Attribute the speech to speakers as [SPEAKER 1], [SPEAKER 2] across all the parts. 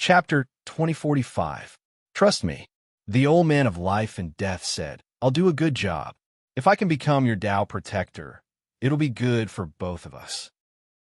[SPEAKER 1] Chapter 2045. Trust me. The old man of life and death said, I'll do a good job. If I can become your Tao protector, it'll be good for both of us.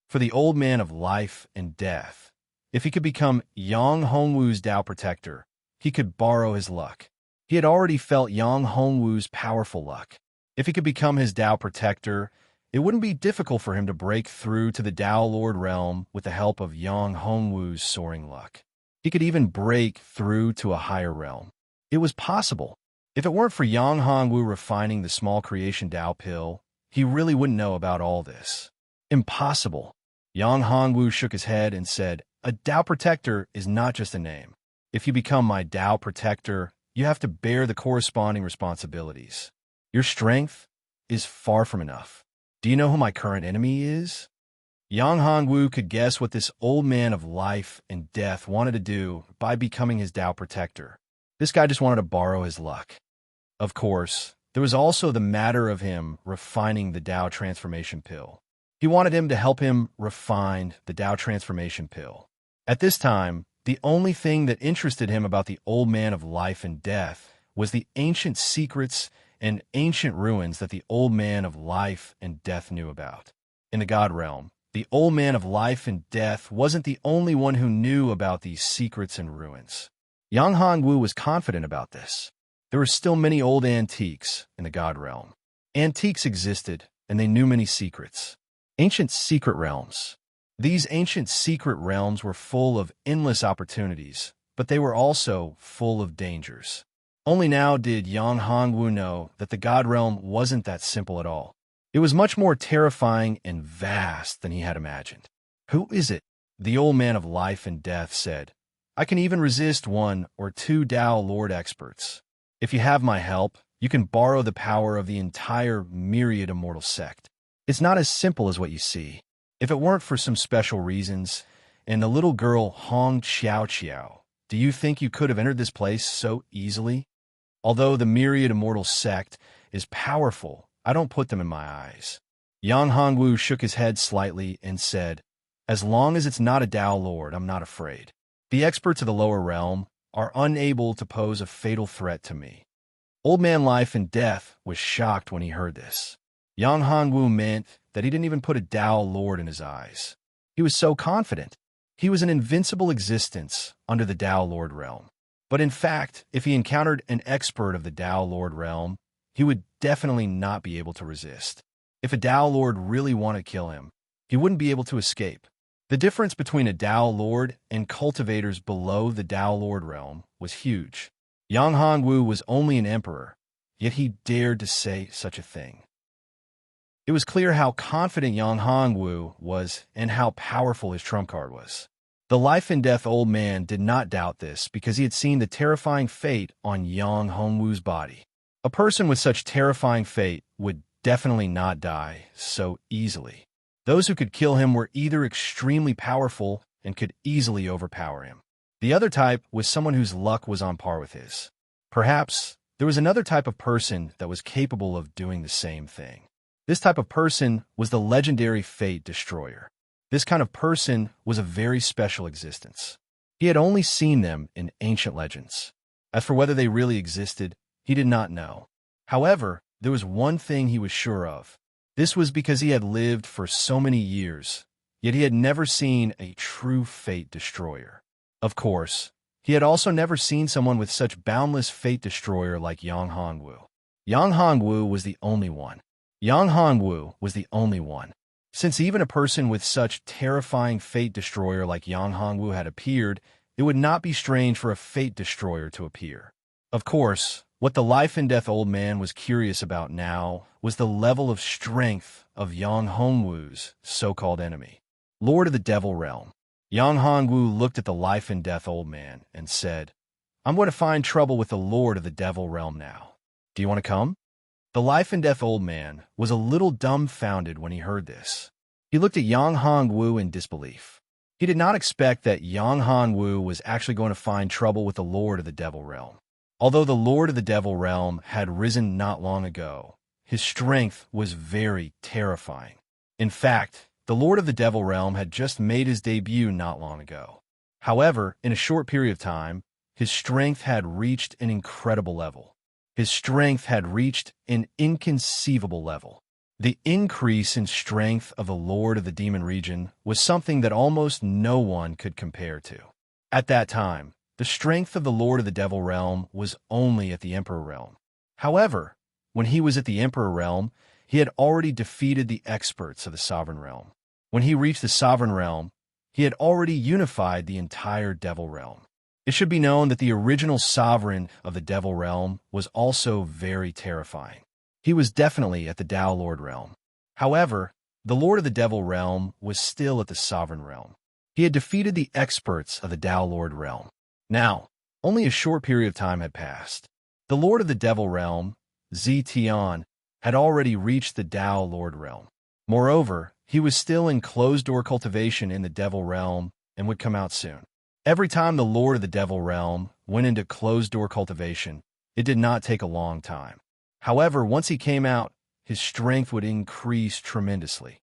[SPEAKER 1] For the old man of life and death, if he could become Yang Hongwu's Tao protector, he could borrow his luck. He had already felt Yang Hongwu's powerful luck. If he could become his Tao protector, it wouldn't be difficult for him to break through to the Tao Lord realm with the help of Yang Hongwu's soaring luck. He could even break through to a higher realm. It was possible. If it weren't for Yang Hongwu refining the small creation Tao pill, he really wouldn't know about all this. Impossible. Yang Hongwu shook his head and said, a Tao protector is not just a name. If you become my Tao protector, you have to bear the corresponding responsibilities. Your strength is far from enough. Do you know who my current enemy is? Yang Hongwu could guess what this old man of life and death wanted to do by becoming his Tao protector. This guy just wanted to borrow his luck. Of course, there was also the matter of him refining the Tao transformation pill. He wanted him to help him refine the Tao transformation pill. At this time, the only thing that interested him about the old man of life and death was the ancient secrets and ancient ruins that the old man of life and death knew about. In the God realm, the old man of life and death wasn't the only one who knew about these secrets and ruins. Yang Hongwu was confident about this. There were still many old antiques in the God realm. Antiques existed, and they knew many secrets. Ancient secret realms. These ancient secret realms were full of endless opportunities, but they were also full of dangers. Only now did Yang Hongwu know that the God realm wasn't that simple at all. It was much more terrifying and vast than he had imagined. Who is it? The old man of life and death said, I can even resist 1 or 2 Tao Lord experts. If you have my help, you can borrow the power of the entire myriad immortal sect. It's not as simple as what you see. If it weren't for some special reasons, and the little girl Hong Qiao Qiao, do you think you could have entered this place so easily? Although the myriad immortal sect is powerful, I don't put them in my eyes. Yang Hongwu shook his head slightly and said, as long as it's not a Tao Lord, I'm not afraid. The experts of the lower realm are unable to pose a fatal threat to me. Old man life and death was shocked when he heard this. Yang Hongwu meant that he didn't even put a Tao Lord in his eyes. He was so confident. He was an invincible existence under the Tao Lord realm. But in fact, if he encountered an expert of the Tao Lord realm, he would definitely not be able to resist. If a Tao Lord really wanted to kill him, he wouldn't be able to escape. The difference between a Tao Lord and cultivators below the Tao Lord realm was huge. Yang Hongwu was only an emperor, yet he dared to say such a thing. It was clear how confident Yang Hongwu was and how powerful his trump card was. The life and death old man did not doubt this because he had seen the terrifying fate on Yang Hongwu's body. A person with such terrifying fate would definitely not die so easily. Those who could kill him were either extremely powerful and could easily overpower him. The other type was someone whose luck was on par with his. Perhaps there was another type of person that was capable of doing the same thing. This type of person was the legendary Fate Destroyer. This kind of person was a very special existence. He had only seen them in ancient legends. As for whether they really existed, he did not know. However, there was one thing he was sure of. This was because he had lived for so many years, yet he had never seen a true Fate Destroyer. Of course, he had also never seen someone with such boundless Fate Destroyer like Yang Hongwu. Yang Hongwu was the only one. Yang Hongwu was the only one. Since even a person with such terrifying Fate Destroyer like Yang Hongwu had appeared, it would not be strange for a Fate Destroyer to appear. Of course, what the life and death old man was curious about now was the level of strength of Yang Hongwu's so-called enemy, Lord of the Devil Realm. Yang Hongwu looked at the life and death old man and said, I'm going to find trouble with the Lord of the Devil Realm now. Do you want to come? The life and death old man was a little dumbfounded when he heard this. He looked at Yang Hongwu in disbelief. He did not expect that Yang Hongwu was actually going to find trouble with the Lord of the Devil Realm. Although the Lord of the Devil Realm had risen not long ago, his strength was very terrifying. In fact, the Lord of the Devil Realm had just made his debut not long ago. However, in a short period of time, his strength had reached an incredible level. His strength had reached an inconceivable level. The increase in strength of the Lord of the Demon region was something that almost no one could compare to. At that time, the strength of the Lord of the Devil realm was only at the Emperor realm. However, when he was at the Emperor realm, he had already defeated the experts of the Sovereign realm. When he reached the Sovereign realm, he had already unified the entire Devil realm. It should be known that the original Sovereign of the Devil realm was also very terrifying. He was definitely at the Tao Lord realm. However, the Lord of the Devil realm was still at the Sovereign realm. He had defeated the experts of the Tao Lord realm. Now, only a short period of time had passed. The Lord of the Devil realm, Zetian, had already reached the Tao Lord realm. Moreover, he was still in closed-door cultivation in the Devil realm and would come out soon. Every time the Lord of the Devil realm went into closed-door cultivation, it did not take a long time. However, once he came out, his strength would increase tremendously.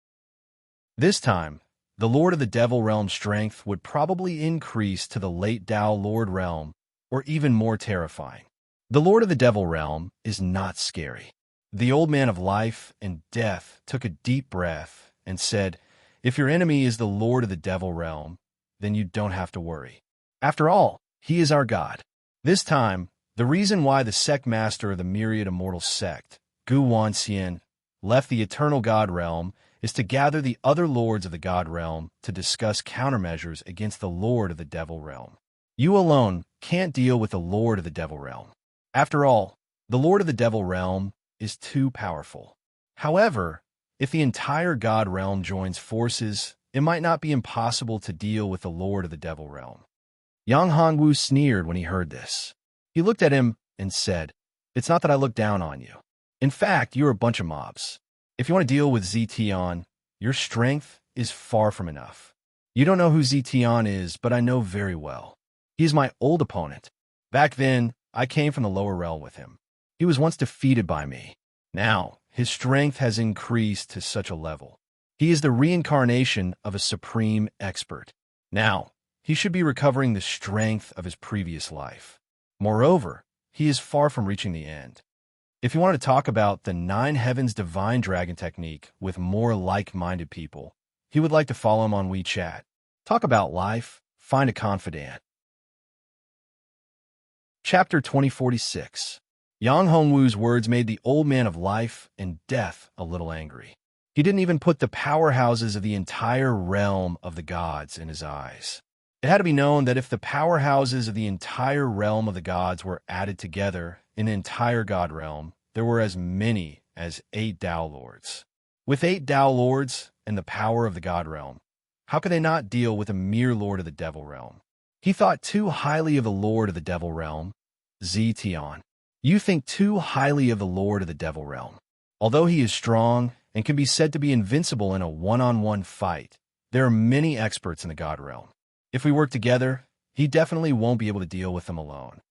[SPEAKER 1] This time, the Lord of the Devil realm's strength would probably increase to the late Tao Lord realm, or even more terrifying. The Lord of the Devil realm is not scary. The old man of life and death took a deep breath and said, "If your enemy is the Lord of the Devil realm, then you don't have to worry. After all, he is our God." This time, the reason why the sect master of the myriad immortal sect, Gu Wanxian, left the eternal God realm is to gather the other lords of the God realm to discuss countermeasures against the Lord of the Devil realm. You alone can't deal with the Lord of the Devil realm. After all, the Lord of the Devil realm is too powerful. However, if the entire God realm joins forces, it might not be impossible to deal with the Lord of the Devil realm. Yang Hongwu sneered when he heard this. He looked at him and said, "It's not that I look down on you. In fact, you're a bunch of mobs. If you want to deal with Zetian, your strength is far from enough. You don't know who Zetian is, but I know very well. He is my old opponent. Back then, I came from the lower realm with him. He was once defeated by me. Now, his strength has increased to such a level. He is the reincarnation of a supreme expert. Now, he should be recovering the strength of his previous life. Moreover, he is far from reaching the end. If you want to talk about the 9 Heavens Divine Dragon technique with more like-minded people, he would like to follow him on WeChat. Talk about life, find a confidant." Chapter 2046. Yang Hongwu's words made the old man of life and death a little angry. He didn't even put the powerhouses of the entire realm of the gods in his eyes. It had to be known that if the powerhouses of the entire realm of the gods were added together in the entire god realm, there were as many as 8 Tao Lords. With 8 Tao Lords and the power of the god realm, how could they not deal with a mere Lord of the Devil realm? He thought too highly of the Lord of the Devil realm, Zetian. You think too highly of the Lord of the Devil realm. Although he is strong and can be said to be invincible in a one-on-one fight, there are many experts in the god realm. If we work together, he definitely won't be able to deal with them alone.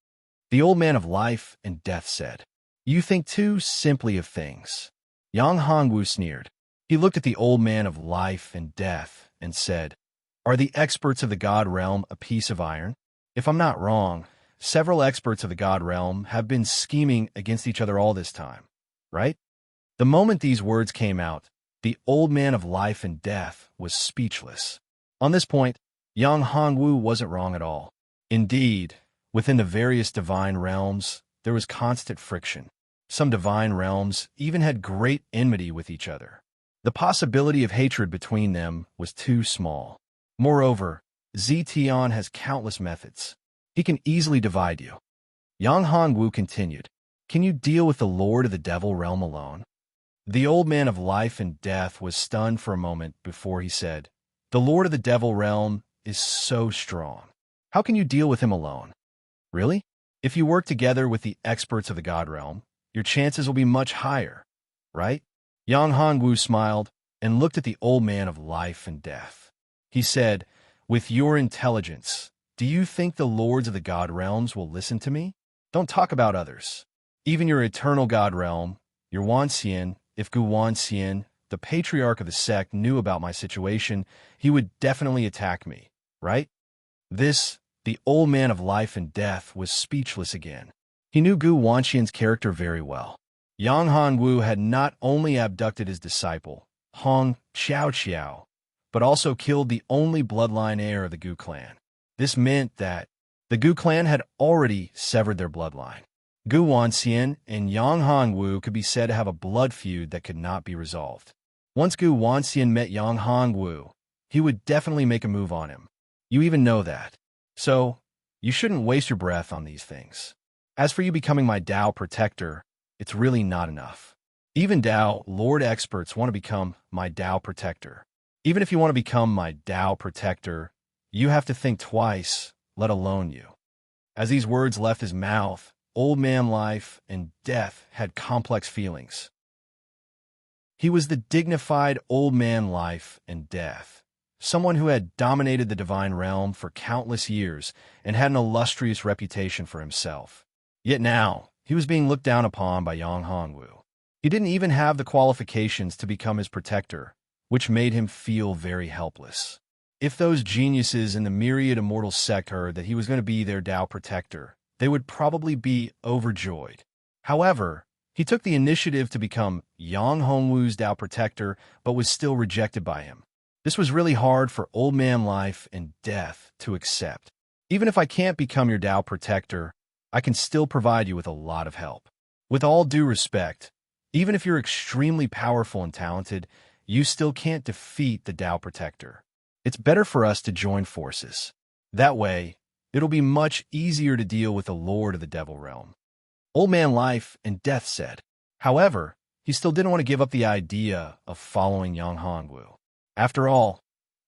[SPEAKER 1] The old man of life and death said, "You think too simply of things." Yang Hongwu sneered. He looked at the old man of life and death and said, "Are the experts of the god realm a piece of iron? If I'm not wrong, several experts of the god realm have been scheming against each other all this time, right?" The moment these words came out, the old man of life and death was speechless. On this point, Yang Hongwu wasn't wrong at all. Indeed, within the various divine realms, there was constant friction. Some divine realms even had great enmity with each other. The possibility of hatred between them was too small. Moreover, Zetian has countless methods. He can easily divide you. Yang Hongwu continued, "Can you deal with the Lord of the Devil realm alone?" The old man of life and death was stunned for a moment before he said, "The Lord of the Devil realm is so strong. How can you deal with him alone? Really? If you work together with the experts of the God realm, your chances will be much higher, right?" Yang Hongwu smiled and looked at the old man of life and death. He said, "With your intelligence, do you think the lords of the God realms will listen to me? Don't talk about others. Even your eternal God realm, your Wanxian, if Gu Wanxian, the patriarch of the sect, knew about my situation, he would definitely attack me, right?" The old man of life and death, was speechless again. He knew Gu Wanxian's character very well. Yang Hongwu had not only abducted his disciple, Hong Xiao, but also killed the only bloodline heir of the Gu clan. This meant that the Gu clan had already severed their bloodline. Gu Wanxian and Yang Hongwu could be said to have a blood feud that could not be resolved. Once Gu Wanxian met Yang Hongwu, he would definitely make a move on him. You even know that. So, you shouldn't waste your breath on these things. As for you becoming my Dao protector, it's really not enough. Even Dao Lord experts want to become my Dao protector. Even if you want to become my Dao protector, you have to think twice, let alone you. As these words left his mouth, old man life and death had complex feelings. He was the dignified old man life and death, someone who had dominated the divine realm for countless years and had an illustrious reputation for himself. Yet now, he was being looked down upon by Yang Hongwu. He didn't even have the qualifications to become his protector, which made him feel very helpless. If those geniuses in the myriad immortal sect heard that he was going to be their Dao protector, they would probably be overjoyed. However, he took the initiative to become Yang Hongwu's Dao protector, but was still rejected by him. This was really hard for old man life and death to accept. Even if I can't become your Dao protector, I can still provide you with a lot of help. With all due respect, even if you're extremely powerful and talented, you still can't defeat the Dao protector. It's better for us to join forces. That way, it'll be much easier to deal with the Lord of the Devil Realm. Old man life and death said. However, he still didn't want to give up the idea of following Yang Hongwu. After all,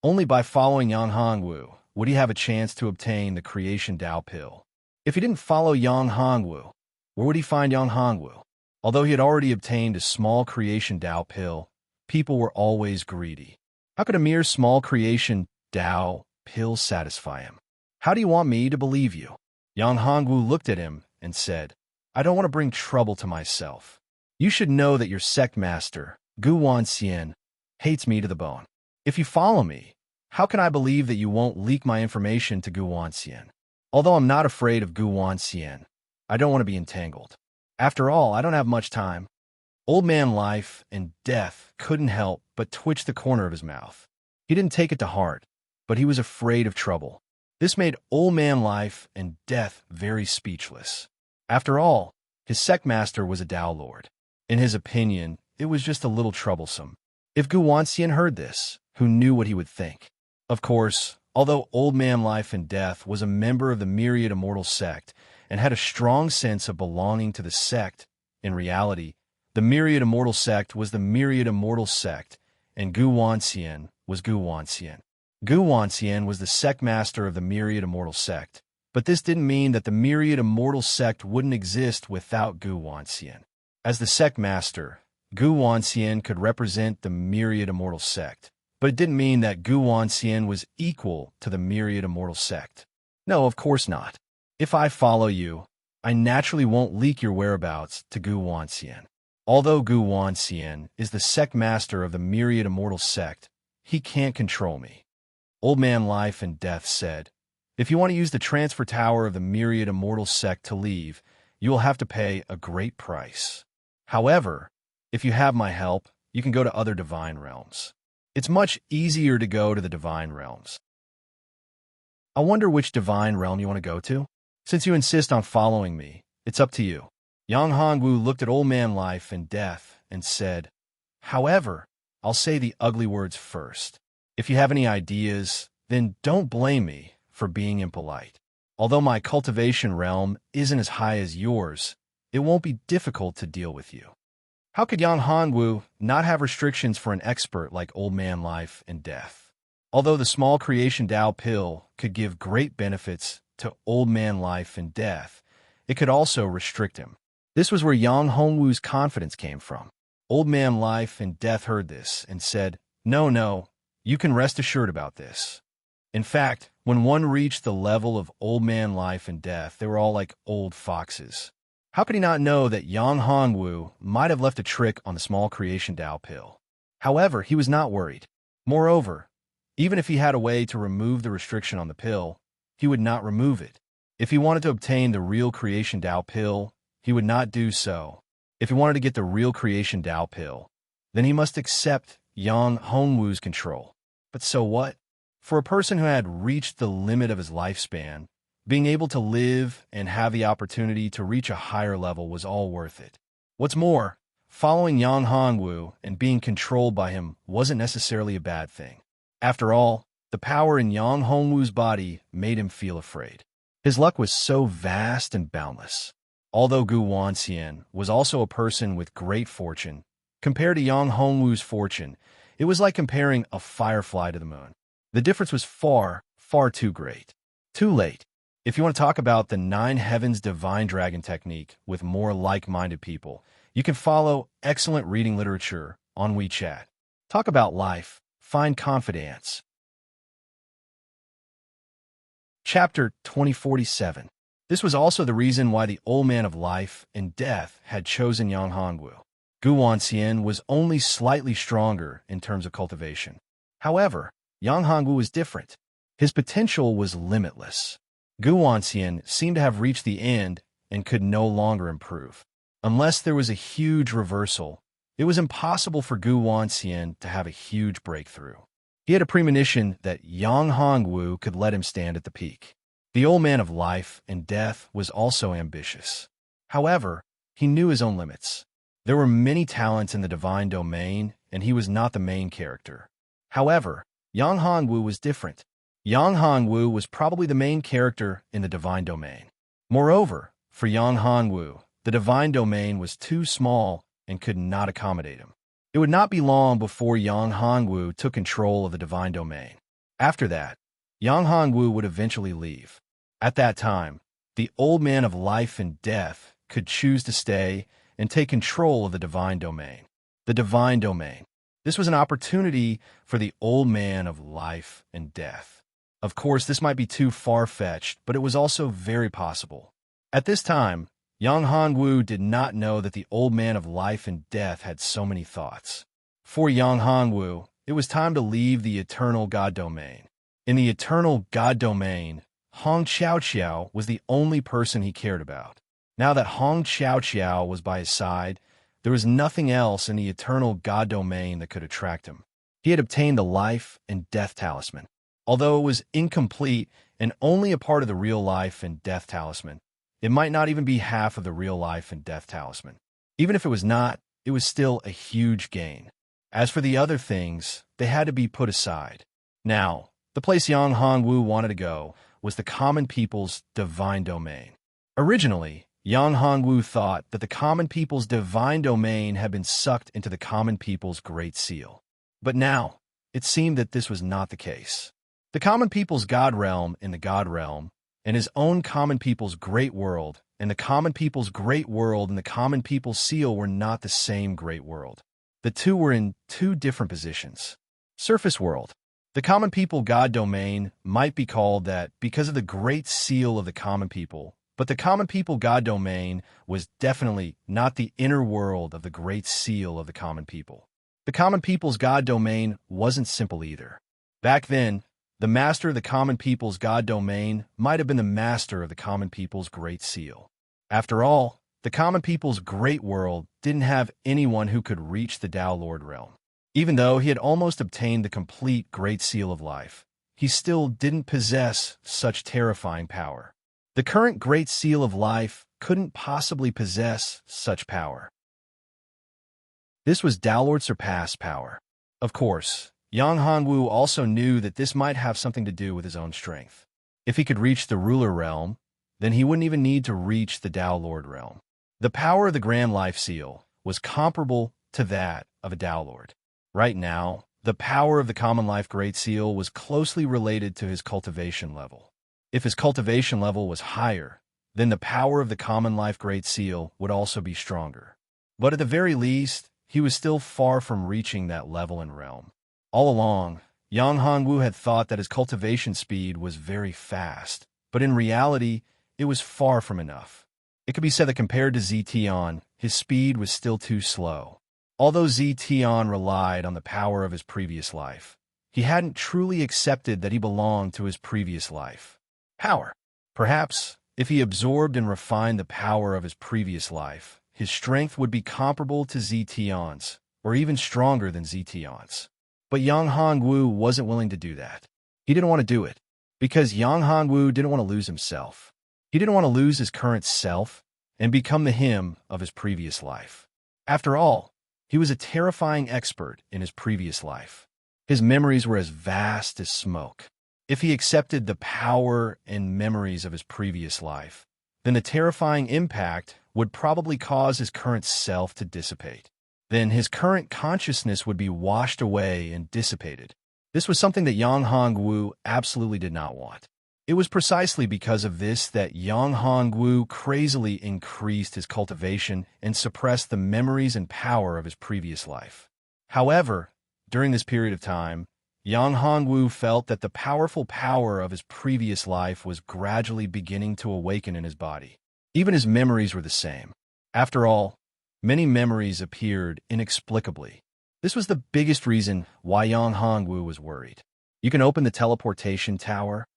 [SPEAKER 1] only by following Yang Hongwu would he have a chance to obtain the creation Dao pill. If he didn't follow Yang Hongwu, where would he find Yang Hongwu? Although he had already obtained a small creation Dao pill, people were always greedy. How could a mere small creation Dao pill satisfy him? How do you want me to believe you? Yang Hongwu looked at him and said, I don't want to bring trouble to myself. You should know that your sect master, Gu Wanxian, hates me to the bone. If you follow me, how can I believe that you won't leak my information to Gu Wanxian? Although I'm not afraid of Gu Wanxian, I don't want to be entangled. After all, I don't have much time. Old man life and death couldn't help but twitch the corner of his mouth. He didn't take it to heart, but he was afraid of trouble. This made old man life and death very speechless. After all, his sect master was a Dao Lord. In his opinion, it was just a little troublesome. If Gu Wanxian heard this, who knew what he would think? Of course, although old man life and death was a member of the myriad immortal sect and had a strong sense of belonging to the sect, in reality, the myriad immortal sect was the myriad immortal sect, and Gu Wanxian was Gu Wanxian. Gu Wanxian was the sect master of the myriad immortal sect, but this didn't mean that the myriad immortal sect wouldn't exist without Gu Wanxian. As the sect master, Gu Wanxian could represent the myriad immortal sect, but it didn't mean that Gu Wanxian was equal to the myriad immortal sect. No, of course not. If I follow you, I naturally won't leak your whereabouts to Gu Wanxian. Although Gu Wanxian is the sect master of the myriad immortal sect, he can't control me. Old man life and death said, if you want to use the transfer tower of the myriad immortal sect to leave, you will have to pay a great price. However, if you have my help, you can go to other divine realms. It's much easier to go to the divine realms. I wonder which divine realm you want to go to? Since you insist on following me, it's up to you. Yang Hongwu looked at old man life and death and said, however, I'll say the ugly words first. If you have any ideas, then don't blame me for being impolite. Although my cultivation realm isn't as high as yours, it won't be difficult to deal with you. How could Yang Hongwu not have restrictions for an expert like old man life and death? Although the small creation Dao pill could give great benefits to old man life and death, it could also restrict him. This was where Yang Hongwu's confidence came from. Old man life and death heard this and said, no, you can rest assured about this. In fact, when one reached the level of old man life and death, they were all like old foxes. How could he not know that Yang Hongwu might have left a trick on the small creation Dao pill? However, he was not worried. Moreover, even if he had a way to remove the restriction on the pill, he would not remove it. If he wanted to obtain the real creation Tao pill, he would not do so. If he wanted to get the real creation Tao pill, then he must accept Yang Hongwu's control. But so what? For a person who had reached the limit of his lifespan, being able to live and have the opportunity to reach a higher level was all worth it. What's more, following Yang Hongwu and being controlled by him wasn't necessarily a bad thing. After all, the power in Yang Hongwu's body made him feel afraid. His luck was so vast and boundless. Although Gu Wanxian was also a person with great fortune, compared to Yang Hongwu's fortune, it was like comparing a firefly to the moon. The difference was far, far too great. Too late. If you want to talk about the 9 Heavens Divine Dragon technique with more like-minded people, you can follow excellent reading literature on WeChat. Talk about life, find confidence. Chapter 2047. This was also the reason why the old man of life and death had chosen Yang Hongwu. Gu Wanxian was only slightly stronger in terms of cultivation. However, Yang Hongwu was different. His potential was limitless. Gu Wanxian seemed to have reached the end and could no longer improve. Unless there was a huge reversal, it was impossible for Gu Wanxian to have a huge breakthrough. He had a premonition that Yang Hongwu could let him stand at the peak. The old man of life and death was also ambitious. However, he knew his own limits. There were many talents in the divine domain, and he was not the main character. However, Yang Hongwu was different. Yang Hongwu was probably the main character in the divine domain. Moreover, for Yang Hongwu, the divine domain was too small and could not accommodate him. It would not be long before Yang Hongwu took control of the divine domain. After that, Yang Hongwu would eventually leave. At that time, the old man of life and death could choose to stay and take control of the divine domain. The divine domain. This was an opportunity for the old man of life and death. Of course, this might be too far-fetched, but it was also very possible. At this time, Yang Hongwu did not know that the old man of life and death had so many thoughts. For Yang Hongwu, it was time to leave the eternal God domain. In the eternal God domain, Hong Xiaoqiao was the only person he cared about. Now that Hong Xiaoqiao was by his side, there was nothing else in the eternal God domain that could attract him. He had obtained the life and death talisman. Although it was incomplete and only a part of the real life and death talisman, it might not even be half of the real life and death talisman. Even if it was not, it was still a huge gain. As for the other things, they had to be put aside. Now, the place Yang Hongwu wanted to go was the common people's divine domain. Originally, Yang Hongwu thought that the common people's divine domain had been sucked into the common people's great seal. But now, it seemed that this was not the case. The common people's God realm in the God realm, and his own common people's great world, and the common people's great world and the common people's seal were not the same great world. The two were in two different positions. Surface world. The common people God domain might be called that because of the great seal of the common people, but the common people God domain was definitely not the inner world of the great seal of the common people. The common people's God domain wasn't simple either. Back then, the master of the common people's God domain might have been the master of the common people's great seal. After all, the common people's great world didn't have anyone who could reach the Tao Lord realm. Even though he had almost obtained the complete great seal of life, he still didn't possess such terrifying power. The current great seal of life couldn't possibly possess such power. This was Tao Lord surpassed power. Of course, Yang Hongwu also knew that this might have something to do with his own strength. If he could reach the ruler realm, then he wouldn't even need to reach the Tao Lord realm. The power of the Grand Life Seal was comparable to that of a Tao Lord. Right now, the power of the Common Life Great Seal was closely related to his cultivation level. If his cultivation level was higher, then the power of the Common Life Great Seal would also be stronger. But at the very least, he was still far from reaching that level and realm. All along, Yang Hongwu had thought that his cultivation speed was very fast, but in reality, it was far from enough. It could be said that compared to Zetian, his speed was still too slow. Although Zetian relied on the power of his previous life, he hadn't truly accepted that he belonged to his previous life. Power. Perhaps, if he absorbed and refined the power of his previous life, his strength would be comparable to Zetion's, or even stronger than Zetion's. But Yang Hongwu wasn't willing to do that. He didn't want to do it, because Yang Hongwu didn't want to lose himself. He didn't want to lose his current self and become the him of his previous life. After all, he was a terrifying expert in his previous life. His memories were as vast as smoke. If he accepted the power and memories of his previous life, then the terrifying impact would probably cause his current self to dissipate. Then his current consciousness would be washed away and dissipated. This was something that Yang Hongwu absolutely did not want. It was precisely because of this that Yang Hongwu crazily increased his cultivation and suppressed the memories and power of his previous life. However, during this period of time, Yang Hongwu felt that the powerful power of his previous life was gradually beginning to awaken in his body. Even his memories were the same. After all, many memories appeared inexplicably. This was the biggest reason why Yang Hongwu was worried. You can open the teleportation tower?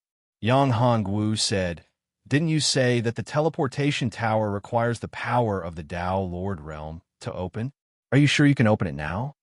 [SPEAKER 1] Yang Hongwu said, "Didn't you say that the teleportation tower requires the power of the Dao Lord Realm to open? Are you sure you can open it now?"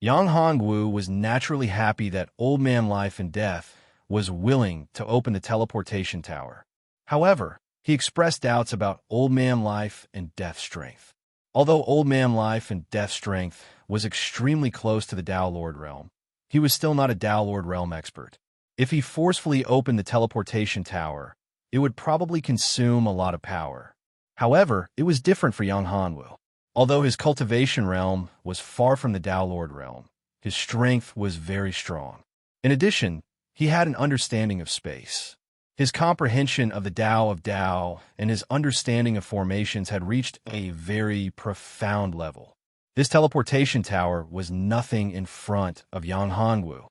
[SPEAKER 1] Yang Hongwu was naturally happy that Old Man Life and Death was willing to open the teleportation tower. However, he expressed doubts about Old Man Life and Death's strength. Although Old Man Life and Death's strength was extremely close to the Dao Lord Realm, he was still not a Dao Lord Realm expert. If he forcefully opened the teleportation tower, it would probably consume a lot of power. However, it was different for Yang Hongwu. Although his cultivation realm was far from the Dao Lord realm, his strength was very strong. In addition, he had an understanding of space. His comprehension of the Tao of Tao and his understanding of formations had reached a very profound level. This teleportation tower was nothing in front of Yang Hongwu.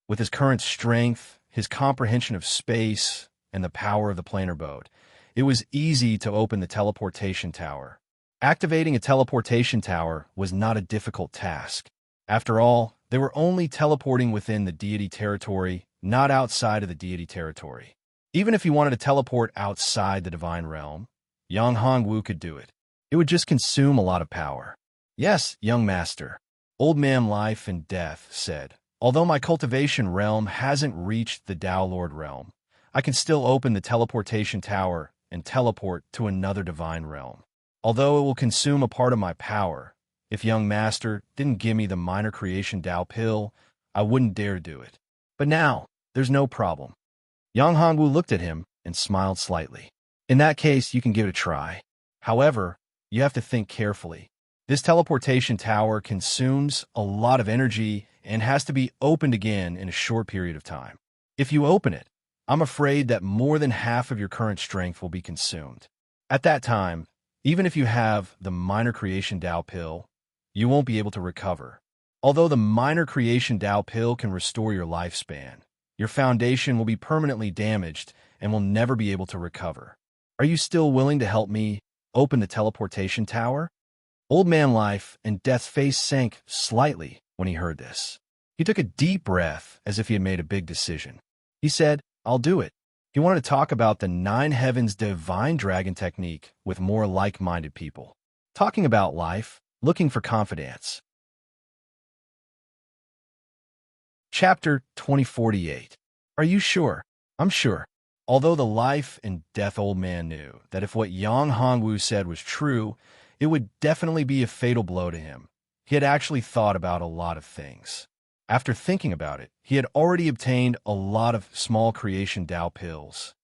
[SPEAKER 1] With his current strength, his comprehension of space, and the power of the planar boat, it was easy to open the teleportation tower. Activating a teleportation tower was not a difficult task. After all, they were only teleporting within the deity territory, not outside of the deity territory. Even if he wanted to teleport outside the divine realm, Yang Hongwu could do it. It would just consume a lot of power. "Yes, young master," Old Man Life and Death said, "although my cultivation realm hasn't reached the Dao Lord realm, I can still open the teleportation tower and teleport to another divine realm. Although it will consume a part of my power, if young master didn't give me the minor creation Dao pill, I wouldn't dare do it. But now, there's no problem." Yang Hongwu looked at him and smiled slightly. "In that case, you can give it a try. However, you have to think carefully. This teleportation tower consumes a lot of energy and has to be opened again in a short period of time. If you open it, I'm afraid that more than half of your current strength will be consumed. At that time, even if you have the minor creation Dao pill, you won't be able to recover. Although the minor creation Dao pill can restore your lifespan, your foundation will be permanently damaged and will never be able to recover. Are you still willing to help me open the teleportation tower?" Old Man Life and Death's face sank slightly when he heard this. He took a deep breath as if he had made a big decision. He said, "I'll do it." He wanted to talk about the Nine Heavens Divine Dragon technique with more like-minded people. Talking about life, looking for confidence. Chapter 2048. Are you sure? I'm sure. Although the Life and Death old man knew that if what Yang Hongwu said was true, it would definitely be a fatal blow to him. He had actually thought about a lot of things. After thinking about it, he had already obtained a lot of small creation Dao pills.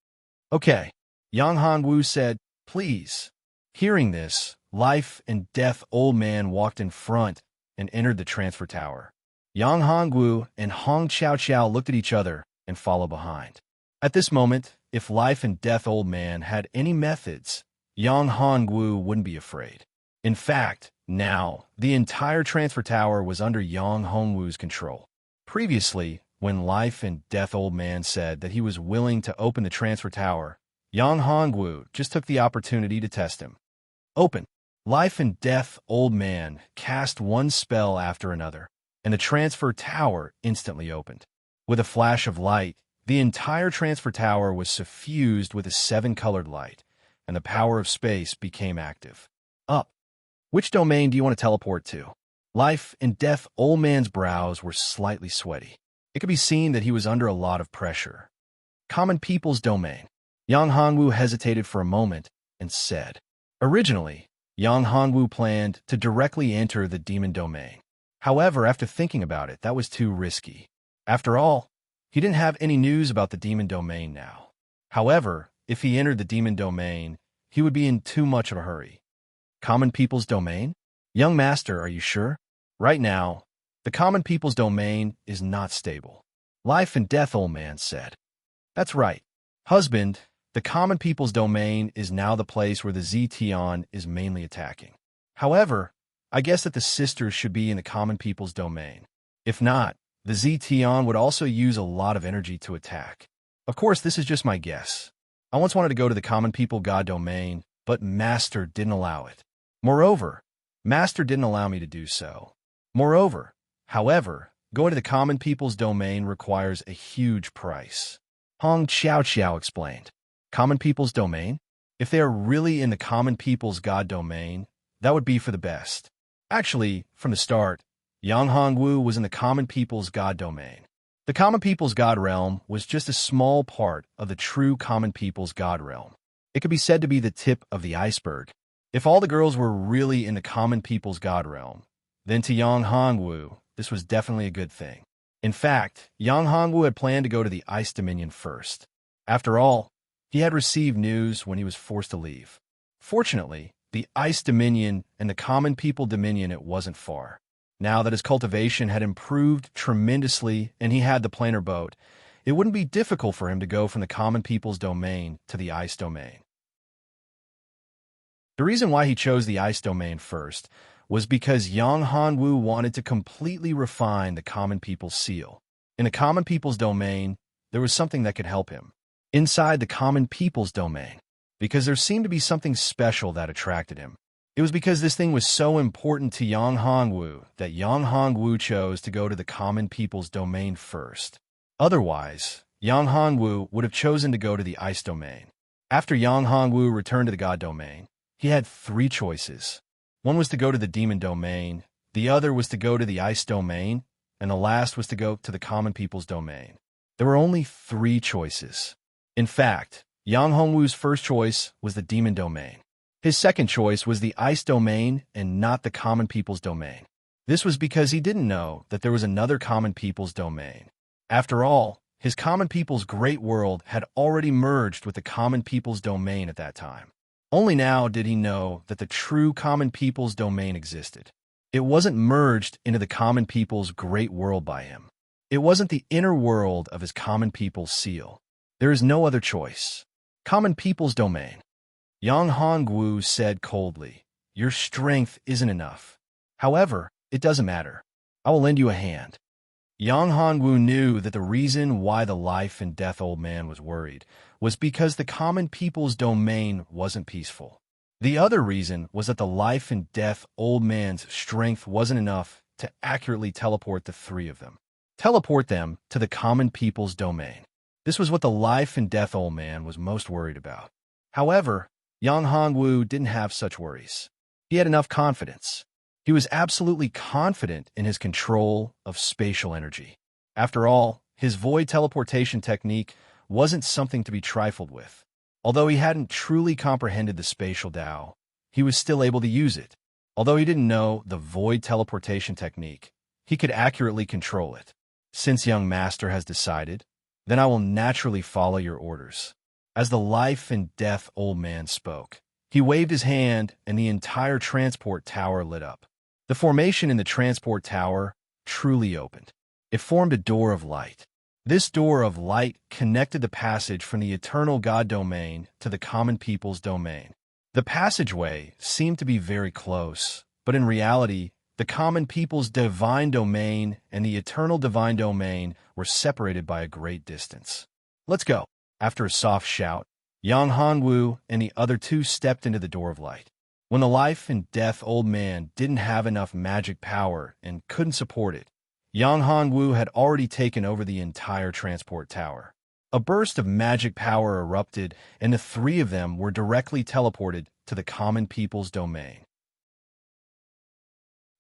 [SPEAKER 1] "Okay," Yang Hongwu said, "please." Hearing this, Life and Death old man walked in front and entered the transfer tower. Yang Hongwu and Hong Chao Chao looked at each other and followed behind. At this moment, if Life and Death old man had any methods, Yang Hongwu wouldn't be afraid. In fact, now, the entire transfer tower was under Yang Hongwu's control. Previously, when Life and Death old man said that he was willing to open the transfer tower, Yang Hongwu just took the opportunity to test him. "Open." Life and Death old man cast one spell after another, and the transfer tower instantly opened. With a flash of light, The entire transfer tower was suffused with a 7-colored light, and the power of space became active. Up. Which domain do you want to teleport to? Life and death. Old man's brows were slightly sweaty. It could be seen that he was under a lot of pressure. Common people's domain. Yang Hongwu hesitated for a moment and said, originally, Yang Hongwu planned to directly enter the demon domain. However, after thinking about it, that was too risky. After all, he didn't have any news about the demon domain now. However, if he entered the demon domain, he would be in too much of a hurry. Common people's domain? Young master, are you sure? Right now, the common people's domain is not stable. Life and death, old man said. That's right. Husband, the common people's domain is now the place where the Zetian is mainly attacking. However, I guess that the sisters should be in the common people's domain. If not, the Zetian would also use a lot of energy to attack. Of course, this is just my guess. I once wanted to go to the common people god domain, but Master didn't allow it. Moreover, Master didn't allow me to do so. Moreover, however, going to the common people's domain requires a huge price. Hong Xiao Xiao explained. Common people's domain? If they are really in the common people's god domain, that would be for the best. Actually, from the start, Yang Hongwu was in the common people's god domain. The common people's god realm was just a small part of the true common people's god realm. It could be said to be the tip of the iceberg. If all the girls were really in the common people's god realm, then to Yang Hongwu, this was definitely a good thing. In fact, Yang Hongwu had planned to go to the Ice Dominion first. After all, he had received news when he was forced to leave. Fortunately, the Ice Dominion and the Common People Dominion, it wasn't far. Now that his cultivation had improved tremendously and he had the planar boat, it wouldn't be difficult for him to go from the Common People's domain to the Ice Domain. The reason why he chose the Ice Domain first was because Yang Hongwu wanted to completely refine the Common People's seal. In the Common People's domain, there was something that could help him. Inside the Common People's domain, because there seemed to be something special that attracted him. It was because this thing was so important to Yang Hongwu that Yang Hongwu chose to go to the Common People's domain first. Otherwise, Yang Hongwu would have chosen to go to the Ice Domain. After Yang Hongwu returned to the God Domain, he had 3 choices. One was to go to the Demon Domain, the other was to go to the Ice Domain, and the last was to go to the Common People's domain. There were only 3 choices. In fact, Yang Hongwu's first choice was the Demon Domain. His second choice was the Ice Domain and not the Common People's domain. This was because he didn't know that there was another Common People's domain. After all, his Common People's great world had already merged with the Common People's domain at that time. Only now did he know that the true Common People's domain existed. It wasn't merged into the Common People's great world by him. It wasn't the inner world of his Common People's seal. There is no other choice. Common People's domain. Yang Hongwu said coldly, "Your strength isn't enough. However, it doesn't matter. I will lend you a hand." Yang Hongwu knew that the reason why the life and death old man was worried was because the Common People's domain wasn't peaceful. The other reason was that the life and death old man's strength wasn't enough to accurately teleport the 3 of them. Teleport them to the Common People's domain. This was what the life and death old man was most worried about. However, Yang Hongwu didn't have such worries. He had enough confidence. He was absolutely confident in his control of spatial energy. After all, his void teleportation technique wasn't something to be trifled with. Although he hadn't truly comprehended the spatial Tao, he was still able to use it. Although he didn't know the void teleportation technique, he could accurately control it. Since young master has decided, then I will naturally follow your orders. As the life and death old man spoke, he waved his hand and the entire transport tower lit up. The formation in the transport tower truly opened. It formed a door of light. This door of light connected the passage from the eternal God domain to the Common People's domain. The passageway seemed to be very close, but in reality, the Common People's divine domain and the eternal divine domain were separated by a great distance. "Let's go." After a soft shout, Yang Hongwu and the other 2 stepped into the door of light. When the life and death old man didn't have enough magic power and couldn't support it, Yang Hongwu had already taken over the entire transport tower. A burst of magic power erupted, and the three of them were directly teleported to the common people's domain.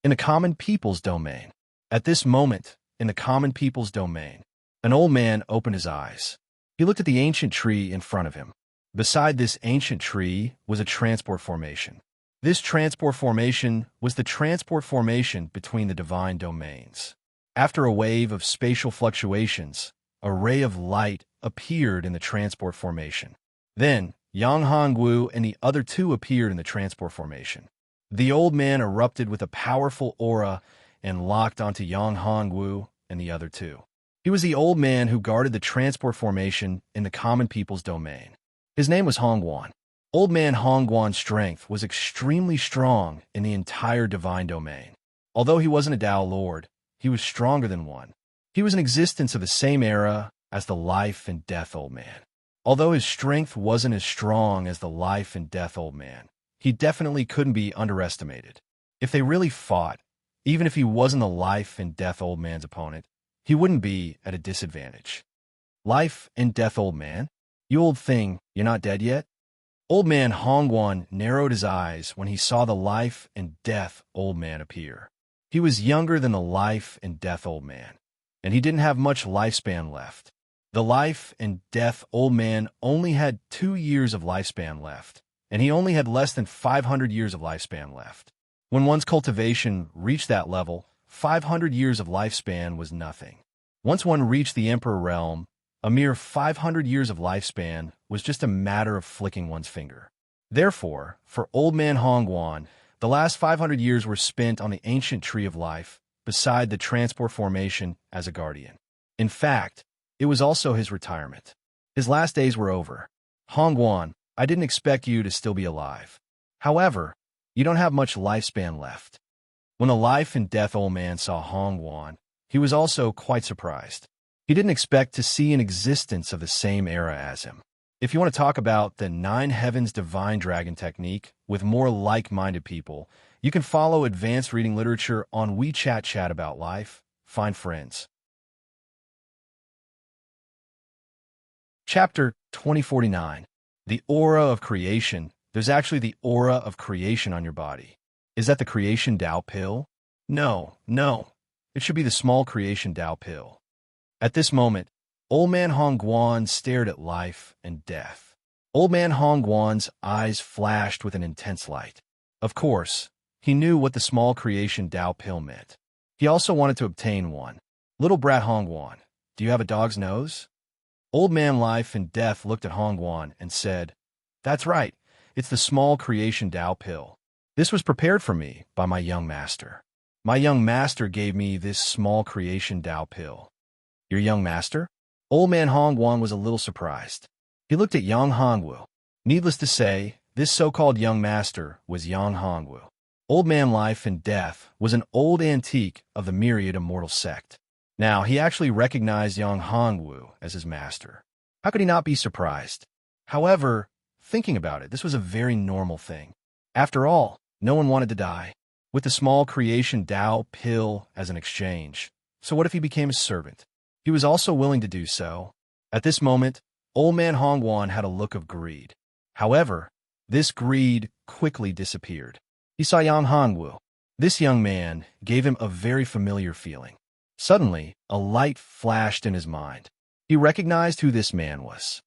[SPEAKER 1] In the common people's domain. At this moment, in the common people's domain, an old man opened his eyes. He looked at the ancient tree in front of him. Beside this ancient tree was a transport formation. This transport formation was the transport formation between the divine domains. After a wave of spatial fluctuations, a ray of light appeared in the transport formation. Then, Yang Hongwu and the other two appeared in the transport formation. The old man erupted with a powerful aura and locked onto Yang Hongwu and the other two. He was the old man who guarded the transport formation in the common people's domain. His name was Hongguan. Old man Hongguan's strength was extremely strong in the entire divine domain. Although he wasn't a Tao Lord, he was stronger than one. He was in existence of the same era as the life and death old man. Although his strength wasn't as strong as the life and death old man, he definitely couldn't be underestimated. If they really fought, even if he wasn't the life and death old man's opponent, he wouldn't be at a disadvantage. Life and death old man? You old thing, you're not dead yet? Old man Hongguan narrowed his eyes when he saw the life and death old man appear. He was younger than the life and death old man, and he didn't have much lifespan left. The life and death old man only had 2 years of lifespan left, and he only had less than 500 years of lifespan left. When one's cultivation reached that level, 500 years of lifespan was nothing. Once one reached the Emperor realm, a mere 500 years of lifespan was just a matter of flicking one's finger. Therefore, for old man Hongguan, the last 500 years were spent on the ancient tree of life, beside the transport formation as a guardian. In fact, it was also his retirement. His last days were over. Hongguan, I didn't expect you to still be alive. However, you don't have much lifespan left. When the life and death old man saw Hongguan, he was also quite surprised. He didn't expect to see an existence of the same era as him. If you want to talk about the 9 Heavens Divine Dragon technique with more like-minded people, you can follow advanced reading literature on WeChat Chat About Life. Find friends. Chapter 2049. The Aura of Creation. There's actually the aura of creation on your body. Is that the Creation Tao pill? No. It should be the small Creation Tao pill. At this moment, old man Hongguan stared at life and death. Old man Hongguan's eyes flashed with an intense light. Of course, he knew what the small Creation Tao pill meant. He also wanted to obtain one. Little brat Hongguan, do you have a dog's nose? Old man Life and Death looked at Hongguan and said, That's right, it's the small Creation Tao pill. This was prepared for me by my young master. My young master gave me this small Creation Tao pill. Your young master? Old man Hongguan was a little surprised. He looked at Yang Hongwu. Needless to say, this so-called young master was Yang Hongwu. Old man Life and Death was an old antique of the myriad immortal sect. Now, he actually recognized Yang Hongwu as his master. How could he not be surprised? However, thinking about it, this was a very normal thing. After all, no one wanted to die. With the small Creation Tao pill as an exchange. So what if he became a servant? He was also willing to do so. At this moment, old man Hongguan had a look of greed. However, this greed quickly disappeared. He saw Yang Hongwu. This young man gave him a very familiar feeling. Suddenly, a light flashed in his mind. He recognized who this man was.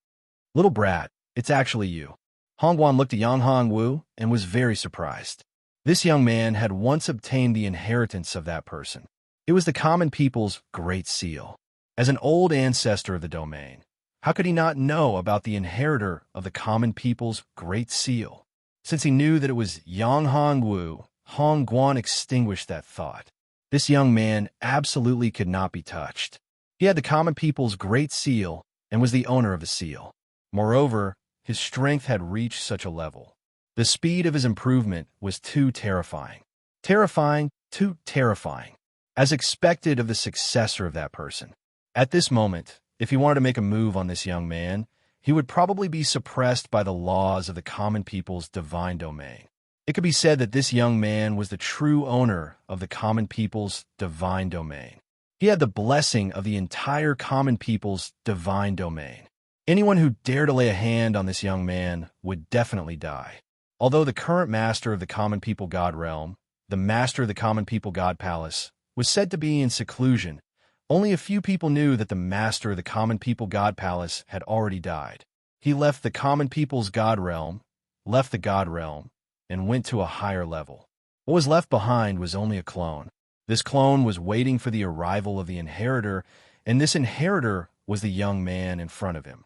[SPEAKER 1] Little brat, it's actually you. Hongguan looked at Yang Hongwu and was very surprised. This young man had once obtained the inheritance of that person. It was the common people's Great Seal. As an old ancestor of the domain, how could he not know about the inheritor of the common people's Great Seal? Since he knew that it was Yang Hongwu, Hongguan extinguished that thought. This young man absolutely could not be touched. He had the common people's Great Seal and was the owner of the seal. Moreover, his strength had reached such a level. The speed of his improvement was too terrifying. Too terrifying. As expected of the successor of that person. At this moment, if he wanted to make a move on this young man, he would probably be suppressed by the laws of the common people's divine domain. It could be said that this young man was the true owner of the common people's divine domain. He had the blessing of the entire common people's divine domain. Anyone who dared to lay a hand on this young man would definitely die. Although the current master of the Common People God Realm, the master of the Common People God Palace, was said to be in seclusion, only a few people knew that the master of the Common People God Palace had already died. He left the Common People's God Realm, left the God Realm, and went to a higher level. What was left behind was only a clone. This clone was waiting for the arrival of the inheritor, and this inheritor was the young man in front of him.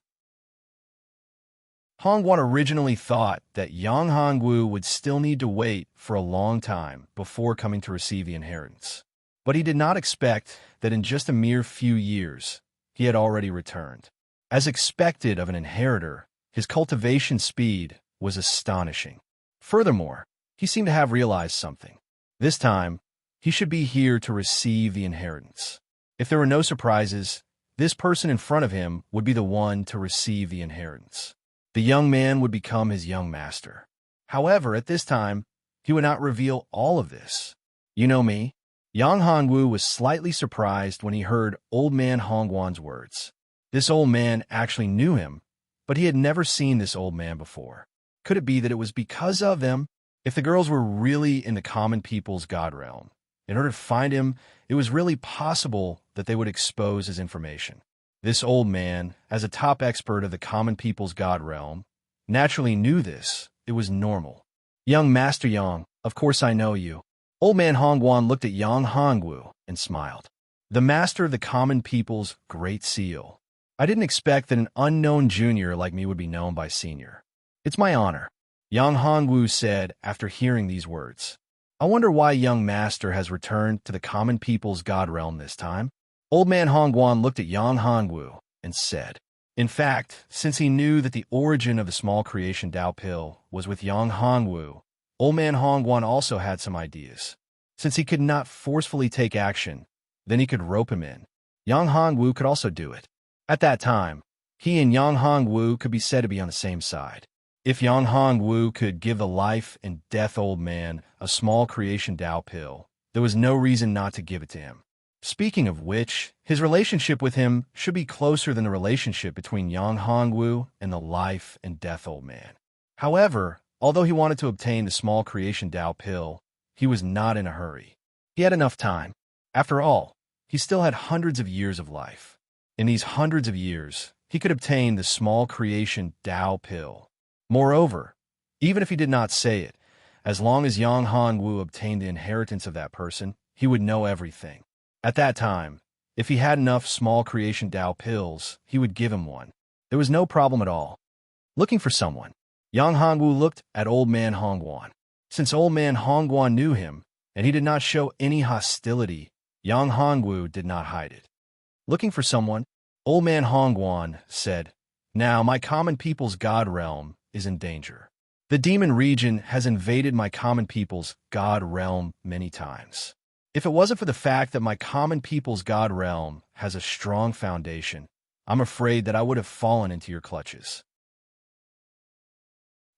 [SPEAKER 1] Hongguan originally thought that Yang Hongwu would still need to wait for a long time before coming to receive the inheritance. But he did not expect that in just a mere few years, he had already returned. As expected of an inheritor, his cultivation speed was astonishing. Furthermore, he seemed to have realized something. This time, he should be here to receive the inheritance. If there were no surprises, this person in front of him would be the one to receive the inheritance. The young man would become his young master. However, at this time, he would not reveal all of this. You know me? Yang Hongwu was slightly surprised when he heard Old Man Hongguan's words. This old man actually knew him, but he had never seen this old man before. Could it be that it was because of them? If the girls were really in the Common People's God Realm, in order to find him, it was really possible that they would expose his information. This old man, as a top expert of the Common People's God Realm, naturally knew this. It was normal. Young Master Yang, of course I know you. Old Man Hongguan looked at Yang Hongwu and smiled. The master of the Common People's Great Seal. I didn't expect that an unknown junior like me would be known by senior. It's my honor, Yang Hongwu said after hearing these words. I wonder why young master has returned to the Common People's God Realm this time. Old Man Hongguan looked at Yang Hongwu and said, in fact, since he knew that the origin of the small creation Tao pill was with Yang Hongwu, Old Man Hongguan also had some ideas. Since he could not forcefully take action, then he could rope him in. Yang Hongwu could also do it. At that time, he and Yang Hongwu could be said to be on the same side. If Yang Hongwu could give the life and death old man a small creation Tao pill, there was no reason not to give it to him. Speaking of which, his relationship with him should be closer than the relationship between Yang Hongwu and the life and death old man. However, although he wanted to obtain the small creation Tao pill, he was not in a hurry. He had enough time. After all, he still had hundreds of years of life. In these hundreds of years, he could obtain the small creation Tao pill. Moreover, even if he did not say it, as long as Yang Hongwu obtained the inheritance of that person, he would know everything. At that time, if he had enough small creation Tao pills, he would give him one. There was no problem at all. Looking for someone, Yang Hongwu looked at Old Man Hongguan. Since Old Man Hongguan knew him, and he did not show any hostility, Yang Hongwu did not hide it. Looking for someone, Old Man Hongguan said, now my Common People's God Realm is in danger. The demon region has invaded my Common People's God Realm many times. If it wasn't for the fact that my Common People's God Realm has a strong foundation, I'm afraid that I would have fallen into your clutches.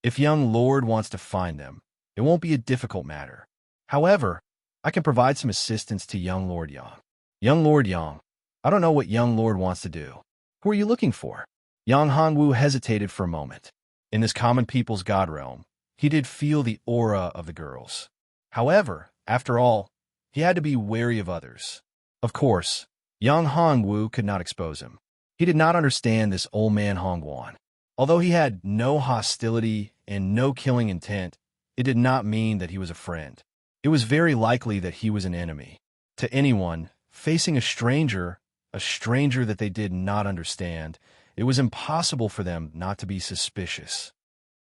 [SPEAKER 1] If young Lord wants to find them, it won't be a difficult matter. However, I can provide some assistance to young Lord Yang. Young Lord Yang, I don't know what young Lord wants to do. Who are you looking for? Yang Hongwu hesitated for a moment. In this Common People's God Realm, he did feel the aura of the girls. However, after all, he had to be wary of others. Of course, Yang Hongwu could not expose him. He did not understand this Old Man Hongguan. Although he had no hostility and no killing intent, it did not mean that he was a friend. It was very likely that he was an enemy. To anyone, facing a stranger that they did not understand, it was impossible for them not to be suspicious.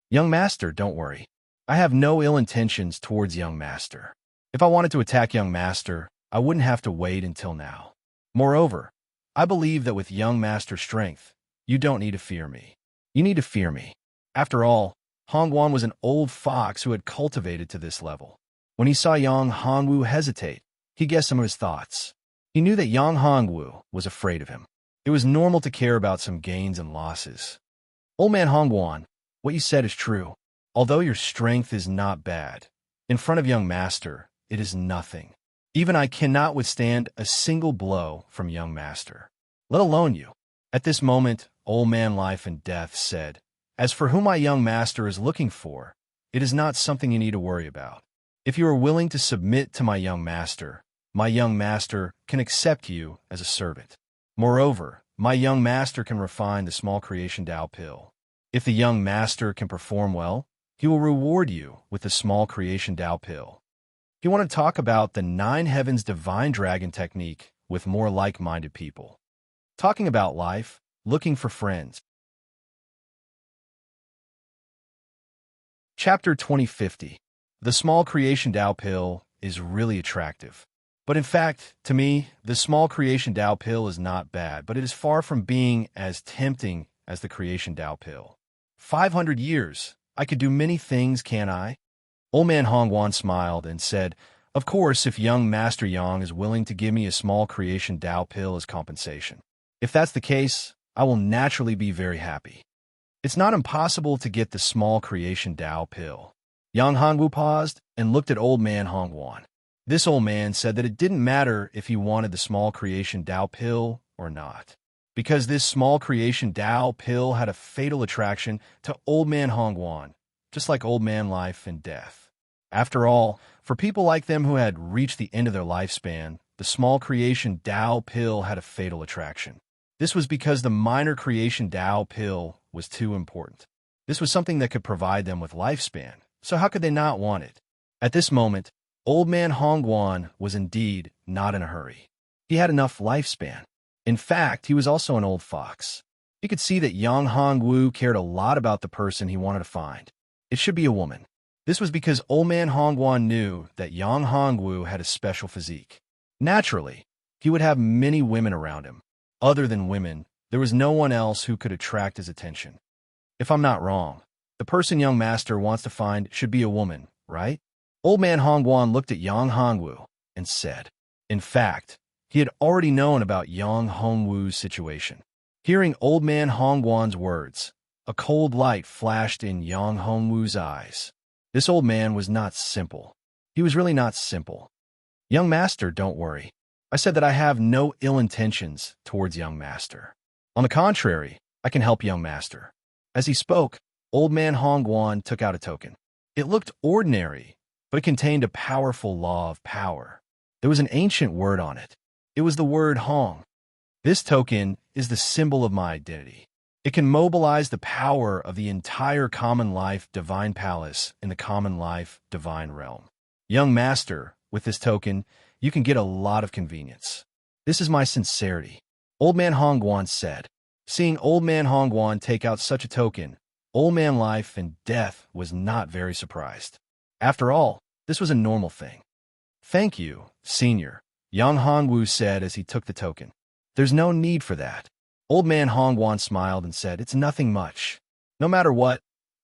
[SPEAKER 1] Young Master, don't worry. I have no ill intentions towards young Master. If I wanted to attack young Master, I wouldn't have to wait until now. Moreover, I believe that with young Master's strength, you don't need to fear me. You need to fear me. After all, Hongguan was an old fox who had cultivated to this level. When he saw Yang Hongwu hesitate, he guessed some of his thoughts. He knew that Yang Hongwu was afraid of him. It was normal to care about some gains and losses. Old Man Hongguan, what you said is true. Although your strength is not bad, in front of young Master, it is nothing. Even I cannot withstand a single blow from young Master, let alone you. At this moment, Old Man Life and Death said, "As for whom my young master is looking for, it is not something you need to worry about. If you are willing to submit to my young master can accept you as a servant. Moreover, my young master can refine the small creation Tao pill. If the young master can perform well, he will reward you with the small creation Tao pill." You want to talk about the Nine Heavens Divine Dragon technique with more like-minded people. Talking about life, looking for friends. Chapter 2050. The small creation Tao pill is really attractive. But in fact, to me, the small creation Tao pill is not bad, but it is far from being as tempting as the creation Tao pill. 500 years. I could do many things, can't I? Old Man Hongwan smiled and said, "Of course, if young Master Yang is willing to give me a small creation Tao pill as compensation. If that's the case, I will naturally be very happy." It's not impossible to get the small creation Tao pill. Yang Hongwu paused and looked at Old Man Hongwan. This old man said that it didn't matter if he wanted the small creation Tao pill or not, because this small creation Tao pill had a fatal attraction to Old Man Hongwan, just like Old Man Life and Death. After all, for people like them who had reached the end of their lifespan, the small creation Tao pill had a fatal attraction. This was because the minor creation Tao pill was too important. This was something that could provide them with lifespan, so how could they not want it? At this moment, Old Man Hongwan was indeed not in a hurry. He had enough lifespan. In fact, he was also an old fox. He could see that Yang Hongwu cared a lot about the person he wanted to find. It should be a woman. This was because Old Man Hongwan knew that Yang Hongwu had a special physique. Naturally, he would have many women around him. Other than women, there was no one else who could attract his attention. If I'm not wrong, the person young master wants to find should be a woman, right? Old Man Hongwan looked at Yang Hongwu and said, in fact, he had already known about Yang Hongwu's situation. Hearing Old Man Hongwan's words, a cold light flashed in Yang Hongwu's eyes. This old man was not simple. He was really not simple. "Young master, don't worry. I said that I have no ill intentions towards young master. On the contrary, I can help young master." As he spoke, Old Man Hongwan took out a token. It looked ordinary, but it contained a powerful law of power. There was an ancient word on it. It was the word Hong. This token is the symbol of my identity. It can mobilize the power of the entire Common Life Divine Palace in the Common Life Divine Realm. Young master, with this token, you can get a lot of convenience. This is my sincerity, Old Man Hongwan said. Seeing Old Man Hongwan take out such a token, Old Man Life and Death was not very surprised. After all, this was a normal thing. "Thank you, Senior," Yang Hongwu said as he took the token. "There's no need for that." Old Man Hongwan smiled and said, "It's nothing much. No matter what,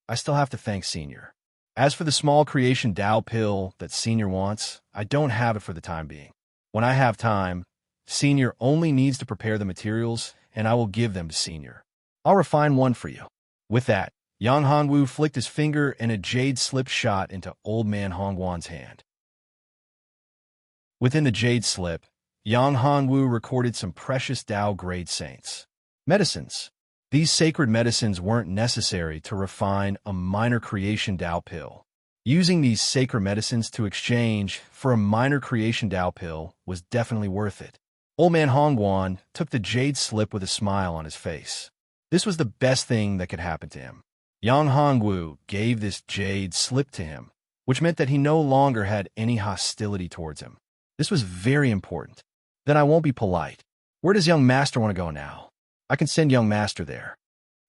[SPEAKER 1] I still have to thank Senior. As for the small creation Tao pill that Senior wants, I don't have it for the time being. When I have time, Senior only needs to prepare the materials, and I will give them to Senior. I'll refine one for you." With that, Yang Hongwu flicked his finger and a jade slip shot into Old Man Hongwan's hand. Within the jade slip, Yang Hongwu recorded some precious Tao-grade saints. Medicines. These sacred medicines weren't necessary to refine a minor creation Tao pill. Using these sacred medicines to exchange for a minor creation Tao pill was definitely worth it. Old Man Hongwan took the jade slip with a smile on his face. This was the best thing that could happen to him. Yang Hongwu gave this jade slip to him, which meant that he no longer had any hostility towards him. This was very important. "Then I won't be polite. Where does young master want to go now? I can send young master there."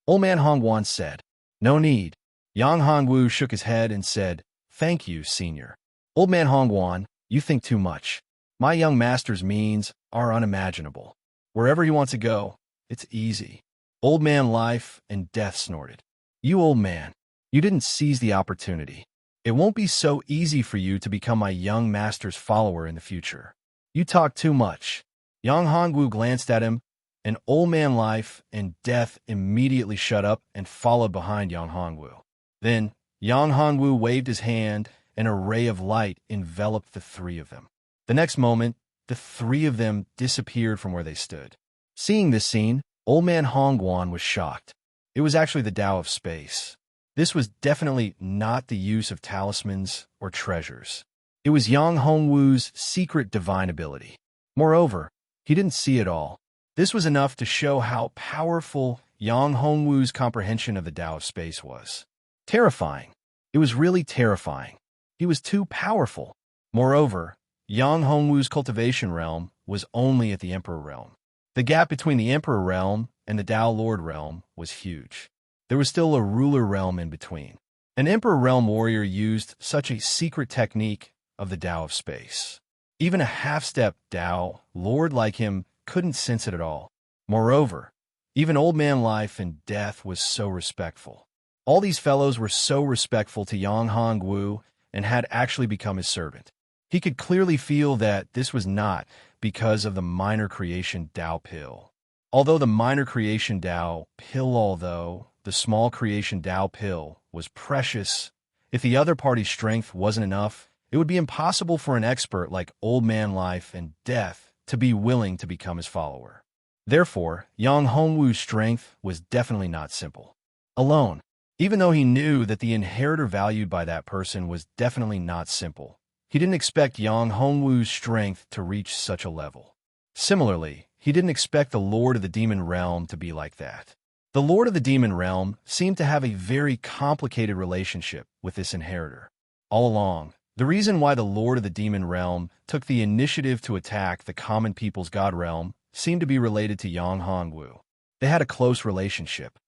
[SPEAKER 1] Old Man Hongwan said. "No need." Yang Hongwu shook his head and said, "Thank you, Senior." "Old Man Hongwan, you think too much. My young master's means are unimaginable. Wherever he wants to go, it's easy." Old Man Life and Death snorted. "You old man, you didn't seize the opportunity. It won't be so easy for you to become my young master's follower in the future. You talk too much." Yang Hongwu glanced at him, and Old Man Life and Death immediately shut up and followed behind Yang Hongwu. Then, Yang Hongwu waved his hand, and a ray of light enveloped the three of them. The next moment, the three of them disappeared from where they stood. Seeing this scene, Old Man Hongguan was shocked. It was actually the Tao of space. This was definitely not the use of talismans or treasures. It was Yang Hongwu's secret divine ability. Moreover, he didn't see it all. This was enough to show how powerful Yang Hongwu's comprehension of the Tao of space was. Terrifying. It was really terrifying. He was too powerful. Moreover, Yang Hongwu's cultivation realm was only at the Emperor realm. The gap between the Emperor realm and the Tao Lord realm was huge. There was still a ruler realm in between. An Emperor realm warrior used such a secret technique of the Tao of space. Even a half-step Tao Lord like him couldn't sense it at all. Moreover, even Old Man Life and Death was so respectful. All these fellows were so respectful to Yang Hongwu and had actually become his servant. He could clearly feel that this was not because of the minor creation Tao pill. Although the minor creation Tao pill, the small creation Tao pill was precious, if the other party's strength wasn't enough, it would be impossible for an expert like Old Man Life and Death to be willing to become his follower. Therefore, Yang Hongwu's strength was definitely not simple. Alone, even though he knew that the inheritor valued by that person was definitely not simple, he didn't expect Yang Hongwu's strength to reach such a level. Similarly, he didn't expect the Lord of the Demon Realm to be like that. The Lord of the Demon Realm seemed to have a very complicated relationship with this inheritor. All along, the reason why the Lord of the Demon Realm took the initiative to attack the common people's God Realm seemed to be related to Yang Hongwu. They had a close relationship.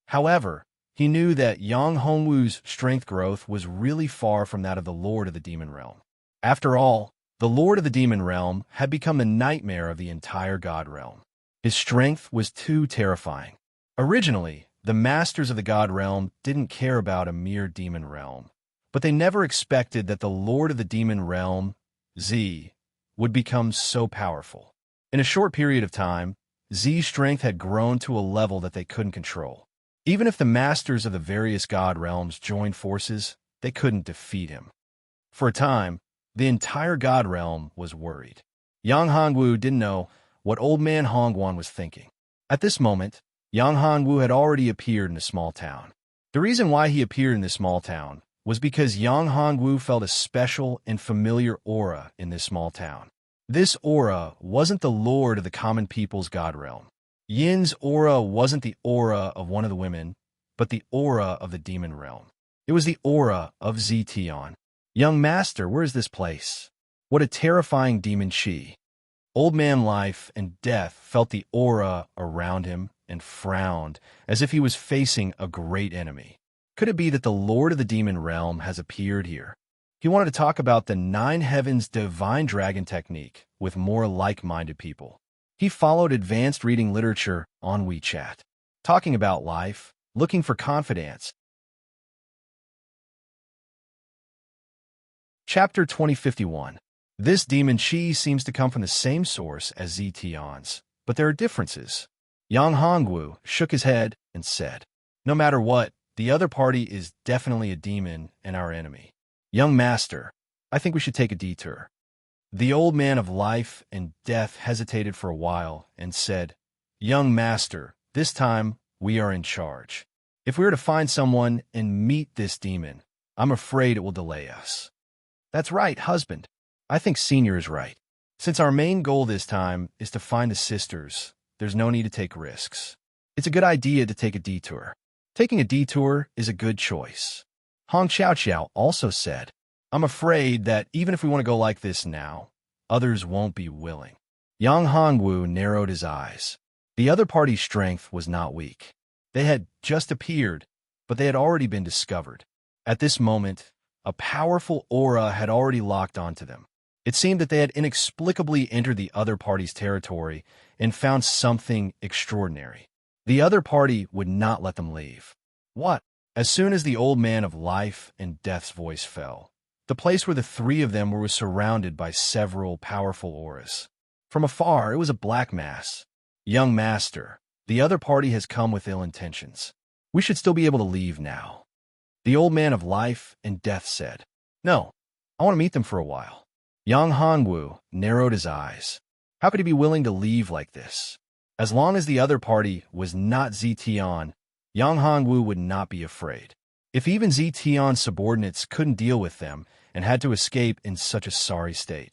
[SPEAKER 1] However, he knew that Yang Hongwu's strength growth was really far from that of the Lord of the Demon Realm. After all, the Lord of the Demon Realm had become the nightmare of the entire God Realm. His strength was too terrifying. Originally, the masters of the God Realm didn't care about a mere demon realm, but they never expected that the Lord of the Demon Realm, Z, would become so powerful. In a short period of time, Z's strength had grown to a level that they couldn't control. Even if the masters of the various God realms joined forces, they couldn't defeat him. For a time, the entire God realm was worried. Yang Hongwu didn't know what Old Man Hongguan was thinking. At this moment, Yang Hongwu had already appeared in a small town. The reason why he appeared in this small town was because Yang Hongwu felt a special and familiar aura in this small town. This aura wasn't the Lord of the common people's God realm. Yin's aura wasn't the aura of one of the women, but the aura of the demon realm. It was the aura of Ztion. Young master, where is this place? What a terrifying demon she. Old Man Life and Death felt the aura around him and frowned as if he was facing a great enemy. Could it be that the Lord of the Demon Realm has appeared here? He wanted to talk about the Nine Heavens Divine Dragon technique with more like-minded people. He followed advanced reading literature on WeChat, talking about life, looking for confidence. Chapter 2051. This demon chi seems to come from the same source as Ztion's, but there are differences. Yang Hongwu shook his head and said, "No matter what, the other party is definitely a demon and our enemy. Young master, I think we should take a detour." The Old Man of Life and Death hesitated for a while and said, "Young master, this time we are in charge. If we are to find someone and meet this demon, I'm afraid it will delay us." "That's right, husband. I think Senior is right. Since our main goal this time is to find the sisters, there's no need to take risks. It's a good idea to take a detour. Taking a detour is a good choice." Hong Xiao also said, "I'm afraid that even if we want to go like this now, others won't be willing." Yang Hongwu narrowed his eyes. The other party's strength was not weak. They had just appeared, but they had already been discovered. At this moment, a powerful aura had already locked onto them. It seemed that they had inexplicably entered the other party's territory and found something extraordinary. The other party would not let them leave. What? As soon as the Old Man of Life and Death's voice fell, the place where the three of them were was surrounded by several powerful auras. From afar, it was a black mass. "Young master, the other party has come with ill intentions. We should still be able to leave now." The Old Man of Life and Death said, "No, I want to meet them for a while." Yang Hongwu narrowed his eyes. How could he be willing to leave like this? As long as the other party was not Zetian, Yang Hongwu would not be afraid. If even Zetian's subordinates couldn't deal with them and had to escape in such a sorry state,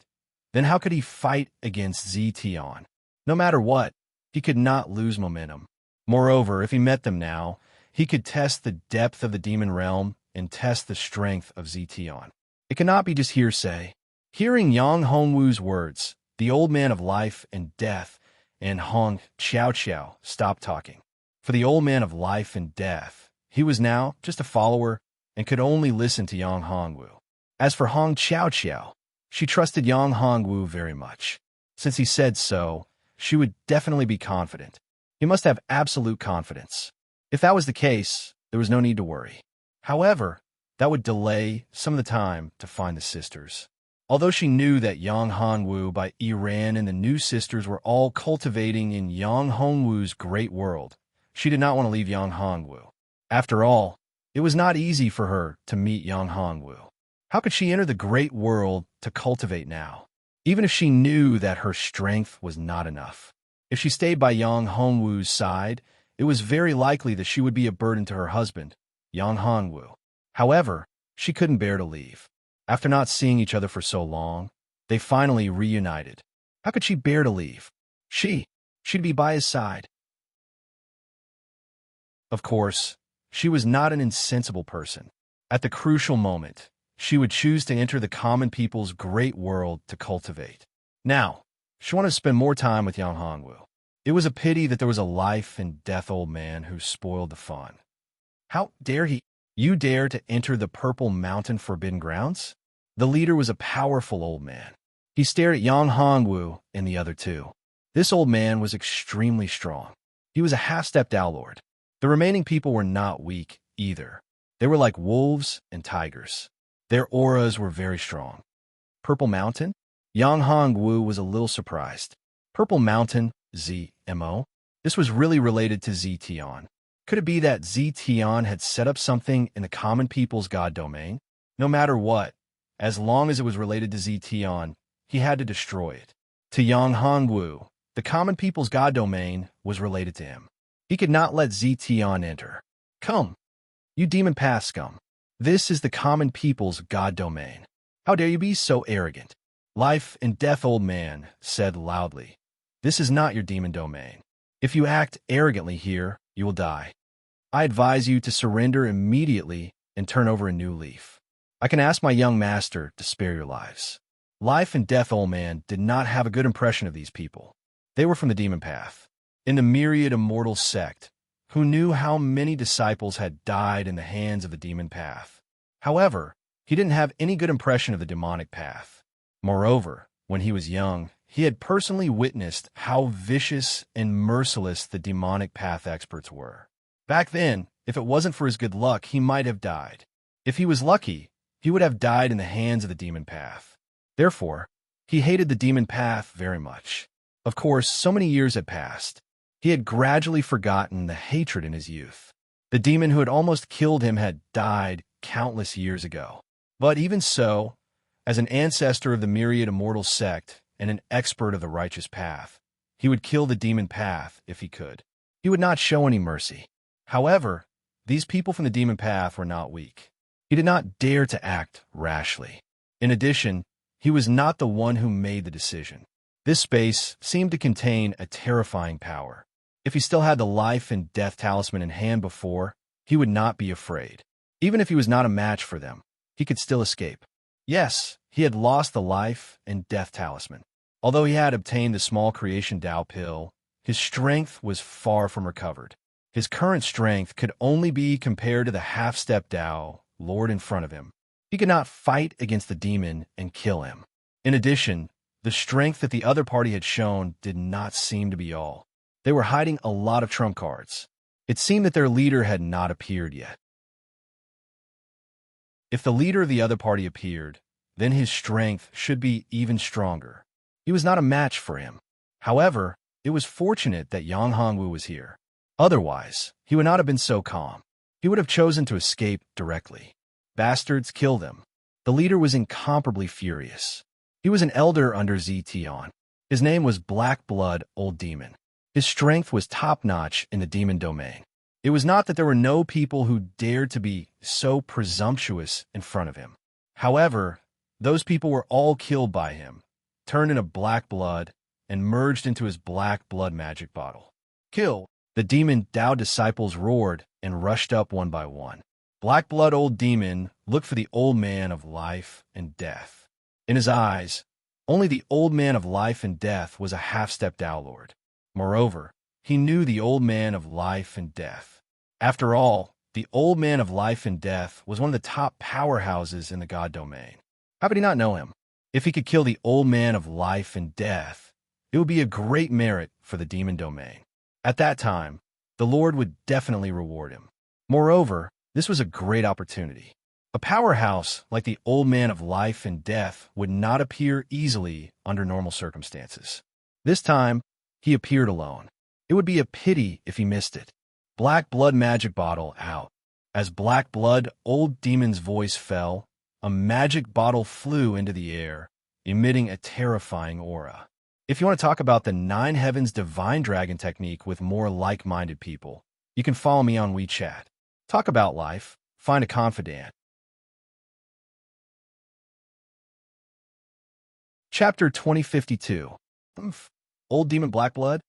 [SPEAKER 1] then how could he fight against Zetian? No matter what, he could not lose momentum. Moreover, if he met them now, he could test the depth of the demon realm and test the strength of Zetian. It cannot be just hearsay. Hearing Yang Hongwu's words, the old man of life and death, and Hong Qiao stopped talking. For the old man of life and death, he was now just a follower and could only listen to Yang Hongwu. As for Hong Qiao, she trusted Yang Hongwu very much. Since he said so, she would definitely be confident. He must have absolute confidence. If that was the case, there was no need to worry. However, that would delay some of the time to find the sisters. Although she knew that Yang Hongwu by Iran and the new sisters were all cultivating in Yang Hongwu's great world, she did not want to leave Yang Hongwu. After all, it was not easy for her to meet Yang Hongwu. How could she enter the great world to cultivate now, even if she knew that her strength was not enough? If she stayed by Yang Hongwu's side, it was very likely that she would be a burden to her husband, Yang Hongwu. However, she couldn't bear to leave. After not seeing each other for so long, they finally reunited. How could she bear to leave? She'd be by his side. Of course, she was not an insensible person. At the crucial moment, she would choose to enter the common people's great world to cultivate. Now, she wanted to spend more time with Yang Hongwu. It was a pity that there was a life and death old man who spoiled the fun. How dare he? You dare to enter the Purple Mountain Forbidden Grounds? The leader was a powerful old man. He stared at Yang Hongwu and the other two. This old man was extremely strong. He was a half-stepped Lord. The remaining people were not weak either. They were like wolves and tigers. Their auras were very strong. Purple Mountain? Yang Hongwu was a little surprised. Purple Mountain, ZMO? This was really related to Zetian. Could it be that Zetian had set up something in the common people's god domain? No matter what, as long as it was related to Zetian, he had to destroy it. To Yang Hongwu, the common people's god domain was related to him. He could not let Zetian enter. Come, you demon path scum. This is the common people's god domain. How dare you be so arrogant? Life and death old man said loudly. This is not your demon domain. If you act arrogantly here, you will die. I advise you to surrender immediately and turn over a new leaf. I can ask my young master to spare your lives. Life and death old man did not have a good impression of these people. They were from the demon path, in the myriad immortal sect, who knew how many disciples had died in the hands of the demon path. However, he didn't have any good impression of the demonic path. Moreover, when he was young, he had personally witnessed how vicious and merciless the demonic path experts were. Back then, if it wasn't for his good luck, he might have died. If he was lucky, he would have died in the hands of the demon path. Therefore, he hated the demon path very much. Of course, so many years had passed. He had gradually forgotten the hatred in his youth. The demon who had almost killed him had died countless years ago. But even so, as an ancestor of the myriad immortal sect and an expert of the righteous path, he would kill the demon path if he could. He would not show any mercy. However, these people from the demon path were not weak. He did not dare to act rashly. In addition, he was not the one who made the decision. This space seemed to contain a terrifying power. If he still had the life and death talisman in hand before, he would not be afraid. Even if he was not a match for them, he could still escape. Yes, he had lost the life and death talisman. Although he had obtained the small creation Tao pill, his strength was far from recovered. His current strength could only be compared to the half-step Tao Lord in front of him. He could not fight against the demon and kill him. In addition, the strength that the other party had shown did not seem to be all. They were hiding a lot of trump cards. It seemed that their leader had not appeared yet. If the leader of the other party appeared, then his strength should be even stronger. He was not a match for him. However, it was fortunate that Yang Hongwu was here. Otherwise, he would not have been so calm. He would have chosen to escape directly. Bastards, kill them. The leader was incomparably furious. He was an elder under Zetian. His name was Black Blood Old Demon. His strength was top-notch in the demon domain. It was not that there were no people who dared to be so presumptuous in front of him. However, those people were all killed by him, turned into black blood, and merged into his black blood magic bottle. Kill! The demon Tao disciples roared and rushed up one by one. Black blood old demon looked for the old man of life and death. In his eyes, only the old man of life and death was a half-step Tao Lord. Moreover, he knew the old man of life and death. After all, the old man of life and death was one of the top powerhouses in the god domain. How could he not know him? If he could kill the old man of life and death, it would be a great merit for the demon domain. At that time, the Lord would definitely reward him. Moreover, this was a great opportunity. A powerhouse like the old man of life and death would not appear easily under normal circumstances. This time, he appeared alone. It would be a pity if he missed it. Black blood magic bottle out. As black blood old demon's voice fell, a magic bottle flew into the air, emitting a terrifying aura. If you want to talk about the Nine Heavens Divine Dragon technique with more like-minded people, you can follow me on WeChat. Talk about life, find a confidant. Chapter 2052. Old Demon Black Blood?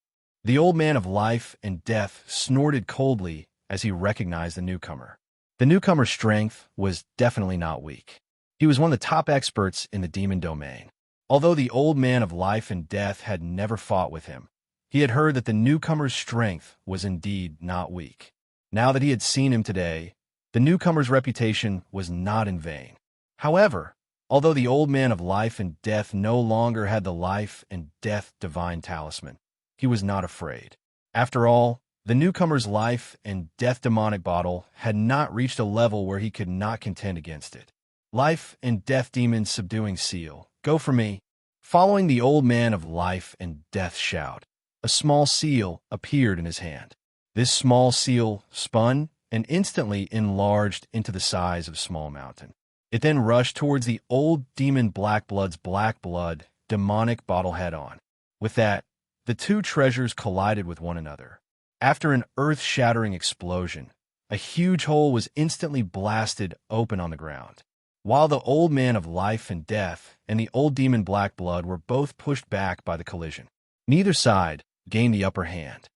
[SPEAKER 1] The old man of life and death snorted coldly as he recognized the newcomer. The newcomer's strength was definitely not weak. He was one of the top experts in the demon domain. Although the old man of life and death had never fought with him, he had heard that the newcomer's strength was indeed not weak. Now that he had seen him today, the newcomer's reputation was not in vain. However, although the old man of life and death no longer had the life and death divine talisman, he was not afraid. After all, the newcomer's life and death demonic bottle had not reached a level where he could not contend against it. Life and death demon subduing seal. Go for me. Following the old man of life and death shout, a small seal appeared in his hand. This small seal spun and instantly enlarged into the size of a small mountain. It then rushed towards the old demon Black Blood's black blood demonic bottle head-on. With that, the two treasures collided with one another. After an earth-shattering explosion, a huge hole was instantly blasted open on the ground. While the old man of life and death and the old demon Black Blood were both pushed back by the collision, neither side gained the upper hand.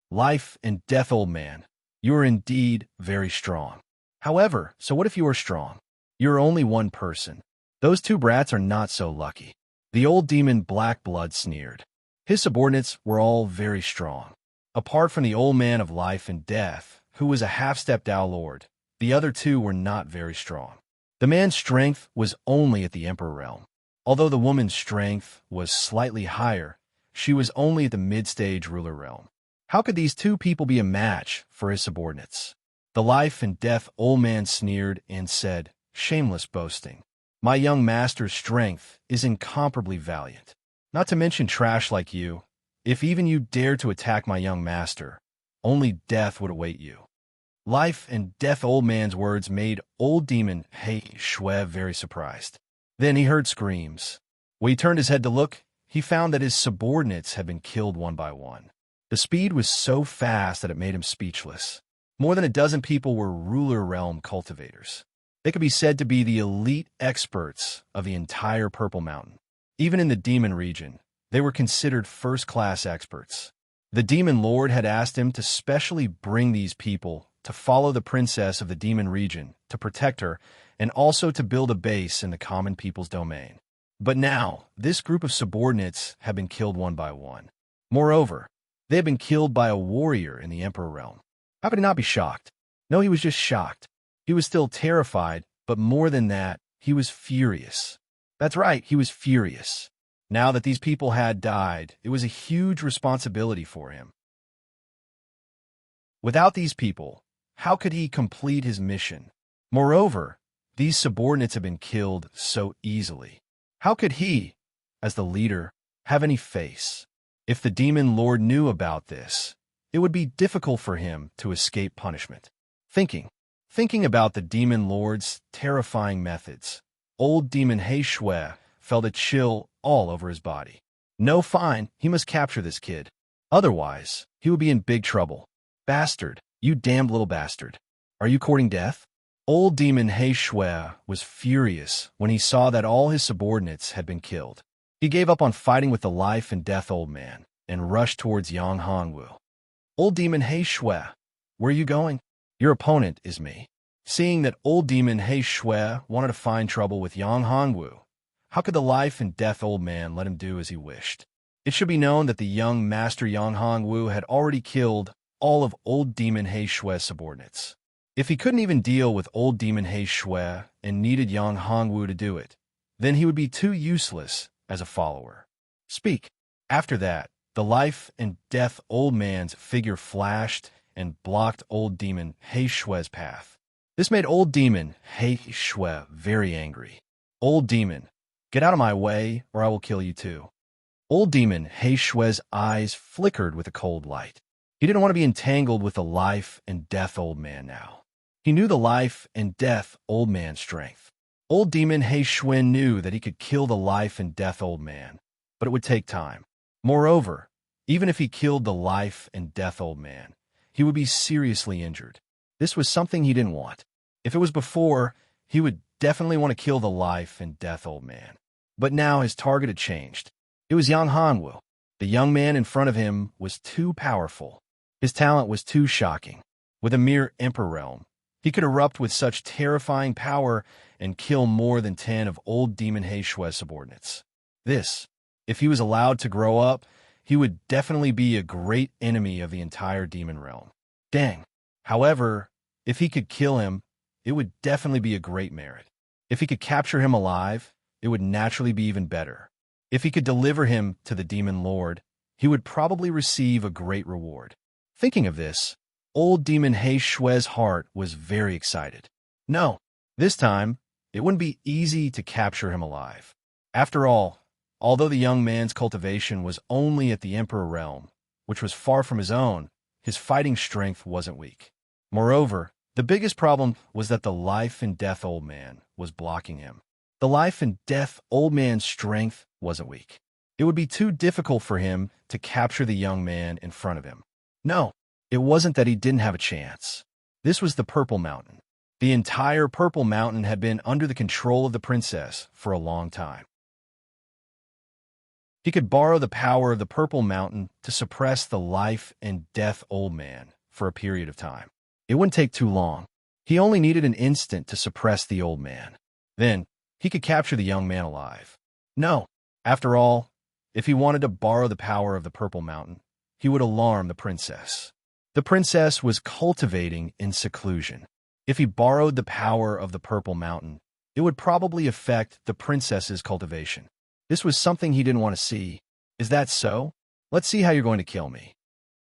[SPEAKER 1] Life and death, old man, you are indeed very strong. However, so what if you are strong? You are only one person. Those two brats are not so lucky. The old demon Black Blood sneered. His subordinates were all very strong. Apart from the old man of life and death, who was a half-step Tao Lord, the other two were not very strong. The man's strength was only at the Emperor realm. Although the woman's strength was slightly higher, she was only at the mid-stage ruler realm. How could these two people be a match for his subordinates? The life and death old man sneered and said, shameless boasting. My young master's strength is incomparably valiant. Not to mention trash like you. If even you dared to attack my young master, only death would await you. Life and death old man's words made old demon He Shui very surprised. Then he heard screams. When he turned his head to look, he found that his subordinates had been killed one by one. The speed was so fast that it made him speechless. More than a dozen people were ruler realm cultivators. They could be said to be the elite experts of the entire Purple Mountain. Even in the demon region, they were considered first-class experts. The demon lord had asked him to specially bring these people to follow the princess of the demon region, to protect her, and also to build a base in the common people's domain. But now, this group of subordinates had been killed one by one. Moreover, they had been killed by a warrior in the Emperor realm. How could he not be shocked? No, he was just shocked. He was still terrified, but more than that, he was furious. That's right, he was furious. Now that these people had died, it was a huge responsibility for him. Without these people, how could he complete his mission? Moreover, these subordinates had been killed so easily. How could he, as the leader, have any face? If the demon lord knew about this, it would be difficult for him to escape punishment. Thinking about the demon lord's terrifying methods, old demon He Shui felt a chill all over his body. No, fine, he must capture this kid. Otherwise, he would be in big trouble. Bastard, you damned little bastard. Are you courting death? Old demon He Shui was furious when he saw that all his subordinates had been killed. He gave up on fighting with the life and death old man and rushed towards Yang Hongwu. Old demon He Shui, where are you going? Your opponent is me. Seeing that old demon He Shui wanted to find trouble with Yang Hongwu, how could the life and death old man let him do as he wished? It should be known that the young master Yang Hongwu had already killed all of old demon He Shui's subordinates. If he couldn't even deal with old demon He Shui and needed Yang Hongwu to do it, then he would be too useless as a follower. Speak. After that, the life and death old man's figure flashed and blocked old demon He Shui's path. This made old demon He Shui very angry. Old demon, get out of my way or I will kill you too. Old demon He Shui's eyes flickered with a cold light. He didn't want to be entangled with the life and death old man now. He knew the life and death old man's strength. Old demon He Shui knew that he could kill the life and death old man, but it would take time. Moreover, even if he killed the life and death old man, he would be seriously injured. This was something he didn't want. If it was before, he would definitely want to kill the life and death old man. But now his target had changed. It was Yang Hongwu. The young man in front of him was too powerful. His talent was too shocking. With a mere emperor realm, he could erupt with such terrifying power and kill more than 10 of old demon He Shui's subordinates. This, if he was allowed to grow up, he would definitely be a great enemy of the entire demon realm. Dang. However, if he could kill him, it would definitely be a great merit. If he could capture him alive, it would naturally be even better. If he could deliver him to the demon lord, he would probably receive a great reward. Thinking of this, old demon He Shui's heart was very excited. No, this time, it wouldn't be easy to capture him alive. After all, although the young man's cultivation was only at the emperor realm, which was far from his own, his fighting strength wasn't weak. Moreover, the biggest problem was that the life and death old man was blocking him. The life and death old man's strength wasn't weak. It would be too difficult for him to capture the young man in front of him. No, it wasn't that he didn't have a chance. This was the Purple Mountain. The entire Purple Mountain had been under the control of the princess for a long time. He could borrow the power of the Purple Mountain to suppress the life and death old man for a period of time. It wouldn't take too long. He only needed an instant to suppress the old man. Then, he could capture the young man alive. No, after all, if he wanted to borrow the power of the Purple Mountain, he would alarm the princess. The princess was cultivating in seclusion. If he borrowed the power of the Purple Mountain, it would probably affect the princess's cultivation. This was something he didn't want to see. Is that so? Let's see how you're going to kill me.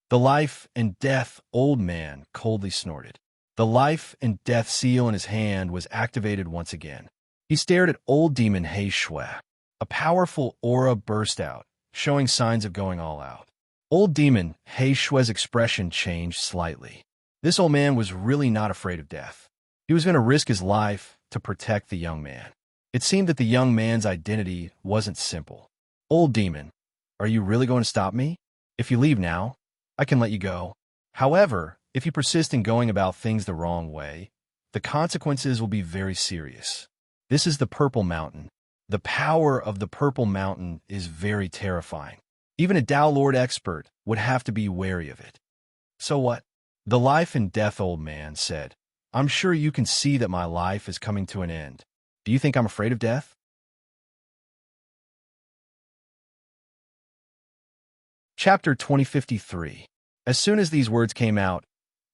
[SPEAKER 1] The life and death old man coldly snorted. The life and death seal in his hand was activated once again. He stared at old demon He Shui. A powerful aura burst out, showing signs of going all out. Old demon He Shui's expression changed slightly. This old man was really not afraid of death. He was going to risk his life to protect the young man. It seemed that the young man's identity wasn't simple. Old demon, are you really going to stop me? If you leave now, I can let you go. However, if you persist in going about things the wrong way, the consequences will be very serious. This is the Purple Mountain. The power of the Purple Mountain is very terrifying. Even a Tao Lord expert would have to be wary of it. So what? The life and death old man said, I'm sure you can see that my life is coming to an end. Do you think I'm afraid of death? Chapter 2053. As soon as these words came out,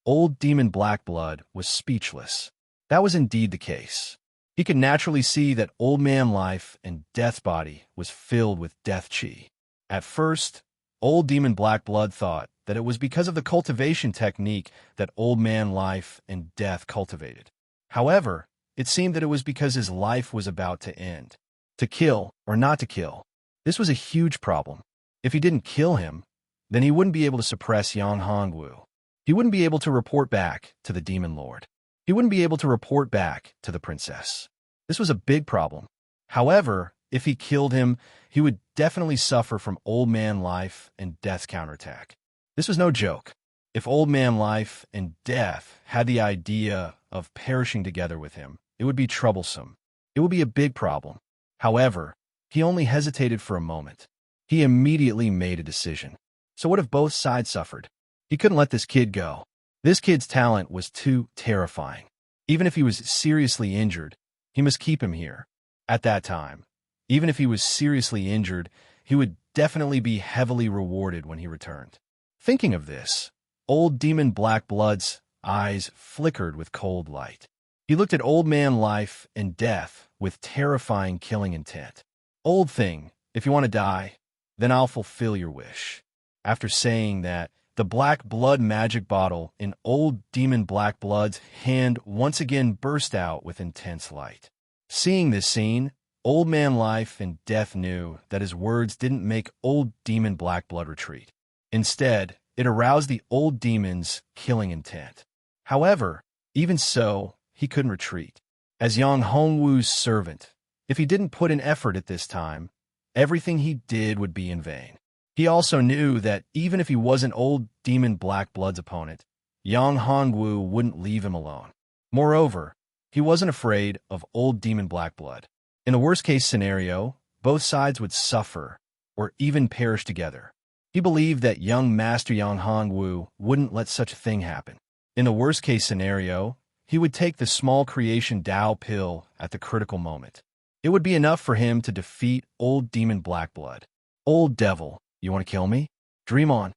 [SPEAKER 1] old demon Blackblood was speechless. That was indeed the case. He could naturally see that old man life and death's body was filled with death chi. At first, old demon Blackblood thought that it was because of the cultivation technique that old man life and death cultivated. However, it seemed that it was because his life was about to end. To kill or not to kill, this was a huge problem. If he didn't kill him, then he wouldn't be able to suppress Yang Hongwu. He wouldn't be able to report back to the Demon Lord. He wouldn't be able to report back to the princess. This was a big problem. However, If he killed him, he would definitely suffer from Old Man Life and Death's counterattack. This was no joke. If Old Man Life and Death had the idea of perishing together with him, it would be troublesome. It would be a big problem. However, he only hesitated for a moment. He immediately made a decision. So what if both sides suffered? He couldn't let this kid go. This kid's talent was too terrifying. Even if he was seriously injured, he must keep him here. At that time, even if he was seriously injured, he would definitely be heavily rewarded when he returned. Thinking of this, old demon Black Blood's eyes flickered with cold light. He looked at Old Man Life and Death with terrifying killing intent. Old thing, if you want to die, then I'll fulfill your wish. After saying that, the black blood magic bottle in old demon Black Blood's hand once again burst out with intense light. Seeing this scene, Old Man Life and Death knew that his words didn't make old demon Black Blood retreat. Instead, it aroused the old demon's killing intent. However, even so, he couldn't retreat. As Yang Hongwu's servant, if he didn't put in effort at this time, everything he did would be in vain. He also knew that even if he wasn't old demon Black Blood's opponent, Yang Hongwu wouldn't leave him alone. Moreover, he wasn't afraid of old demon Black Blood. In the worst-case scenario, both sides would suffer or even perish together. He believed that young Master Yang Hongwu wouldn't let such a thing happen. In the worst-case scenario, he would take the small creation Dao pill at the critical moment. It would be enough for him to defeat old demon Black Blood. Old devil, you want to kill me? Dream on.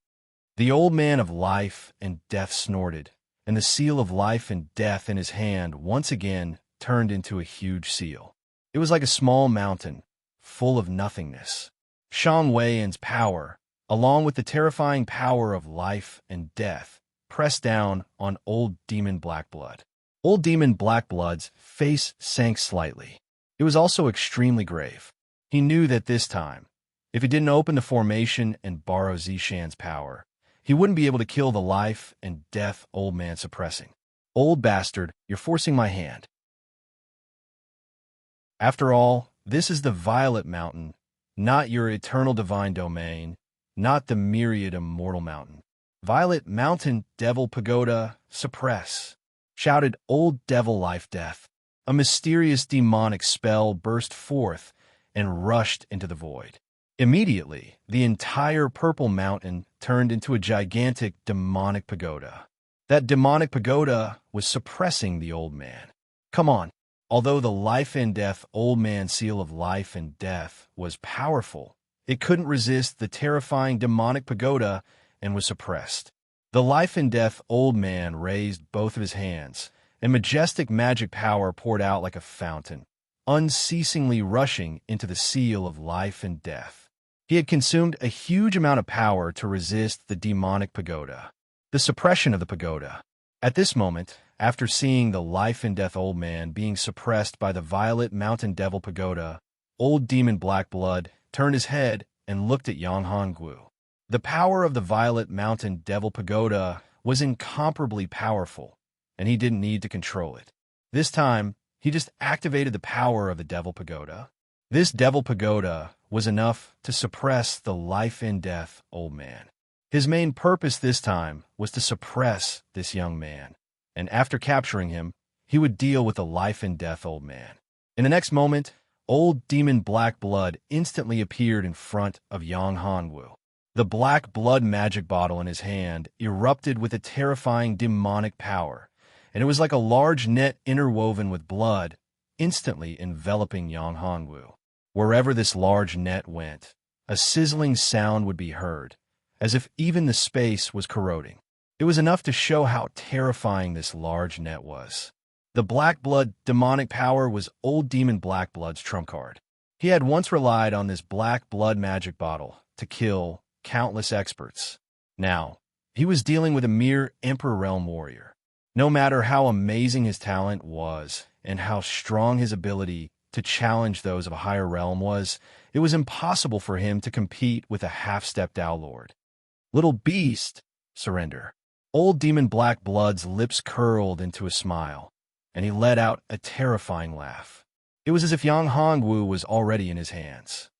[SPEAKER 1] The old man of life and death snorted, and the seal of life and death in his hand once again turned into a huge seal. It was like a small mountain, full of nothingness. Shang Weiyan's power, along with the terrifying power of life and death, pressed down on old demon Black Blood. Old demon Black Blood's face sank slightly. It was also extremely grave. He knew that this time, if he didn't open the formation and borrow Zishan's power, he wouldn't be able to kill the life and death old man suppressing. Old bastard, you're forcing my hand. After all, this is the Violet Mountain, not your eternal divine domain, not the myriad immortal mountain. Violet Mountain Devil Pagoda, suppress, shouted old devil life death. A mysterious demonic spell burst forth and rushed into the void. Immediately, the entire purple mountain turned into a gigantic demonic pagoda. That demonic pagoda was suppressing the old man. Come on. Although the life and death old man seal of life and death was powerful, it couldn't resist the terrifying demonic pagoda and was suppressed. The life and death old man raised both of his hands, and majestic magic power poured out like a fountain, unceasingly rushing into the seal of life and death. He had consumed a huge amount of power to resist the demonic pagoda, the suppression of the pagoda. At this moment, after seeing the life and death old man being suppressed by the Violet Mountain Devil Pagoda, old demon Black Blood turned his head and looked at Yang Hongwu. The power of the Violet Mountain Devil Pagoda was incomparably powerful, and he didn't need to control it. This time, he just activated the power of the Devil Pagoda. This Devil Pagoda was enough to suppress the life and death old man. His main purpose this time was to suppress this young man, and after capturing him, he would deal with the life and death old man. In the next moment, old demon Black Blood instantly appeared in front of Yang Hongwu. The black blood magic bottle in his hand erupted with a terrifying demonic power, and it was like a large net interwoven with blood, instantly enveloping Yang Hongwu. Wherever this large net went, a sizzling sound would be heard, as if even the space was corroding. It was enough to show how terrifying this large net was. The black blood demonic power was old demon Black Blood's trump card. He had once relied on this black blood magic bottle to kill countless experts. Now, he was dealing with a mere Emperor Realm warrior. No matter how amazing his talent was and how strong his ability to challenge those of a higher realm was, it was impossible for him to compete with a half-step Dao Lord. Little beast, surrender. Old demon Black Blood's lips curled into a smile, and he let out a terrifying laugh. It was as if Yang Hongwu was already in his hands.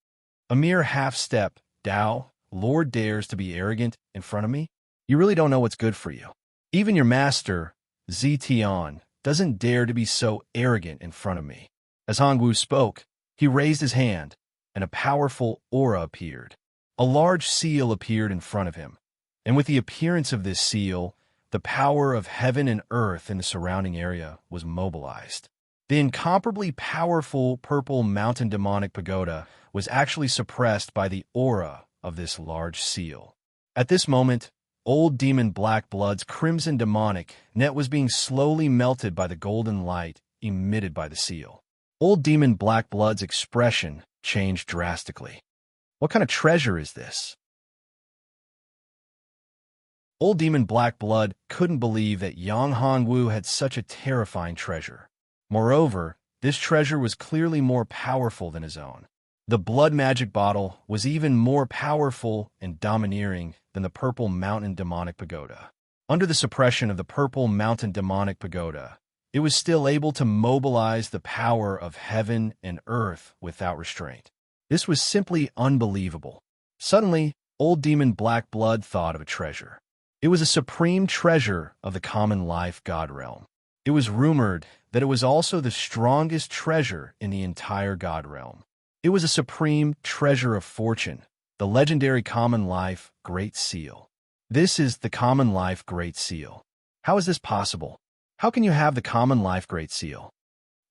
[SPEAKER 1] A mere half-step, Dao, Lord dares to be arrogant in front of me? You really don't know what's good for you. Even your master, Tian, doesn't dare to be so arrogant in front of me. As Hongwu spoke, he raised his hand, and a powerful aura appeared. A large seal appeared in front of him, and with the appearance of this seal, the power of heaven and earth in the surrounding area was mobilized. The incomparably powerful purple mountain demonic pagoda was actually suppressed by the aura of this large seal. At this moment, old demon Black Blood's crimson demonic net was being slowly melted by the golden light emitted by the seal. Old demon Black Blood's expression changed drastically. What kind of treasure is this? Old demon Black Blood couldn't believe that Yang Hongwu had such a terrifying treasure. Moreover, this treasure was clearly more powerful than his own. The blood magic bottle was even more powerful and domineering than the purple mountain demonic pagoda. Under the suppression of the purple mountain demonic pagoda, it was still able to mobilize the power of heaven and earth without restraint. This was simply unbelievable. Suddenly, old demon Black Blood thought of a treasure. It was a supreme treasure of the common life god realm. It was rumored that it was also the strongest treasure in the entire god realm. It was a supreme treasure of fortune, the legendary common life Great Seal. This is the common life Great Seal. How is this possible? How can you have the common life Great Seal?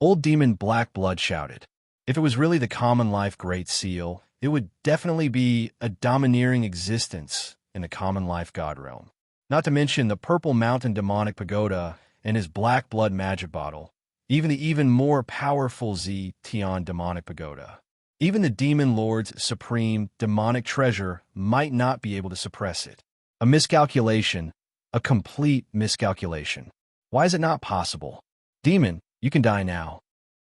[SPEAKER 1] Old demon Black Blood shouted. If it was really the common life Great Seal, it would definitely be a domineering existence in the common life god realm. Not to mention the purple mountain demonic pagoda and his black blood magic bottle, even the even more powerful Tian demonic pagoda. Even the demon lord's supreme demonic treasure might not be able to suppress it. A miscalculation, a complete miscalculation. Why is it not possible? Demon, you can die now.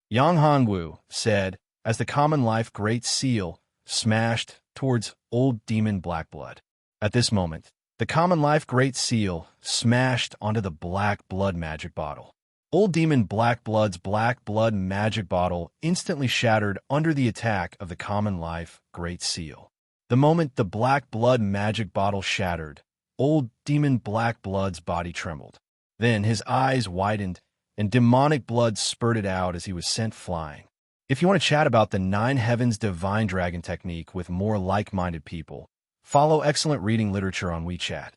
[SPEAKER 1] Yang Hongwu said as the common life Great Seal smashed towards old demon Black Blood. At this moment, the common life Great Seal smashed onto the black blood magic bottle. Old demon Black Blood's black blood magic bottle instantly shattered under the attack of the common life Great Seal. The moment the black blood magic bottle shattered, old demon Black Blood's body trembled. Then his eyes widened and demonic blood spurted out as he was sent flying. If you want to chat about the 9 Heavens Divine Dragon technique with more like-minded people, follow excellent reading literature on WeChat.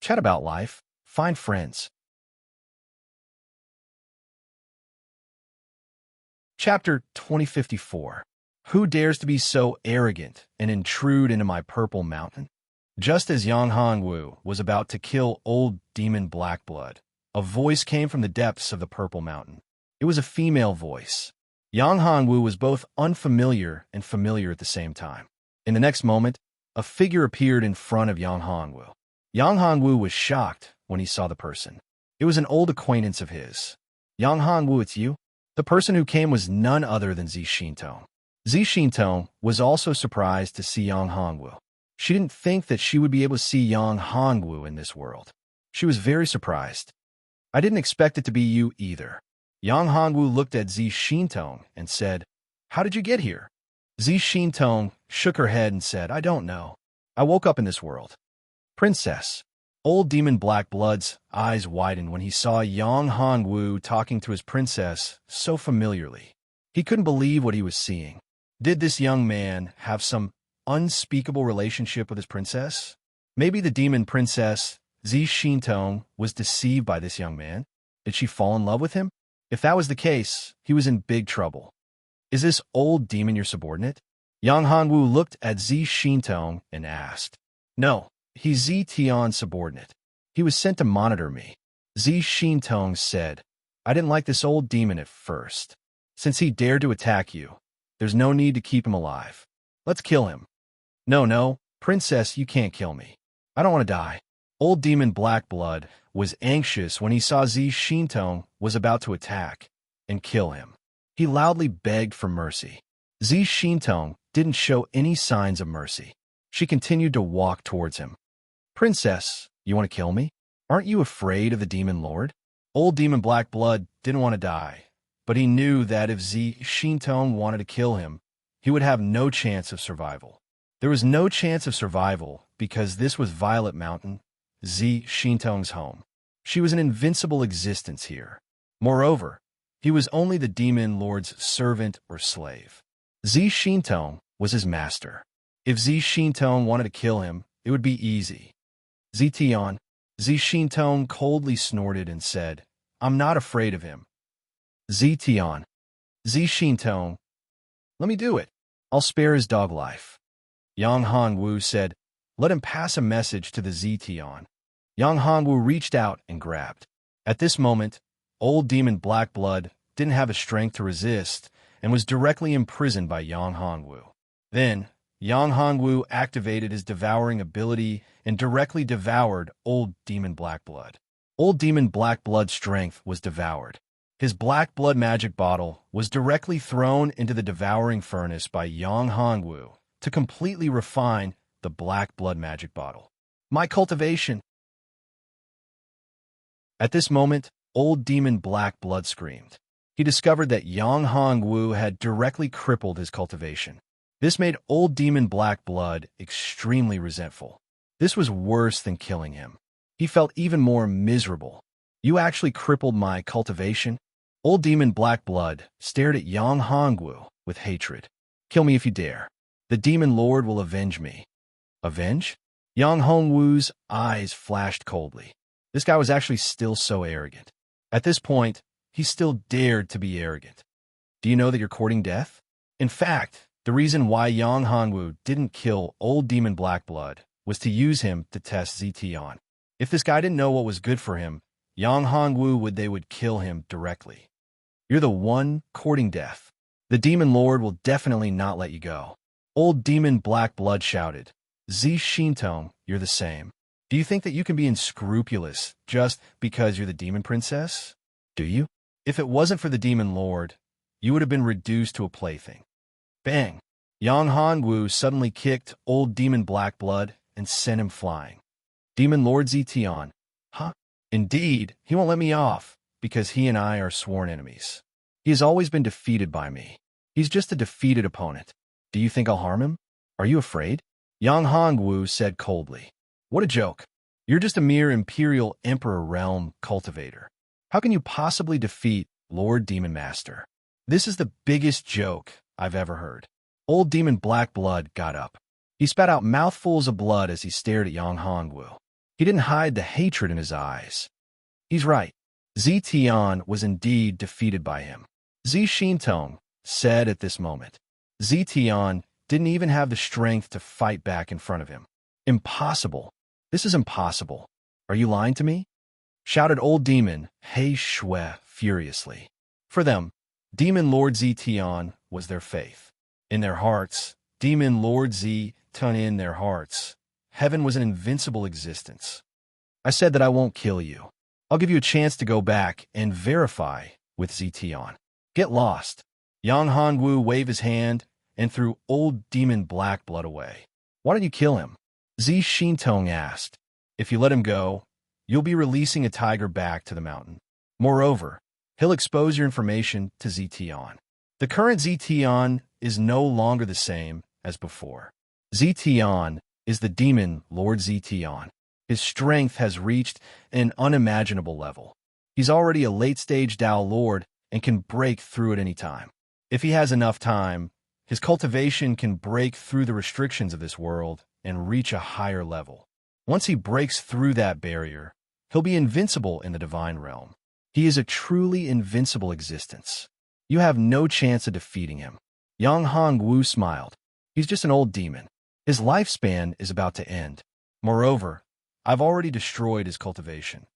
[SPEAKER 1] Chat about life. Find friends. Chapter 2054. Who dares to be so arrogant and intrude into my purple mountain? Just as Yang Hongwu was about to kill old demon Black Blood, a voice came from the depths of the purple mountain. It was a female voice. Yang Hongwu was both unfamiliar and familiar at the same time. In the next moment, a figure appeared in front of Yang Hongwu. Yang Hongwu was shocked when he saw the person. It was an old acquaintance of his. Yang Hongwu, it's you? The person who came was none other than Xintong. Xintong was also surprised to see Yang Hongwu. She didn't think that she would be able to see Yang Hongwu in this world. She was very surprised. I didn't expect it to be you either. Yang Hongwu looked at Xintong and said, How did you get here? Xintong shook her head and said, I don't know. I woke up in this world. Princess. Old demon Black Blood's eyes widened when he saw Yang Hongwu talking to his princess so familiarly. He couldn't believe what he was seeing. Did this young man have some unspeakable relationship with his princess? Maybe the demon princess, Xintong, was deceived by this young man. Did she fall in love with him? If that was the case, he was in big trouble. Is this old demon your subordinate? Yang Hongwu looked at Xintong and asked. No, he's Tian's subordinate. He was sent to monitor me. Xintong said, I didn't like this old demon at first. Since he dared to attack you, there's no need to keep him alive. Let's kill him. No, princess, you can't kill me. I don't want to die. Old demon Black Blood was anxious when he saw Xintong was about to attack and kill him. He loudly begged for mercy. Xintong didn't show any signs of mercy. She continued to walk towards him. Princess, you want to kill me? Aren't you afraid of the demon lord? Old demon Black Blood didn't want to die, but he knew that if Zi Shintong wanted to kill him, he would have no chance of survival. There was no chance of survival because this was Violet Mountain, Zi Shintong's home. She was an invincible existence here. Moreover, he was only the demon lord's servant or slave. Zi Shintong was his master. If Zi Shintong wanted to kill him, it would be easy. Zitian, Zi Shintong coldly snorted and said, "I'm not afraid of him." Zitian, Zi Shintong, "Let me do it. I'll spare his dog life." Yang Hongwu said, "Let him pass a message to the Zitian." Yang Hongwu reached out and grabbed. At this moment, old demon Black Blood didn't have the strength to resist and was directly imprisoned by Yang Hongwu. Then, Yang Hongwu activated his devouring ability and directly devoured old demon Black Blood. Old demon Black Blood's strength was devoured. His Black Blood magic bottle was directly thrown into the devouring furnace by Yang Hongwu to completely refine the Black Blood magic bottle. My cultivation! At this moment, old demon Black Blood screamed. He discovered that Yang Hongwu had directly crippled his cultivation. This made old demon Black Blood extremely resentful. This was worse than killing him. He felt even more miserable. "You actually crippled my cultivation?" Old demon Black Blood stared at Yang Hongwu with hatred. "Kill me if you dare. The demon lord will avenge me." Avenge? Yang Hongwu's eyes flashed coldly. This guy was actually still so arrogant. At this point, he still dared to be arrogant. "Do you know that you're courting death?" In fact, the reason why Yang Hongwu didn't kill old demon Black Blood was to use him to test Zitian. If this guy didn't know what was good for him, Yang Hongwu would kill him directly. "You're the one courting death. The demon lord will definitely not let you go." Old demon Black Blood shouted, "Zi Shintong, you're the same. Do you think that you can be unscrupulous just because you're the demon princess? Do you? If it wasn't for the demon lord, you would have been reduced to a plaything." Bang! Yang Hongwu suddenly kicked old demon Black Blood and sent him flying. "Demon Lord Zitian." "Huh? Indeed, he won't let me off, because he and I are sworn enemies. He has always been defeated by me. He's just a defeated opponent. Do you think I'll harm him? Are you afraid?" Yang Hongwu said coldly. "What a joke. You're just a mere Imperial Emperor Realm cultivator. How can you possibly defeat Lord Demon Master? This is the biggest joke I've ever heard." Old demon Black Blood got up. He spat out mouthfuls of blood as he stared at Yang Hongwu. He didn't hide the hatred in his eyes. He's right. Zitian was indeed defeated by him. Zi Shintong said at this moment. Zitian didn't even have the strength to fight back in front of him. "Impossible. This is impossible. Are you lying to me?" shouted old demon He Shui furiously. For them, Demon Lord Zitian was their faith. In their hearts, Demon Lord Zi Tun in their hearts. Heaven was an invincible existence. "I said that I won't kill you. I'll give you a chance to go back and verify with Zitian. Get lost." Yang Hongwu waved his hand and threw old demon Black Blood away. "Why don't you kill him?" Zi Shintong asked. "If you let him go, you'll be releasing a tiger back to the mountain. Moreover, he'll expose your information to Zitian. The current Zitian is no longer the same as before. Zitian is the demon Lord Zitian. His strength has reached an unimaginable level. He's already a late-stage Dao Lord and can break through at any time. If he has enough time, his cultivation can break through the restrictions of this world and reach a higher level. Once he breaks through that barrier, he'll be invincible in the divine realm. He is a truly invincible existence. You have no chance of defeating him." Yang Hongwu smiled. "He's just an old demon. His lifespan is about to end. Moreover, I've already destroyed his cultivation.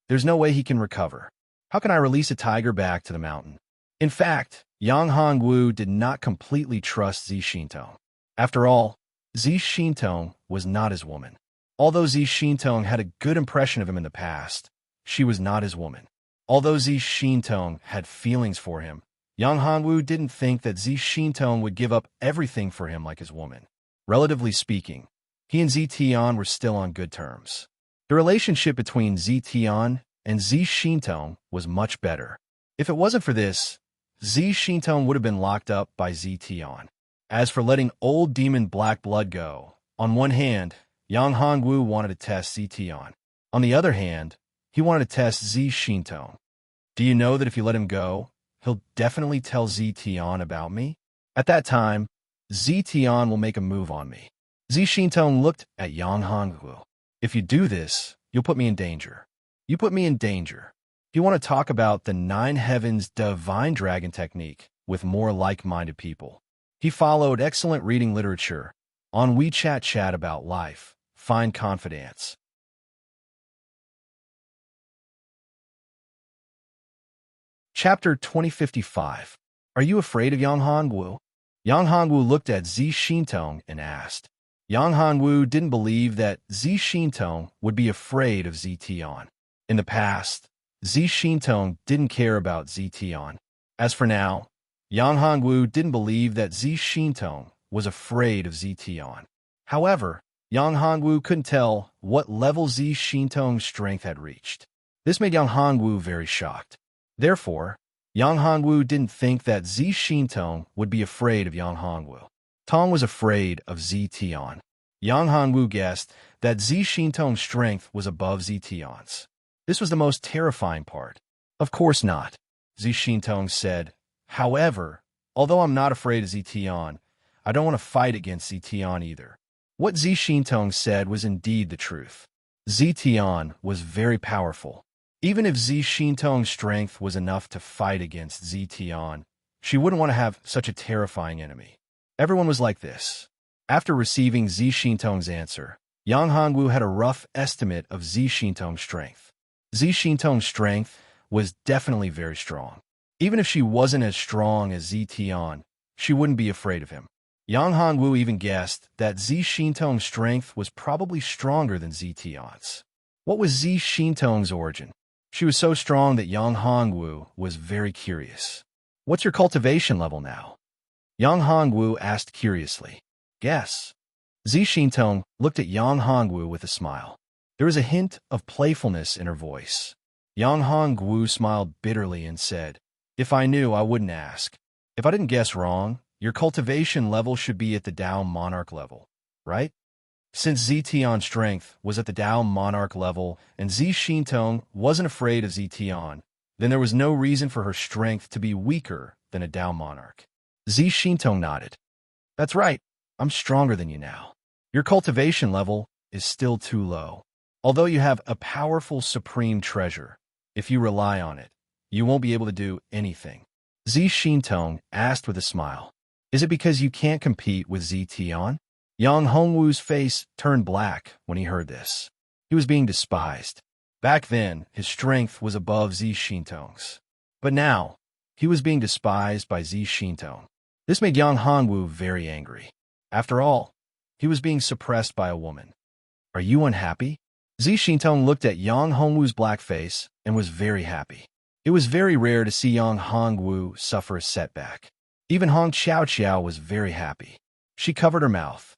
[SPEAKER 1] There's no way he can recover. How can I release a tiger back to the mountain?" In fact, Yang Hongwu did not completely trust Zi Shintong. After all, Zi Shintong was not his woman. Although Zi Shintong had a good impression of him in the past, she was not his woman. Although Zi Shintong had feelings for him, Yang Hongwu didn't think that Zi Shintong would give up everything for him like his woman. Relatively speaking, he and Zitian were still on good terms. The relationship between Zitian and Zi Shintong was much better. If it wasn't for this, Zi Shintong would have been locked up by Zi Tian. As for letting old demon Black Blood go, on one hand, Yang Hongwu wanted to test Zi Tian. On the other hand, he wanted to test Zi Shintong. Do you know that if you let him go, he'll definitely tell Zi Tian about me? At that time, Zi Tian will make a move on me. Zi Shintong looked at Yang Hongwu. If you do this, you'll put me in danger. You put me in danger. If you want to talk about the Nine Heavens Divine Dragon technique with more like-minded people. He followed excellent reading literature on WeChat chat about life, find confidence. Chapter 2055. Are you afraid of Yang Hongwu? Yang Hongwu looked at Zi Shintong and asked. Yang Hongwu didn't believe that Zi Shintong would be afraid of Zi Tian. In the past, Zi Shintong didn't care about Zi Tian. As for now, Yang Hongwu didn't believe that Zi Shintong was afraid of Zi Tian. However, Yang Hongwu couldn't tell what level Zi Shintong's strength had reached. This made Yang Hongwu very shocked. Therefore, Yang Hongwu didn't think that Zi Shintong would be afraid of Yang Hongwu. Tong was afraid of Zi Tian. Yang Hongwu guessed that Zi Shintong's strength was above Zi Tian's. This was the most terrifying part. Of course not, Zi Shintong said. However, although I'm not afraid of Zi Tian, I don't want to fight against Zi Tian either. What Zi Shintong said was indeed the truth. Zi Tian was very powerful. Even if Zi Shintong's strength was enough to fight against Zi Tian, she wouldn't want to have such a terrifying enemy. Everyone was like this. After receiving Zi Shintong's answer, Yang Hongwu had a rough estimate of Zi Shintong's strength. Zi Shintong's strength was definitely very strong. Even if she wasn't as strong as Zi Tian, she wouldn't be afraid of him. Yang Hongwu even guessed that Zi Shintong's strength was probably stronger than Zi Tian's. What was Zi Shintong's origin? She was so strong that Yang Hongwu was very curious. What's your cultivation level now? Yang Hongwu asked curiously. Guess. Zi Shintong looked at Yang Hongwu with a smile. There was a hint of playfulness in her voice. Yang Hongwu smiled bitterly and said, If I knew, I wouldn't ask. If I didn't guess wrong, your cultivation level should be at the Dao Monarch level, right? Since Zi Tian's strength was at the Dao Monarch level and Zi Shintong wasn't afraid of Zi Tian, then there was no reason for her strength to be weaker than a Dao Monarch. Zi Shintong nodded. That's right, I'm stronger than you now. Your cultivation level is still too low. Although you have a powerful supreme treasure, if you rely on it, you won't be able to do anything. Zi Shintong asked with a smile. Is it because you can't compete with Zi Tian? Yang Hongwu's face turned black when he heard this. He was being despised. Back then, his strength was above Zi Shintong's. But now, he was being despised by Zi Shintong. This made Yang Hongwu very angry. After all, he was being suppressed by a woman. Are you unhappy? Zi Shintong looked at Yang Hongwu's black face and was very happy. It was very rare to see Yang Hongwu suffer a setback. Even Hong Xiao was very happy. She covered her mouth.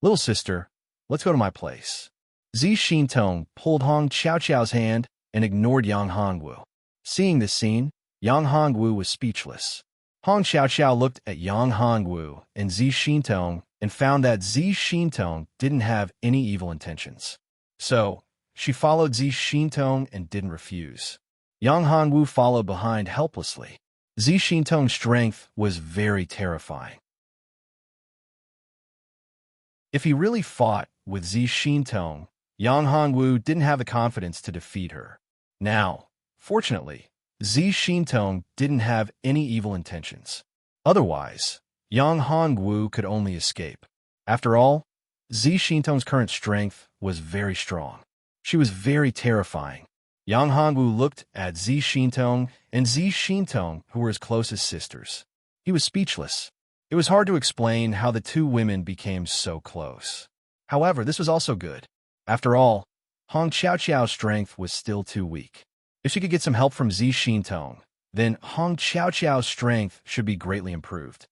[SPEAKER 1] Little sister, let's go to my place. Zi Shintong pulled Hong Xiao's hand and ignored Yang Hongwu. Seeing this scene, Yang Hongwu was speechless. Hong Xiao looked at Yang Hongwu and Zi Shintong and found that Zi Shintong didn't have any evil intentions. So, she followed Zi Shintong and didn't refuse. Yang Hongwu followed behind helplessly. Zi Shintong's strength was very terrifying. If he really fought with Zi Shintong, Yang Hongwu didn't have the confidence to defeat her. Now, fortunately, Zi Shintong didn't have any evil intentions. Otherwise, Yang Hongwu could only escape. After all, Zi Shintong's current strength was very strong. She was very terrifying. Yang Hongwu looked at Zi Shintong and Zi Shintong, who were his closest sisters. He was speechless. It was hard to explain how the two women became so close. However, this was also good. After all, Hong Xiao's strength was still too weak. If she could get some help from Zi Shintong, then Hong Xiao's strength should be greatly improved.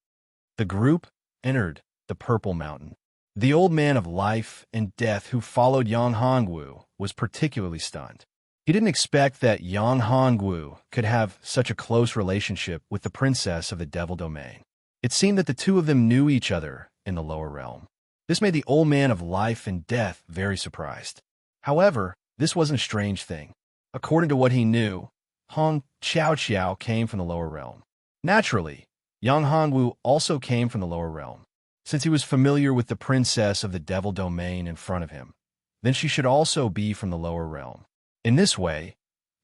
[SPEAKER 1] The group entered the Purple Mountain. The old man of life and death who followed Yang Hongwu was particularly stunned. He didn't expect that Yang Hongwu could have such a close relationship with the princess of the Devil Domain. It seemed that the two of them knew each other in the lower realm. This made the old man of life and death very surprised. However, this wasn't a strange thing. According to what he knew, Hong Qiao came from the lower realm. Naturally, Yang Hongwu also came from the lower realm. Since he was familiar with the princess of the Devil Domain in front of him, then she should also be from the lower realm. In this way,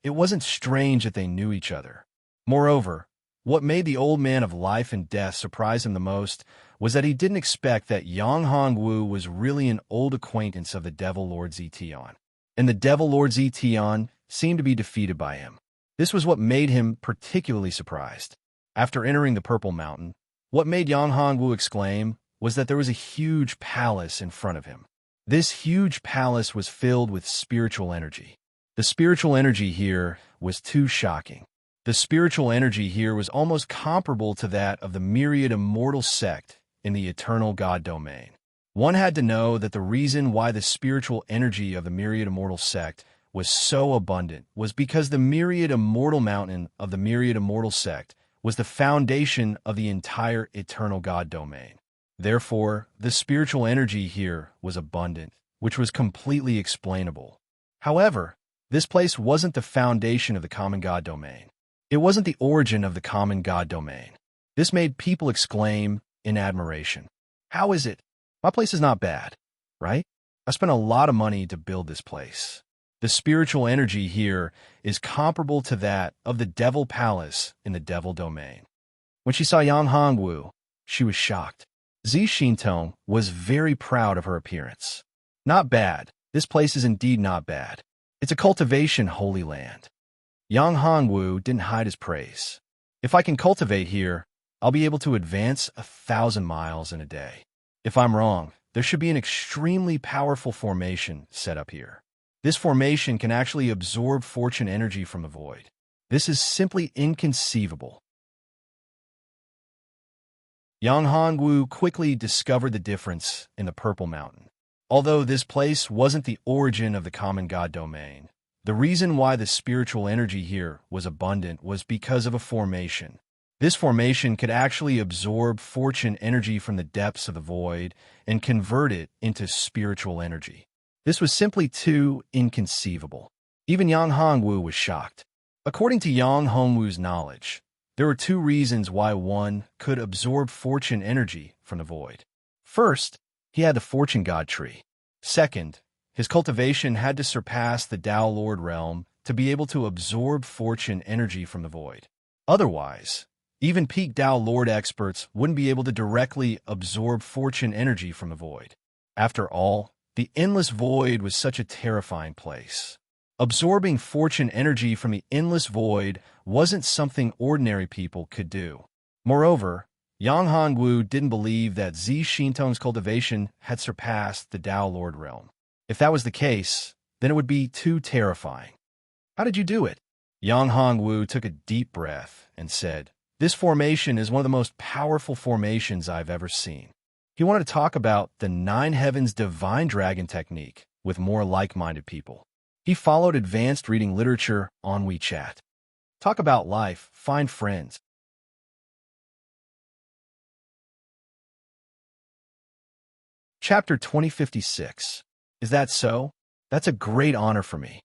[SPEAKER 1] it wasn't strange that they knew each other. Moreover, what made the old man of life and death surprise him the most was that he didn't expect that Yang Hongwu was really an old acquaintance of the Devil Lord Zetian. And the Devil Lord Zetian seemed to be defeated by him. This was what made him particularly surprised. After entering the Purple Mountain, what made Yang Hongwu exclaim was that there was a huge palace in front of him. This huge palace was filled with spiritual energy. The spiritual energy here was too shocking. The spiritual energy here was almost comparable to that of the myriad immortal sect in the eternal God domain. One had to know that the reason why the spiritual energy of the myriad immortal sect was so abundant was because the myriad immortal mountain of the myriad immortal sect was the foundation of the entire eternal God domain. Therefore, the spiritual energy here was abundant, which was completely explainable. However, this place wasn't the foundation of the common God domain. It wasn't the origin of the common God domain. This made people exclaim in admiration. How is it? My place is not bad, right? I spent a lot of money to build this place. The spiritual energy here is comparable to that of the Devil Palace in the Devil Domain. When she saw Yang Hongwu, she was shocked. Zi Xintong was very proud of her appearance. Not bad. This place is indeed not bad. It's a cultivation holy land. Yang Hongwu didn't hide his praise. If I can cultivate here, I'll be able to advance 1,000 miles in a day. If I'm wrong, there should be an extremely powerful formation set up here. This formation can actually absorb fortune energy from the void. This is simply inconceivable. Yang Hongwu quickly discovered the difference in the Purple Mountain. Although this place wasn't the origin of the common God domain, the reason why the spiritual energy here was abundant was because of a formation. This formation could actually absorb fortune energy from the depths of the void and convert it into spiritual energy. This was simply too inconceivable. Even Yang Hongwu was shocked. According to Yang Hongwu's knowledge, there were two reasons why one could absorb fortune energy from the void. First, he had the fortune god tree. Second, his cultivation had to surpass the Tao Lord realm to be able to absorb fortune energy from the void. Otherwise, even peak Tao Lord experts wouldn't be able to directly absorb fortune energy from the void. After all, the endless void was such a terrifying place. Absorbing fortune energy from the endless void wasn't something ordinary people could do. Moreover, Yang Hongwu didn't believe that Zi Xintong's cultivation had surpassed the Tao Lord realm. If that was the case, then it would be too terrifying. How did you do it? Yang Hongwu took a deep breath and said, "This formation is one of the most powerful formations I've ever seen." He wanted to talk about the Nine Heavens Divine Dragon technique with more like-minded people. He followed advanced reading literature on WeChat. Talk about life, find friends. Chapter 2056. Is that so? That's a great honor for me.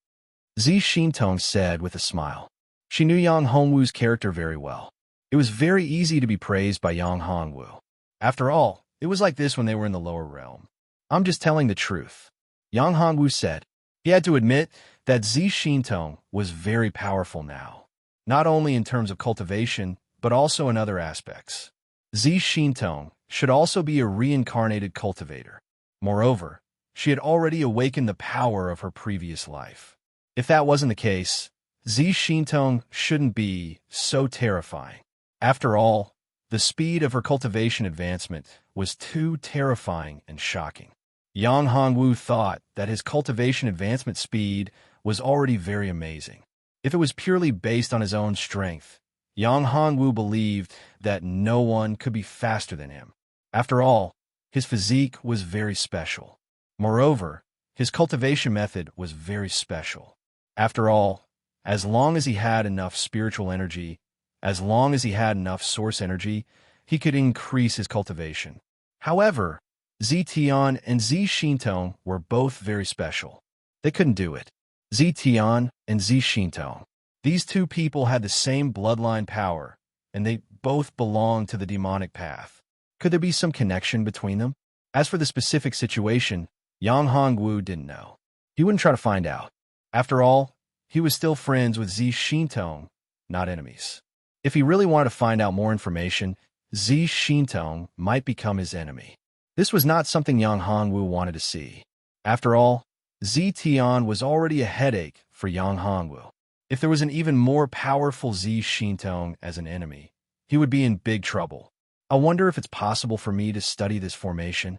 [SPEAKER 1] Zi Xintong said with a smile. She knew Yang Hongwu's character very well. It was very easy to be praised by Yang Hongwu. After all, it was like this when they were in the lower realm. I'm just telling the truth. Yang Hongwu said. He had to admit that Zi Xintong was very powerful now, not only in terms of cultivation, but also in other aspects. Zi Xintong should also be a reincarnated cultivator. Moreover, she had already awakened the power of her previous life. If that wasn't the case, Zi Xintong shouldn't be so terrifying. After all, the speed of her cultivation advancement was too terrifying and shocking. Yang Hongwu thought that his cultivation advancement speed was already very amazing. If it was purely based on his own strength, Yang Hongwu believed that no one could be faster than him. After all, his physique was very special. Moreover, his cultivation method was very special. After all, as long as he had enough spiritual energy, as long as he had enough source energy, he could increase his cultivation. However, Zetian and Z Shintong were both very special. They couldn't do it. Zetian and Z Shintong. These two people had the same bloodline power, and they both belonged to the demonic path. Could there be some connection between them? As for the specific situation, Yang Hongwu didn't know. He wouldn't try to find out. After all, he was still friends with Z Shintong, not enemies. If he really wanted to find out more information, Z Shintong might become his enemy. This was not something Yang Hongwu wanted to see. After all, Z Tian was already a headache for Yang Hongwu. If there was an even more powerful Z Shintong as an enemy, he would be in big trouble. I wonder if it's possible for me to study this formation.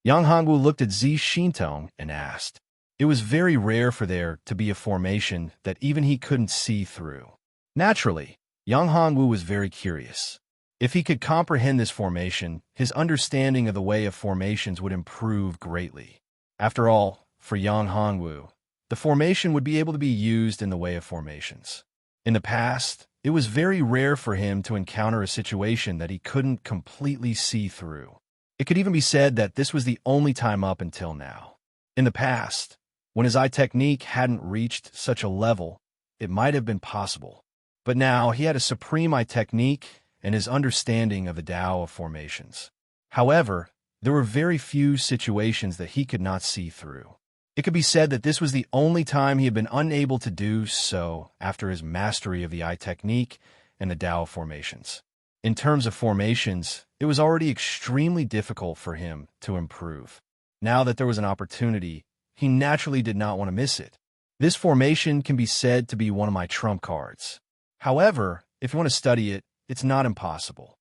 [SPEAKER 1] Yang Hongwu looked at Z Shintong and asked. It was very rare for there to be a formation that even he couldn't see through. Naturally, Yang Hongwu was very curious. If he could comprehend this formation, his understanding of the way of formations would improve greatly. After all, for Yang Hongwu, the formation would be able to be used in the way of formations. In the past, it was very rare for him to encounter a situation that he couldn't completely see through. It could even be said that this was the only time up until now. In the past, when his eye technique hadn't reached such a level, it might have been possible. But now he had a supreme eye technique and his understanding of the Tao of formations. However, there were very few situations that he could not see through. It could be said that this was the only time he had been unable to do so after his mastery of the eye technique and the Tao of formations. In terms of formations, it was already extremely difficult for him to improve. Now that there was an opportunity, he naturally did not want to miss it. This formation can be said to be one of my trump cards. However, if you want to study it, it's not impossible.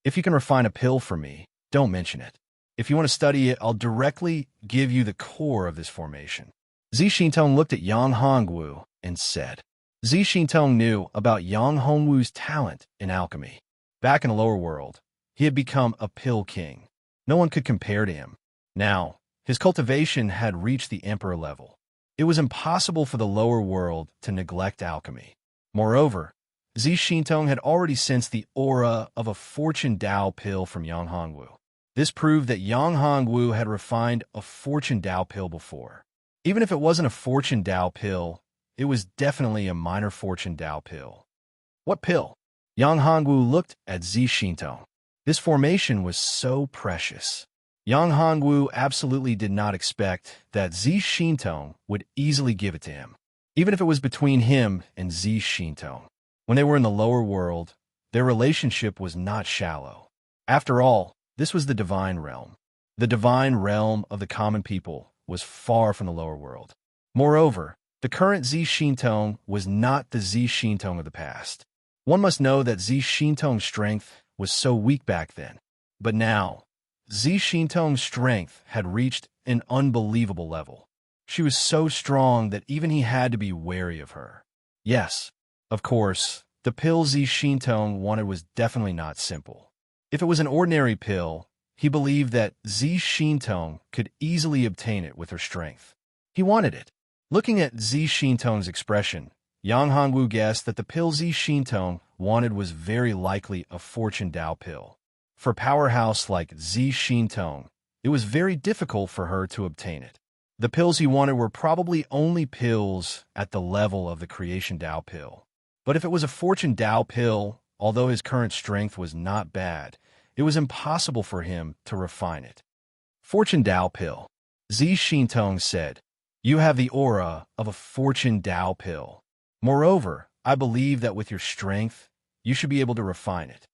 [SPEAKER 1] If you can refine a pill for me, don't mention it. If you want to study it, I'll directly give you the core of this formation. Z Shintong looked at Yang Hongwu and said. Z Shintong knew about Yang Hongwu's talent in alchemy. Back in the lower world, he had become a pill king. No one could compare to him. Now, his cultivation had reached the emperor level. It was impossible for the lower world to neglect alchemy. Moreover, Z Shintong had already sensed the aura of a fortune Tao pill from Yang Hongwu. This proved that Yang Hongwu had refined a fortune Tao pill before. Even if it wasn't a fortune Tao pill, it was definitely a minor fortune Tao pill. What pill? Yang Hongwu looked at Z Shintong. This formation was so precious. Yang Hongwu absolutely did not expect that Z Shintong would easily give it to him, even if it was between him and Z Shintong. When they were in the lower world, their relationship was not shallow. After all, this was the divine realm. The divine realm of the common people was far from the lower world. Moreover, the current Z Shintong was not the Z Shintong of the past. One must know that Z Shintong's strength was so weak back then. But now, Z Shintong's strength had reached an unbelievable level. She was so strong that even he had to be wary of her. Yes, of course, the pill Z Shintong wanted was definitely not simple. If it was an ordinary pill, he believed that Z Shintong could easily obtain it with her strength. He wanted it. Looking at Z Shintong's expression, Yang Hongwu guessed that the pill Z Shintong wanted was very likely a fortune Tao pill. For a powerhouse like Z Shintong, it was very difficult for her to obtain it. The pills he wanted were probably only pills at the level of the creation Tao pill. But if it was a fortune Tao pill, although his current strength was not bad, it was impossible for him to refine it. Fortune Tao pill. Z Shintong said, "You have the aura of a fortune Tao pill. Moreover, I believe that with your strength, you should be able to refine it."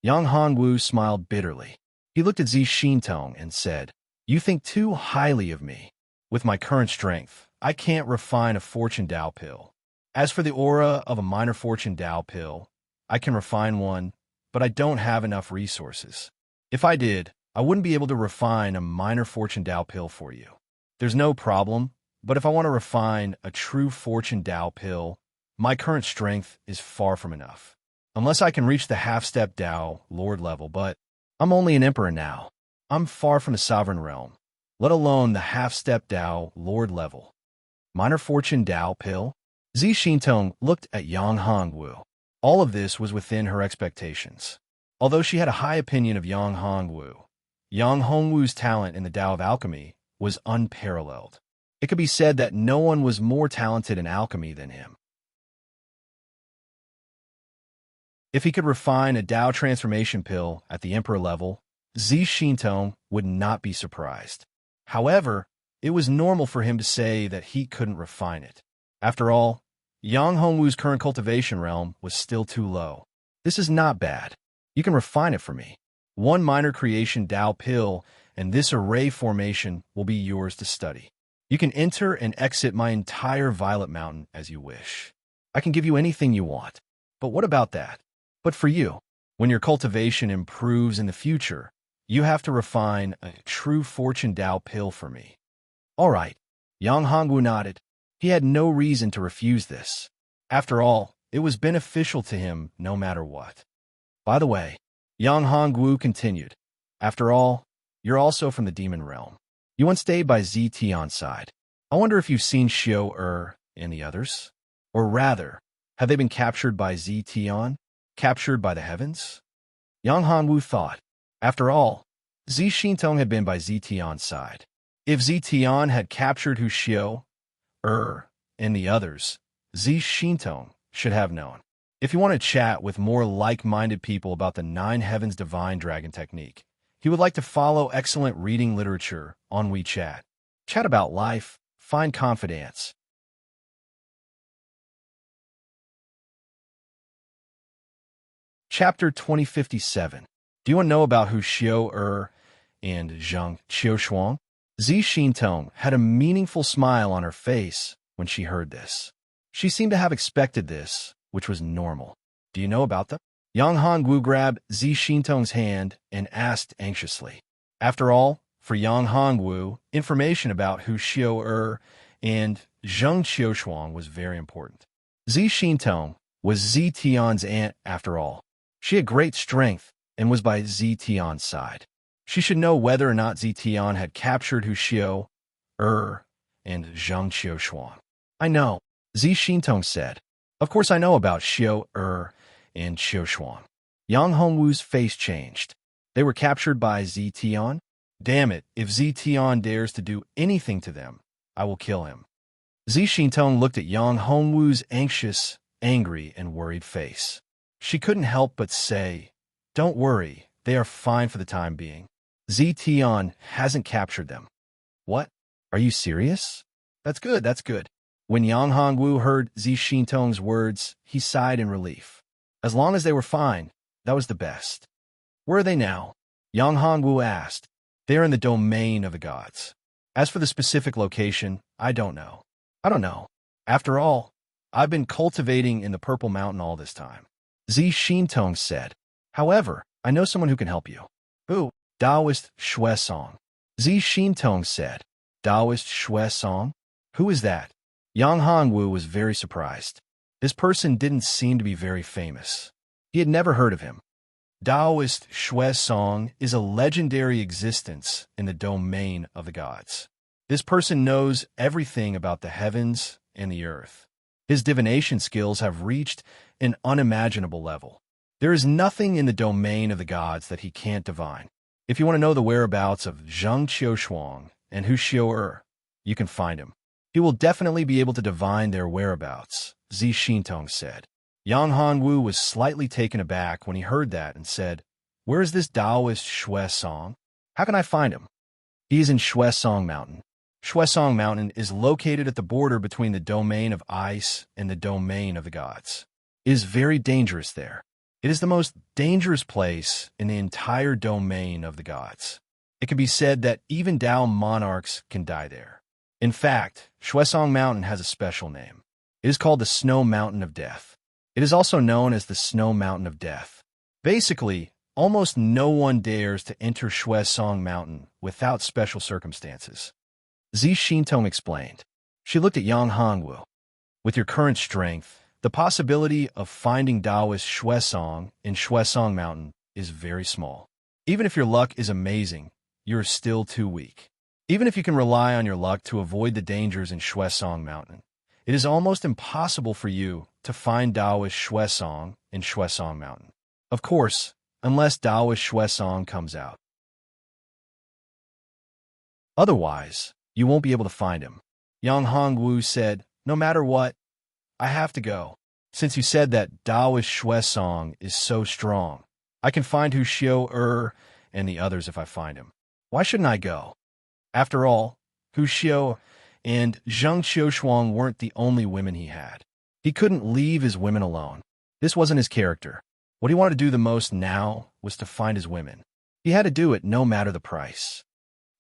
[SPEAKER 1] Yang Hongwu smiled bitterly. He looked at Z Shintong and said, "You think too highly of me. With my current strength, I can't refine a fortune Tao pill. As for the aura of a minor fortune Tao pill, I can refine one, but I don't have enough resources. If I did, I wouldn't be able to refine a minor fortune Tao pill for you. There's no problem, but if I want to refine a true fortune Tao pill, my current strength is far from enough. Unless I can reach the half-step Tao Lord level, but I'm only an emperor now. I'm far from the sovereign realm, let alone the half-step Tao Lord level. Minor fortune Dao pill? Zi Xintong looked at Yang Hongwu. All of this was within her expectations. Although she had a high opinion of Yang Hongwu's talent in the Tao of alchemy was unparalleled. It could be said that no one was more talented in alchemy than him. If he could refine a Tao transformation pill at the emperor level, Zi Xintong would not be surprised. However, it was normal for him to say that he couldn't refine it. After all, Yang Hongwu's current cultivation realm was still too low. This is not bad. You can refine it for me. One minor creation Tao pill, and this array formation will be yours to study. You can enter and exit my entire Violet Mountain as you wish. I can give you anything you want. But what about that? But for you, when your cultivation improves in the future, you have to refine a true fortune Tao pill for me. All right. Yang Hongwu nodded. He had no reason to refuse this. After all, it was beneficial to him no matter what. By the way, Yang Hongwu continued, after all, you're also from the demon realm. You once stayed by Zi Tian's side. I wonder if you've seen Xiao and the others? Or rather, have they been captured by Zi Tian? Captured by the heavens? Yang Hongwu thought. After all, Zi Xintong had been by Zi Tian's side. If Zi Tian had captured Hu Xiao, and the others, Zi Xintong should have known. If you want to chat with more like-minded people about the Nine Heavens Divine Dragon Technique, he would like to follow excellent reading literature on WeChat. Chat about life, find confidence. Chapter 2057. Do you want to know about Hu Xiao and Zhang Qiushuang? Zi Xintong had a meaningful smile on her face when she heard this. She seemed to have expected this, which was normal. Do you know about them? Yang Hongwu grabbed Zi Xintong's hand and asked anxiously. After all, for Yang Hongwu, information about Hu Xiao and Zhang Qiushuang was very important. Zi Xintong was Zi Tian's aunt after all. She had great strength and was by Zi Tian's side. She should know whether or not Zi Tian had captured Hu Xiao and Zhang Qiushuang. I know, Zi Xintong said. Of course I know about Xiao and Qiushuang. Yang Hongwu's face changed. They were captured by Zi Tian? Damn it, if Zi Tian dares to do anything to them, I will kill him. Zi Xintong looked at Yang Hongwu's anxious, angry, and worried face. She couldn't help but say, don't worry, they are fine for the time being. Zi Tian hasn't captured them. What? Are you serious? That's good, that's good. When Yang Hongwu heard Zi Xintong's words, he sighed in relief. As long as they were fine, that was the best. Where are they now? Yang Hongwu asked. They are in the domain of the gods. As for the specific location, I don't know. I don't know. After all, I've been cultivating in the Purple Mountain all this time. Zi Xintong said. However, I know someone who can help you. Who? Taoist Shui Song. Zi Xintong said. Taoist Shui Song? Who is that? Yang Hongwu was very surprised. This person didn't seem to be very famous. He had never heard of him. Taoist Shui Song is a legendary existence in the domain of the gods. This person knows everything about the heavens and the earth. His divination skills have reached an unimaginable level. There is nothing in the domain of the gods that he can't divine. If you want to know the whereabouts of Zhang Qiushuang and Hu Xiao, you can find him. He will definitely be able to divine their whereabouts, Zi Xintong said. Yang Hongwu was slightly taken aback when he heard that and said, where is this Taoist Shui Song? How can I find him? He is in Shui Song Mountain. Shui Song Mountain is located at the border between the domain of ice and the domain of the gods. It is very dangerous there. It is the most dangerous place in the entire domain of the gods. It can be said that even Tao monarchs can die there. In fact, Shui Song Mountain has a special name. It is called the Snow Mountain of Death. It is also known as the Snow Mountain of Death. Basically, almost no one dares to enter Shui Song Mountain without special circumstances. Zi Xintong explained. She looked at Yang Hongwu. With your current strength, the possibility of finding Taoist Shui Song in Shui Song Mountain is very small. Even if your luck is amazing, you are still too weak. Even if you can rely on your luck to avoid the dangers in Shuesong Mountain, it is almost impossible for you to find Taoist Shuesong in Shuesong Mountain. Of course, unless Taoist Shuesong comes out. Otherwise, you won't be able to find him. Yang Hongwu said, no matter what, I have to go. Since you said that Taoist Shuesong is so strong, I can find Hu Xiu and the others if I find him. Why shouldn't I go? After all, Hu Xiu and Zheng Xiushuang weren't the only women he had. He couldn't leave his women alone. This wasn't his character. What he wanted to do the most now was to find his women. He had to do it no matter the price.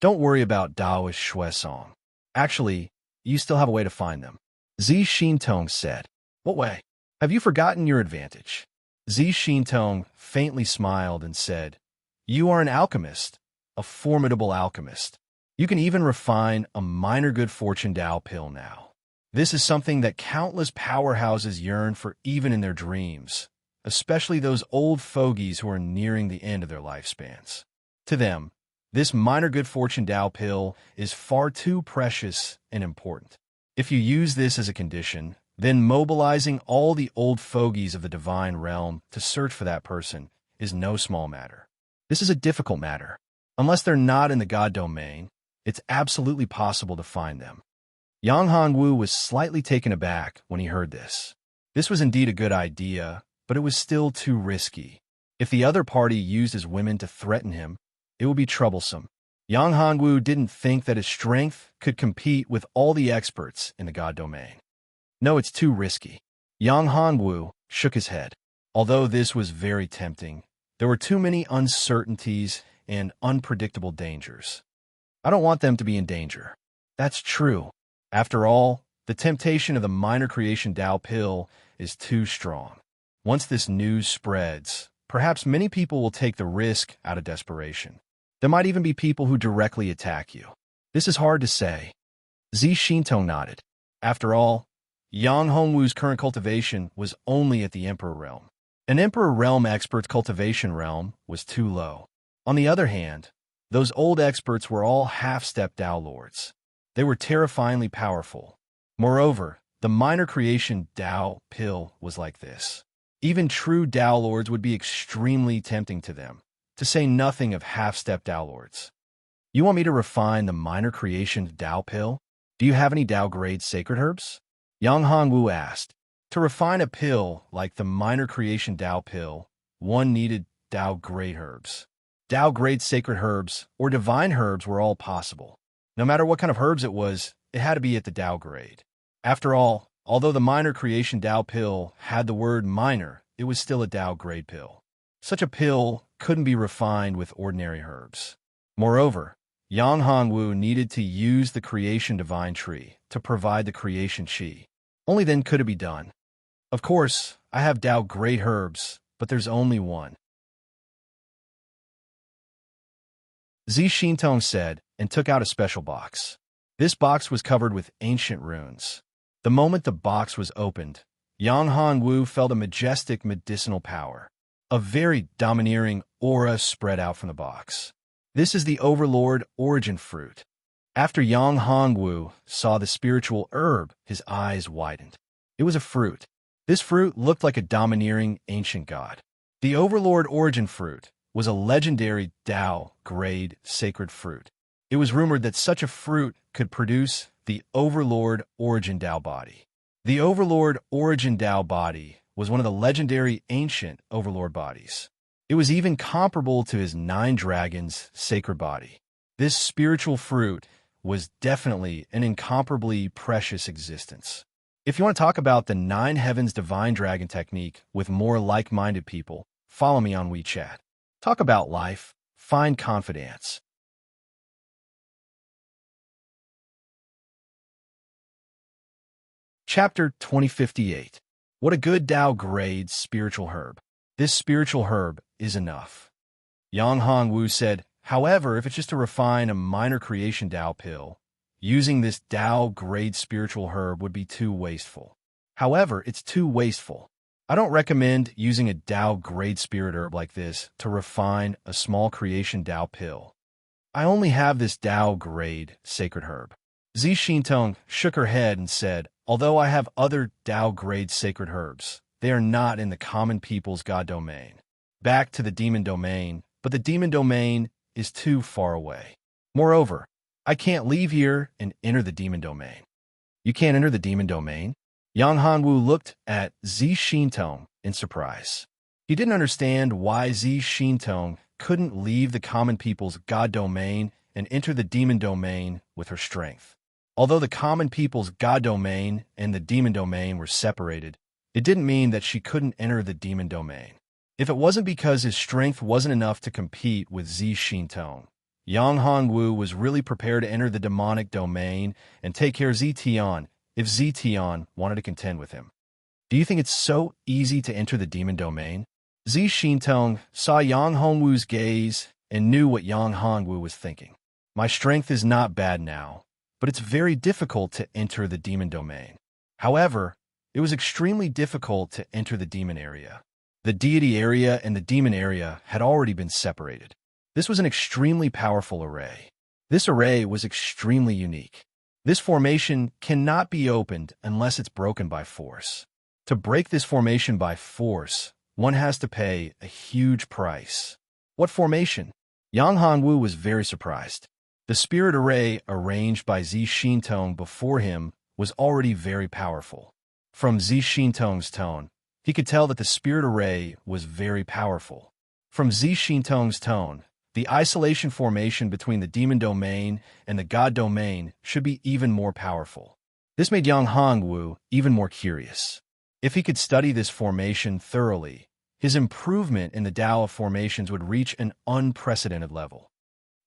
[SPEAKER 1] Don't worry about Taoist Shuesong. Actually, you still have a way to find them. Zi Xintong said. What way? Have you forgotten your advantage? Zi Xintong faintly smiled and said, you are an alchemist, a formidable alchemist. You can even refine a minor good fortune Tao pill now. This is something that countless powerhouses yearn for even in their dreams, especially those old fogies who are nearing the end of their lifespans. To them, this minor good fortune Tao pill is far too precious and important. If you use this as a condition, then mobilizing all the old fogies of the divine realm to search for that person is no small matter. This is a difficult matter. Unless they're not in the God domain, it's absolutely possible to find them. Yang Hongwu was slightly taken aback when he heard this. This was indeed a good idea, but it was still too risky. If the other party used his women to threaten him, it would be troublesome. Yang Hongwu didn't think that his strength could compete with all the experts in the God domain. No, it's too risky. Yang Hongwu shook his head. Although this was very tempting, there were too many uncertainties and unpredictable dangers. I don't want them to be in danger. That's true. After all, the temptation of the minor creation Tao pill is too strong. Once this news spreads, perhaps many people will take the risk out of desperation. There might even be people who directly attack you. This is hard to say. Zi Xintong nodded. After all, Yang Hongwu's current cultivation was only at the Emperor realm. An Emperor realm expert's cultivation realm was too low. On the other hand, those old experts were all half-step Tao lords. They were terrifyingly powerful. Moreover, the minor creation Tao pill was like this. Even true Tao lords would be extremely tempting to them, to say nothing of half-step Tao lords. You want me to refine the minor creation Tao pill? Do you have any Tao-grade sacred herbs? Yang Hongwu asked. To refine a pill like the minor creation Tao pill, one needed Tao-grade herbs. Tao-grade sacred herbs or divine herbs were all possible. No matter what kind of herbs it was, it had to be at the Tao grade. After all, although the minor creation Tao pill had the word minor, it was still a Tao grade pill. Such a pill couldn't be refined with ordinary herbs. Moreover, Yang Hongwu needed to use the creation divine tree to provide the creation chi. Only then could it be done. Of course, I have Tao grade herbs, but there's only one. Zi Xintong said, and took out a special box. This box was covered with ancient runes. The moment the box was opened, Yang Hongwu felt a majestic medicinal power. A very domineering aura spread out from the box. This is the Overlord Origin Fruit. After Yang Hongwu saw the spiritual herb, his eyes widened. It was a fruit. This fruit looked like a domineering ancient god. The Overlord Origin Fruit was a legendary Tao grade sacred fruit. It was rumored that such a fruit could produce the Overlord Origin Tao body. The Overlord Origin Tao body was one of the legendary ancient Overlord bodies. It was even comparable to his 9 dragons sacred body. This spiritual fruit was definitely an incomparably precious existence. If you want to talk about the 9 heavens divine dragon technique with more like-minded people, follow me on WeChat. Talk about life, find confidence. Chapter 2058. What a good Tao grade spiritual herb. This spiritual herb is enough. Yang Hongwu said, however, if it's just to refine a minor creation Tao pill, using this Tao grade spiritual herb would be too wasteful. However, it's too wasteful. I don't recommend using a Tao grade spirit herb like this to refine a small creation Tao pill. I only have this Tao grade sacred herb. Zi Xintong shook her head and said, although I have other Tao grade sacred herbs, they are not in the common people's god domain. Back to the demon domain, but the demon domain is too far away. Moreover, I can't leave here and enter the demon domain. You can't enter the demon domain? Yang Hanwu looked at Zi Xintong in surprise. He didn't understand why Zi Xintong couldn't leave the common people's god domain and enter the demon domain with her strength. Although the common people's god domain and the demon domain were separated, it didn't mean that she couldn't enter the demon domain. If it wasn't because his strength wasn't enough to compete with Zi Xintong, Yang Hongwu was really prepared to enter the demonic domain and take care of Zi Tian if Zi Tian wanted to contend with him. Do you think it's so easy to enter the demon domain? Zi Xintong saw Yang Hongwu's gaze and knew what Yang Hongwu was thinking. My strength is not bad now, but it's very difficult to enter the demon domain. However, it was extremely difficult to enter the demon area. The deity area and the demon area had already been separated. This was an extremely powerful array. This array was extremely unique. This formation cannot be opened unless it's broken by force. To break this formation by force, one has to pay a huge price. What formation? Yang Hongwu was very surprised. The spirit array arranged by Zi Xintong before him was already very powerful. From Zi Xintong's tone, he could tell that the spirit array was very powerful. From Zi Xintong's tone, the isolation formation between the demon domain and the god domain should be even more powerful. This made Yang Hongwu even more curious. If he could study this formation thoroughly, his improvement in the Tao of formations would reach an unprecedented level.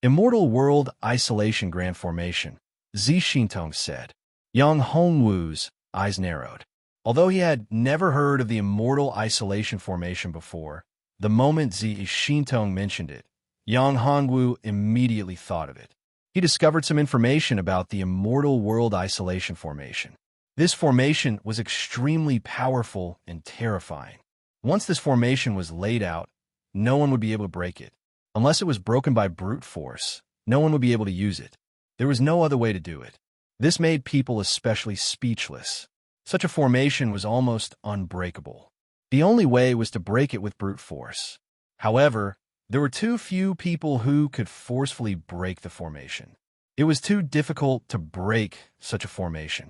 [SPEAKER 1] Immortal World Isolation Grand Formation, Zi Xintong said. Yang Hongwu's eyes narrowed. Although he had never heard of the Immortal Isolation Formation before, the moment Zi Xintong mentioned it, Yang Hongwu immediately thought of it. He discovered some information about the Immortal World Isolation Formation. This formation was extremely powerful and terrifying. Once this formation was laid out, no one would be able to break it. Unless it was broken by brute force, no one would be able to use it. There was no other way to do it. This made people especially speechless. Such a formation was almost unbreakable. The only way was to break it with brute force. However, there were too few people who could forcefully break the formation. It was too difficult to break such a formation.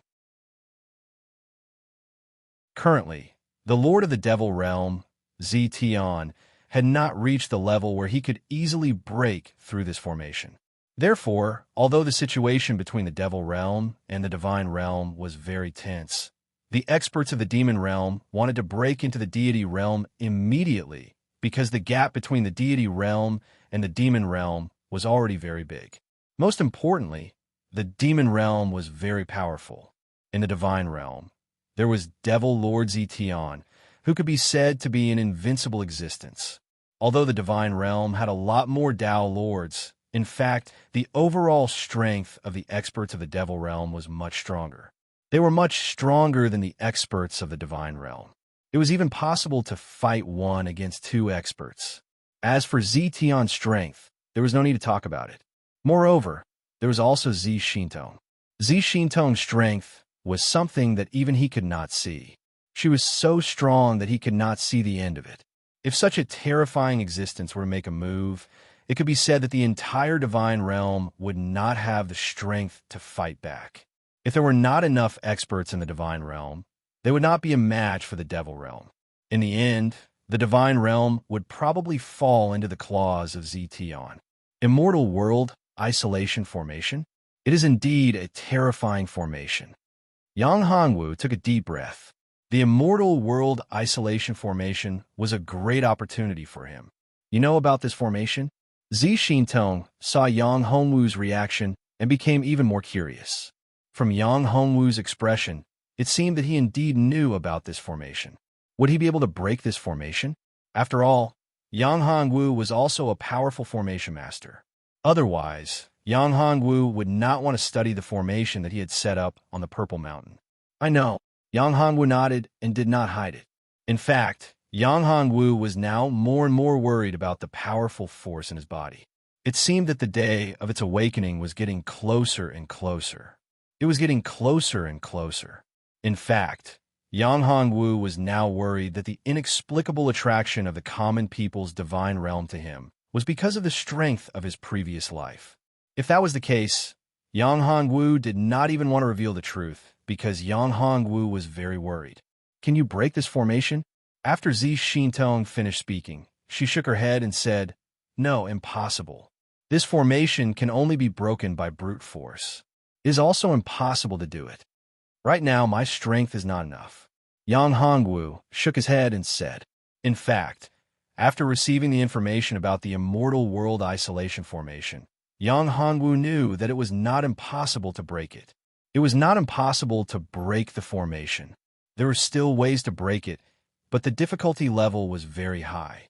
[SPEAKER 1] Currently, the Lord of the Devil Realm, Zi Tian, had not reached the level where he could easily break through this formation. Therefore, although the situation between the Devil Realm and the Divine Realm was very tense, the experts of the Demon Realm wanted to break into the Deity Realm immediately because the gap between the Deity Realm and the Demon Realm was already very big. Most importantly, the Demon Realm was very powerful. In the Divine Realm, there was Devil Lord Zi Tian, who could be said to be an invincible existence. Although the Divine Realm had a lot more Tao Lords, in fact, the overall strength of the experts of the Devil Realm was much stronger. They were much stronger than the experts of the Divine Realm. It was even possible to fight one against two experts. As for Zi Tian's strength, there was no need to talk about it. Moreover, there was also Zi Xintong. Zi Xintong's strength was something that even he could not see. She was so strong that he could not see the end of it. If such a terrifying existence were to make a move, it could be said that the entire Divine Realm would not have the strength to fight back. If there were not enough experts in the Divine Realm, they would not be a match for the Devil Realm. In the end, the Divine Realm would probably fall into the claws of Zi Tian. Immortal World Isolation Formation? It is indeed a terrifying formation. Yang Hongwu took a deep breath. The Immortal World Isolation Formation was a great opportunity for him. You know about this formation? Zi Xintong saw Yang Hongwu's reaction and became even more curious. From Yang Hongwu's expression, it seemed that he indeed knew about this formation. Would he be able to break this formation? After all, Yang Hongwu was also a powerful formation master. Otherwise, Yang Hongwu would not want to study the formation that he had set up on the Purple Mountain. I know. Yang Hongwu nodded and did not hide it. In fact, Yang Hongwu was now more and more worried about the powerful force in his body. It seemed that the day of its awakening was getting closer and closer. It was getting closer and closer. In fact, Yang Hongwu was now worried that the inexplicable attraction of the common people's divine realm to him was because of the strength of his previous life. If that was the case, Yang Hongwu did not even want to reveal the truth because Yang Hongwu was very worried. Can you break this formation? After Zi Xintong finished speaking, she shook her head and said, No, impossible. This formation can only be broken by brute force. It is also impossible to do it. Right now, my strength is not enough. Yang Hongwu shook his head and said, In fact, after receiving the information about the immortal world isolation formation, Yang Hongwu knew that it was not impossible to break it. It was not impossible to break the formation. There were still ways to break it, but the difficulty level was very high.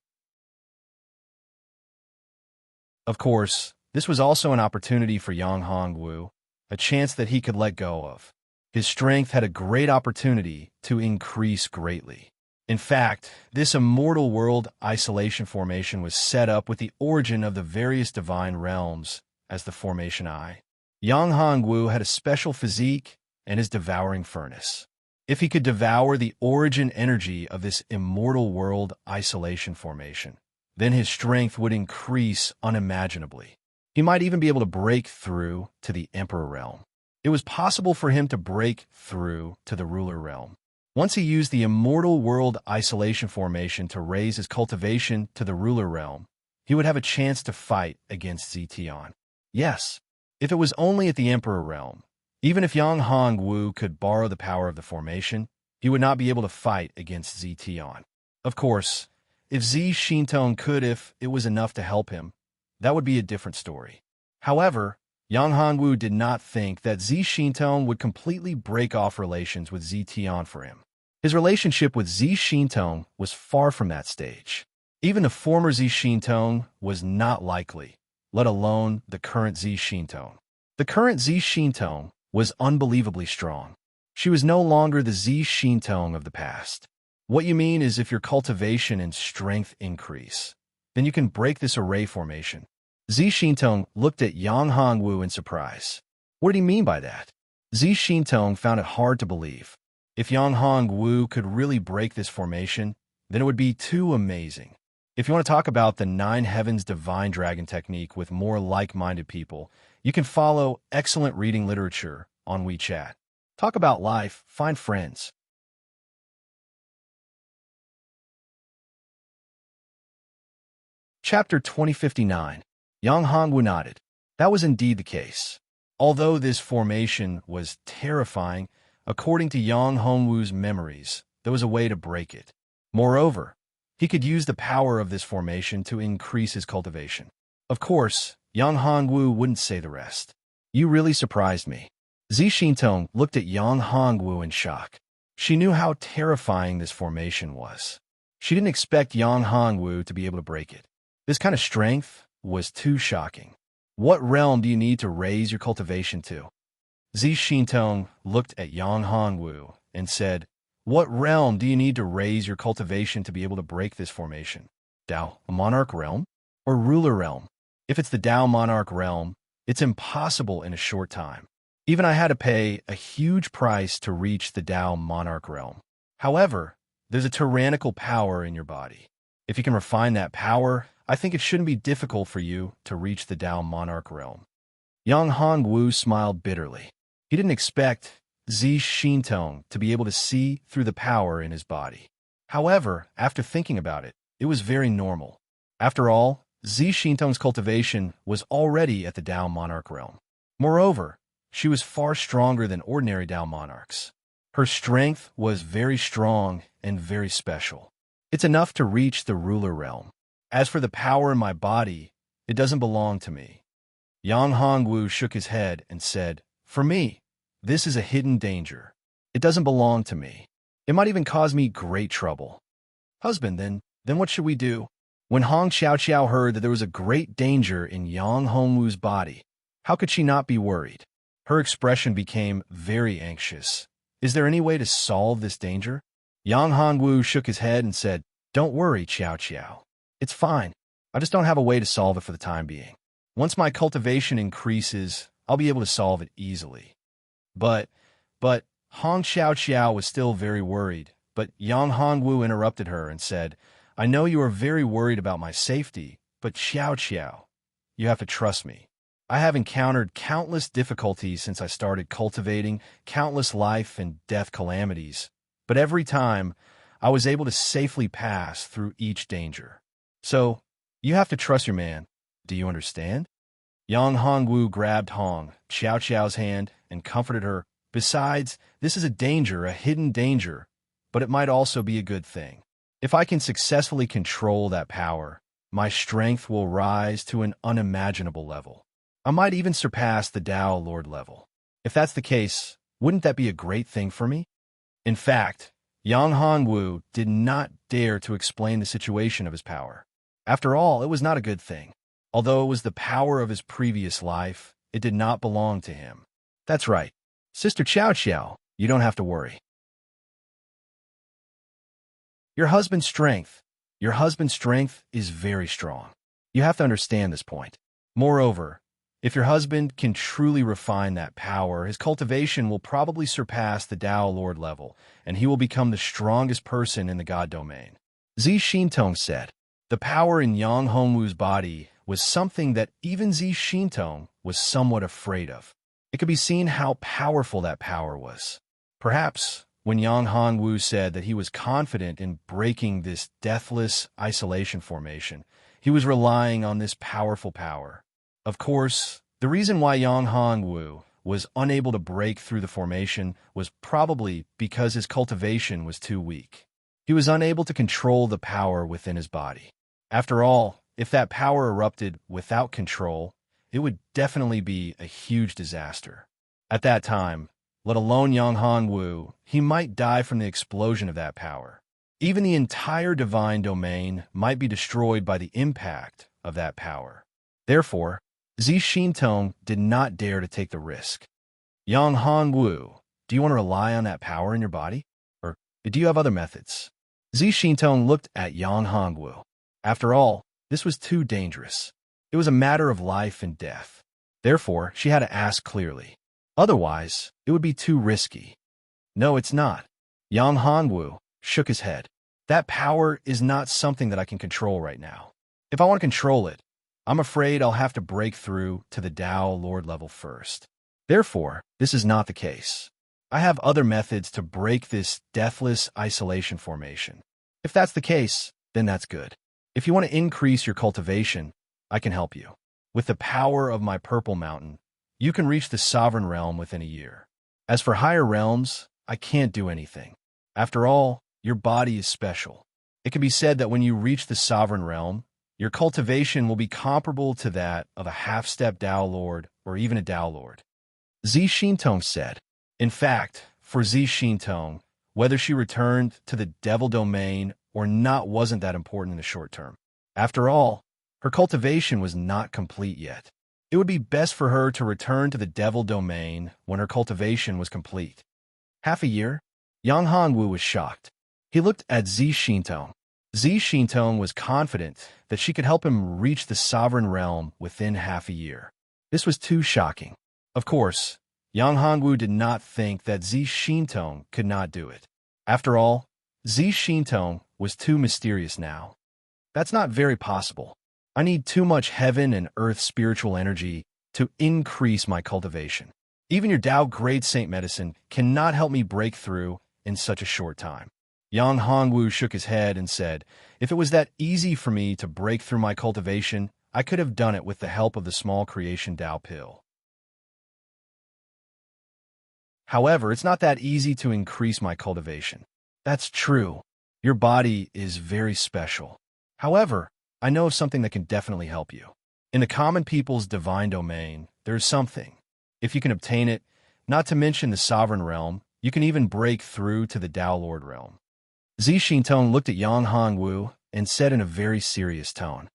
[SPEAKER 1] Of course, this was also an opportunity for Yang Hongwu, a chance that he could let go of. His strength had a great opportunity to increase greatly. In fact, this immortal world isolation formation was set up with the origin of the various divine realms as the formation eye. Yang Hongwu had a special physique and his devouring furnace. If he could devour the origin energy of this immortal world isolation formation, then his strength would increase unimaginably. He might even be able to break through to the Emperor realm. It was possible for him to break through to the Ruler realm. Once he used the immortal world isolation formation to raise his cultivation to the Ruler realm, he would have a chance to fight against Zetian. Yes, if it was only at the Emperor realm, even if Yang Hongwu could borrow the power of the formation, he would not be able to fight against Zetian. Of course, if Zi Xintong could, if it was enough to help him, that would be a different story. However, Yang Hongwu did not think that Zi Xintong would completely break off relations with Zetian for him. His relationship with Zi Xintong was far from that stage. Even the former Zi Xintong was not likely, let alone the current Zi Xintong. The current Zi Xintong was unbelievably strong. She was no longer the Zi Xintong of the past. What you mean is if your cultivation and strength increase, then you can break this array formation. Zi Xintong looked at Yang Hongwu in surprise. What did he mean by that? Zi Xintong found it hard to believe. If Yang Hongwu could really break this formation, then it would be too amazing. If you want to talk about the Nine Heavens Divine Dragon technique with more like-minded people, you can follow excellent reading literature on WeChat. Talk about life, find friends. Chapter 2059. Yang Hongwu nodded. That was indeed the case. Although this formation was terrifying, according to Yang Hongwu's memories, there was a way to break it. Moreover, he could use the power of this formation to increase his cultivation. Of course, Yang Hongwu wouldn't say the rest. You really surprised me. Zi Xintong looked at Yang Hongwu in shock. She knew how terrifying this formation was. She didn't expect Yang Hongwu to be able to break it. This kind of strength was too shocking. What realm do you need to raise your cultivation to? Zi Xintong looked at Yang Hongwu and said, What realm do you need to raise your cultivation to be able to break this formation? Dao, a monarch realm? Or ruler realm? If it's the Dao monarch realm, it's impossible in a short time. Even I had to pay a huge price to reach the Dao monarch realm. However, there's a tyrannical power in your body. If you can refine that power, I think it shouldn't be difficult for you to reach the Dao monarch realm. Yang Hongwu smiled bitterly. He didn't expect Zi Xintong to be able to see through the power in his body. However, after thinking about it, it was very normal. After all, Zi Xintong's cultivation was already at the Dao monarch realm. Moreover, she was far stronger than ordinary Dao monarchs. Her strength was very strong and very special. It's enough to reach the ruler realm. As for the power in my body, it doesn't belong to me. Yang Hongwu shook his head and said, For me, this is a hidden danger. It doesn't belong to me. It might even cause me great trouble. Husband, then what should we do? When Hong Xiaoqiao heard that there was a great danger in Yang Hongwu's body, how could she not be worried? Her expression became very anxious. Is there any way to solve this danger? Yang Hongwu shook his head and said, Don't worry, Xiaoqiao. It's fine. I just don't have a way to solve it for the time being. Once my cultivation increases, I'll be able to solve it easily. But Hong Xiao was still very worried, but Yang Hongwu interrupted her and said, I know you are very worried about my safety, but Xiao, you have to trust me. I have encountered countless difficulties since I started cultivating, countless life and death calamities, but every time I was able to safely pass through each danger. So, you have to trust your man. Do you understand? Yang Hongwu grabbed Hong Xiao's hand and comforted her. Besides, this is a danger, a hidden danger, but it might also be a good thing. If I can successfully control that power, my strength will rise to an unimaginable level. I might even surpass the Tao Lord level. If that's the case, wouldn't that be a great thing for me? In fact, Yang Hongwu did not dare to explain the situation of his power. After all, it was not a good thing. Although it was the power of his previous life, it did not belong to him. That's right. Sister Xiao, you don't have to worry. Your husband's strength is very strong. You have to understand this point. Moreover, if your husband can truly refine that power, his cultivation will probably surpass the Tao Lord level, and he will become the strongest person in the God domain. Zi Xintong said. The power in Yang Hongwu's body was something that even Zi Xintong was somewhat afraid of. It could be seen how powerful that power was. Perhaps, when Yang Hongwu said that he was confident in breaking this deathless isolation formation, he was relying on this powerful power. Of course, the reason why Yang Hongwu was unable to break through the formation was probably because his cultivation was too weak. He was unable to control the power within his body. After all, if that power erupted without control, it would definitely be a huge disaster. At that time, let alone Yang Hongwu, he might die from the explosion of that power. Even the entire divine domain might be destroyed by the impact of that power. Therefore, Zi Xintong did not dare to take the risk. Yang Hongwu, do you want to rely on that power in your body? Or do you have other methods? Zi Xintong looked at Yang Hongwu. After all, this was too dangerous. It was a matter of life and death. Therefore, she had to ask clearly. Otherwise, it would be too risky. No, it's not. Yang Hongwu shook his head. That power is not something that I can control right now. If I want to control it, I'm afraid I'll have to break through to the Tao Lord level first. Therefore, this is not the case. I have other methods to break this deathless isolation formation. If that's the case, then that's good. If you want to increase your cultivation, I can help you. With the power of my purple mountain, you can reach the sovereign realm within a year. As for higher realms, I can't do anything. After all, your body is special. It can be said that when you reach the sovereign realm, your cultivation will be comparable to that of a half-step Tao Lord or even a Tao Lord. Zi Xintong said. In fact, for Zi Xintong, whether she returned to the devil domain or not wasn't that important in the short term. After all, her cultivation was not complete yet. It would be best for her to return to the devil domain when her cultivation was complete. Half a year? Yang Hongwu was shocked. He looked at Zi Xintong. Zi Xintong was confident that she could help him reach the sovereign realm within half a year. This was too shocking. Of course, Yang Hongwu did not think that Zi Xintong could not do it. After all, Zi Xintong was too mysterious now. That's not very possible. I need too much heaven and earth spiritual energy to increase my cultivation. Even your Tao Great Saint Medicine cannot help me break through in such a short time. Yang Hongwu shook his head and said, if it was that easy for me to break through my cultivation, I could have done it with the help of the small creation Tao pill. However, it's not that easy to increase my cultivation. That's true. Your body is very special. However, I know of something that can definitely help you. In the common people's divine domain, there is something. If you can obtain it, not to mention the sovereign realm, you can even break through to the Tao Lord realm. Zi Xintong looked at Yang Hongwu and said in a very serious tone,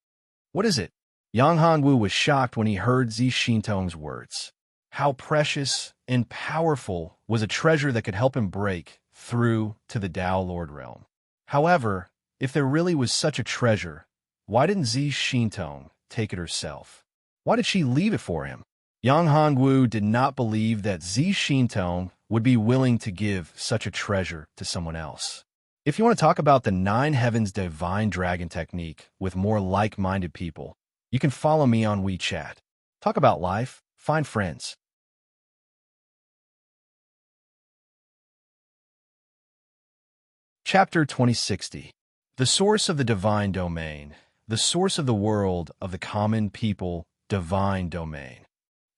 [SPEAKER 1] what is it? Yang Hongwu was shocked when he heard Zi Xintong's words. How precious and powerful was a treasure that could help him break through to the Tao Lord realm. However, if there really was such a treasure, why didn't Zi Xintong take it herself? Why did she leave it for him? Yang Hongwu did not believe that Zi Xintong would be willing to give such a treasure to someone else. If you want to talk about the Nine Heavens Divine Dragon technique with more like-minded people, you can follow me on WeChat. Talk about life, find friends. Chapter 2060. The Source of the Divine Domain. The source of the world of the common people, divine domain.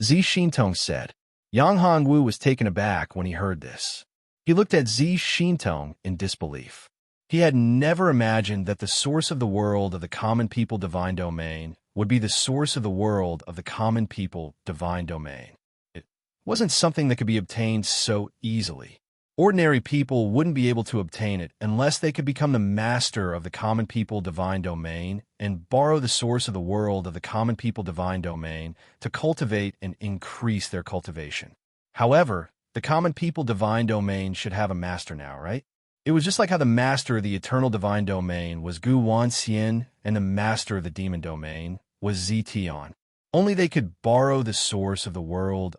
[SPEAKER 1] Zi Xintong said. Yang Hongwu was taken aback when he heard this. He looked at Zi Xintong in disbelief. He had never imagined that the source of the world of the common people divine domain would be the source of the world of the common people divine domain. It wasn't something that could be obtained so easily. Ordinary people wouldn't be able to obtain it unless they could become the master of the common people divine domain and borrow the source of the world of the common people divine domain to cultivate and increase their cultivation. However, the common people divine domain should have a master now, right? It was just like how the master of the eternal divine domain was Gu Wanxian and the master of the demon domain was Zi Tian. Only they could borrow the source of the world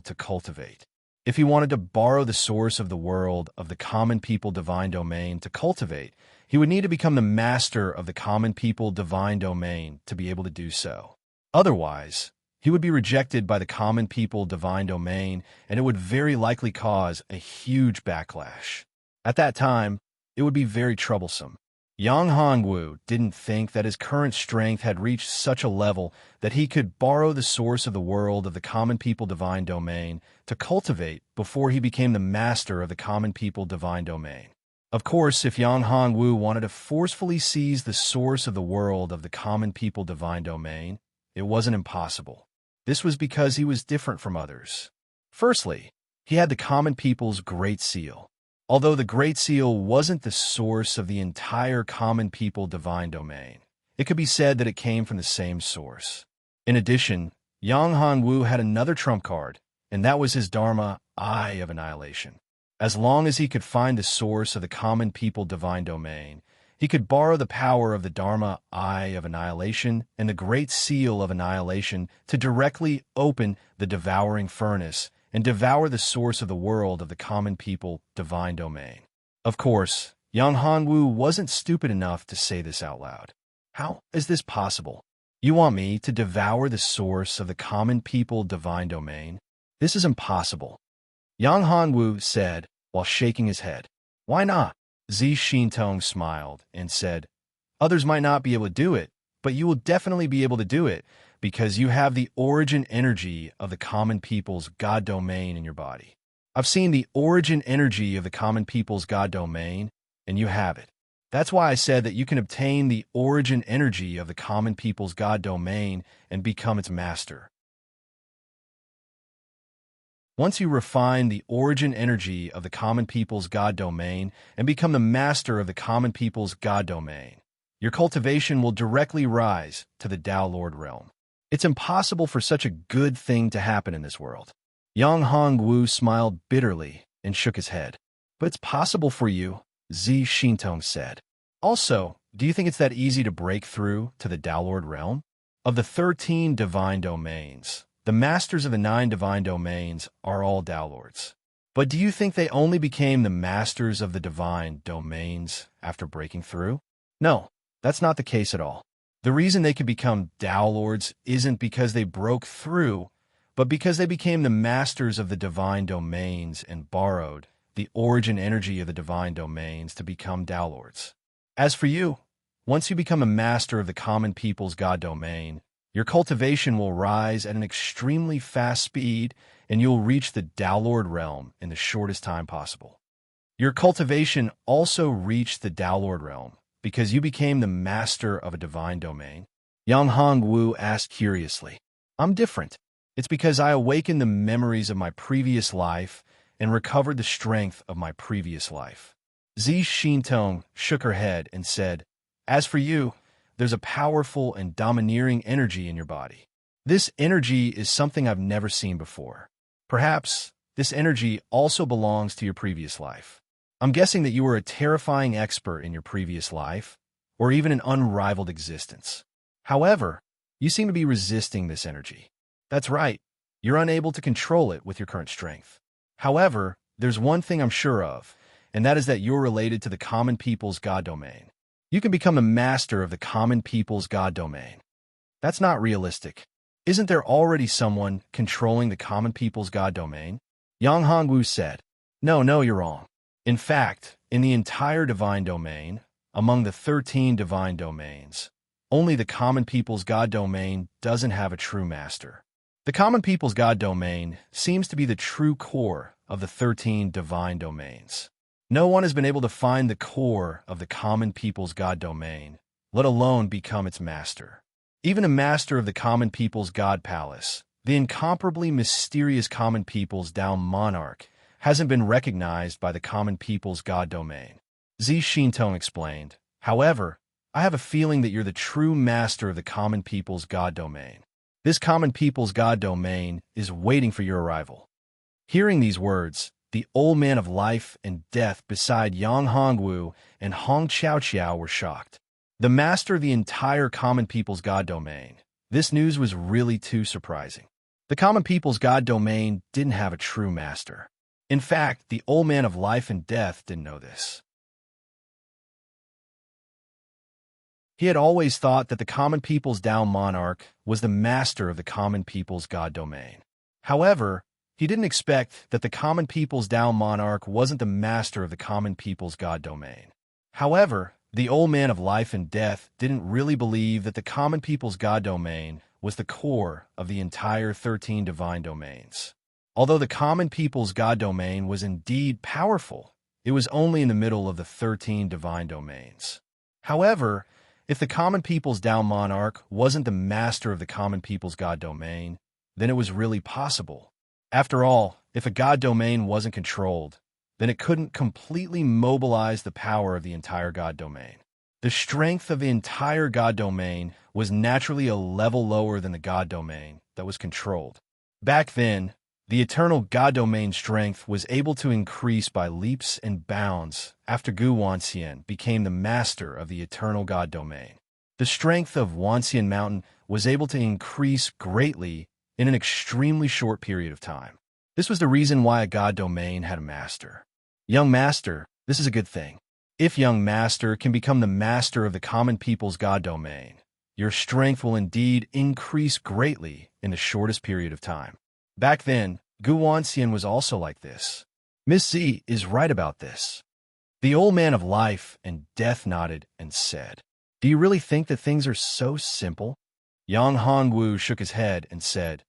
[SPEAKER 1] to cultivate. If he wanted to borrow the source of the world of the common people divine domain to cultivate, he would need to become the master of the common people divine domain to be able to do so. Otherwise, he would be rejected by the common people divine domain, and it would very likely cause a huge backlash. At that time, it would be very troublesome. Yang Hongwu didn't think that his current strength had reached such a level that he could borrow the source of the world of the common people divine domain to cultivate before he became the master of the common people divine domain. Of course, if Yang Hongwu wanted to forcefully seize the source of the world of the common people divine domain, it wasn't impossible. This was because he was different from others. Firstly, he had the common people's Great Seal. Although the Great Seal wasn't the source of the entire common people divine domain, it could be said that it came from the same source. In addition, Yang Hongwu had another trump card, and that was his Dharma, Eye of Annihilation. As long as he could find the source of the common people divine domain, he could borrow the power of the Dharma, Eye of Annihilation, and the Great Seal of Annihilation to directly open the devouring furnace and devour the source of the world of the common people divine domain. Of course, Yang Hongwu wasn't stupid enough to say this out loud. How is this possible? You want me to devour the source of the common people divine domain? This is impossible. Yang Hongwu said while shaking his head. Why not? Zi Xintong smiled and said, others might not be able to do it, but you will definitely be able to do it because you have the origin energy of the common people's God domain in your body. I've seen the origin energy of the common people's God domain, and you have it. That's why I said that you can obtain the origin energy of the common people's God domain and become its master. Once you refine the origin energy of the common people's God domain and become the master of the common people's God domain, your cultivation will directly rise to the Tao Lord realm. It's impossible for such a good thing to happen in this world. Yang Hongwu smiled bitterly and shook his head. But it's possible for you, Zi Xintong said. Also, do you think it's that easy to break through to the Tao Lord realm? Of the 13 divine domains, the masters of the 9 divine domains are all Tao Lords. But do you think they only became the masters of the divine domains after breaking through? No, that's not the case at all. The reason they could become Tao Lords isn't because they broke through, but because they became the masters of the divine domains and borrowed the origin energy of the divine domains to become Tao Lords. As for you, once you become a master of the common people's God domain, your cultivation will rise at an extremely fast speed, and you'll reach the Tao Lord realm in the shortest time possible. Your cultivation also reached the Tao Lord realm because you became the master of a divine domain. Yang Hongwu asked curiously, I'm different. It's because I awakened the memories of my previous life and recovered the strength of my previous life. Zi Xintong shook her head and said, as for you, there's a powerful and domineering energy in your body. This energy is something I've never seen before. Perhaps this energy also belongs to your previous life. I'm guessing that you were a terrifying expert in your previous life, or even an unrivaled existence. However, You seem to be resisting this energy. That's right. You're unable to control it with your current strength. However, there's one thing I'm sure of, and that is that you're related to the common people's God domain. You can become the master of the common people's God domain. That's not realistic. Isn't there already someone controlling the common people's God domain? Yang Hongwu said. No, you're wrong. In fact, in the entire divine domain, among the 13 divine domains, only the common people's God domain doesn't have a true master. The common people's God domain seems to be the true core of the 13 divine domains. No one has been able to find the core of the common people's God domain, let alone become its master. Even a master of the common people's God palace, the incomparably mysterious common people's Dao monarch, hasn't been recognized by the common people's God domain. Zi Xintong explained. However, I have a feeling that you're the true master of the common people's God domain. This common people's God domain is waiting for your arrival. Hearing these words, the old man of life and death beside Yang Hongwu and Hong Qiao were shocked. The master of the entire common people's God domain. This news was really too surprising. The common people's God domain didn't have a true master. In fact, the old man of life and death didn't know this. He had always thought that the common people's Dao monarch was the master of the common people's God domain. However, he didn't expect that the common people's Dao monarch wasn't the master of the common people's God domain. However, the old man of life and death didn't really believe that the common people's God domain was the core of the entire 13 divine domains. Although the common people's God domain was indeed powerful, it was only in the middle of the 13 divine domains. However, if the common people's Dao monarch wasn't the master of the common people's God domain, then it was really possible. After all, if a God domain wasn't controlled, then it couldn't completely mobilize the power of the entire God domain. The strength of the entire God domain was naturally a level lower than the God domain that was controlled. Back then, the eternal God domain strength was able to increase by leaps and bounds after Gu Wanxian became the master of the eternal God domain. The strength of Wanxian Mountain was able to increase greatly in an extremely short period of time. This was the reason why a God domain had a master. Young master, this is a good thing. If young master can become the master of the common people's God domain, your strength will indeed increase greatly in the shortest period of time. Back then, Gu Wanxian was also like this. Misty is right about this. The old man of life and death nodded and said, "Do you really think that things are so simple?" Yang Hongwu shook his head and said,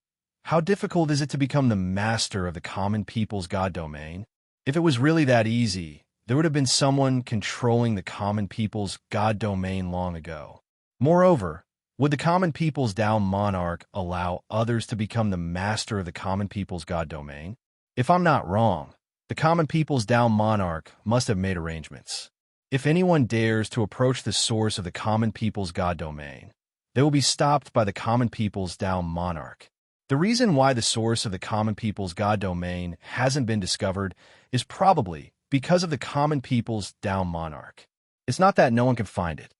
[SPEAKER 1] "How difficult is it to become the master of the common people's God domain? If it was really that easy, there would have been someone controlling the common people's God domain long ago. Moreover, would the common people's Dao monarch allow others to become the master of the common people's God domain? If I'm not wrong, the common people's Dao monarch must have made arrangements. If anyone dares to approach the source of the common people's God domain, they will be stopped by the common people's Dao monarch. The reason why the source of the common people's God domain hasn't been discovered is probably because of the common people's Dao monarch. It's not that no one can find it.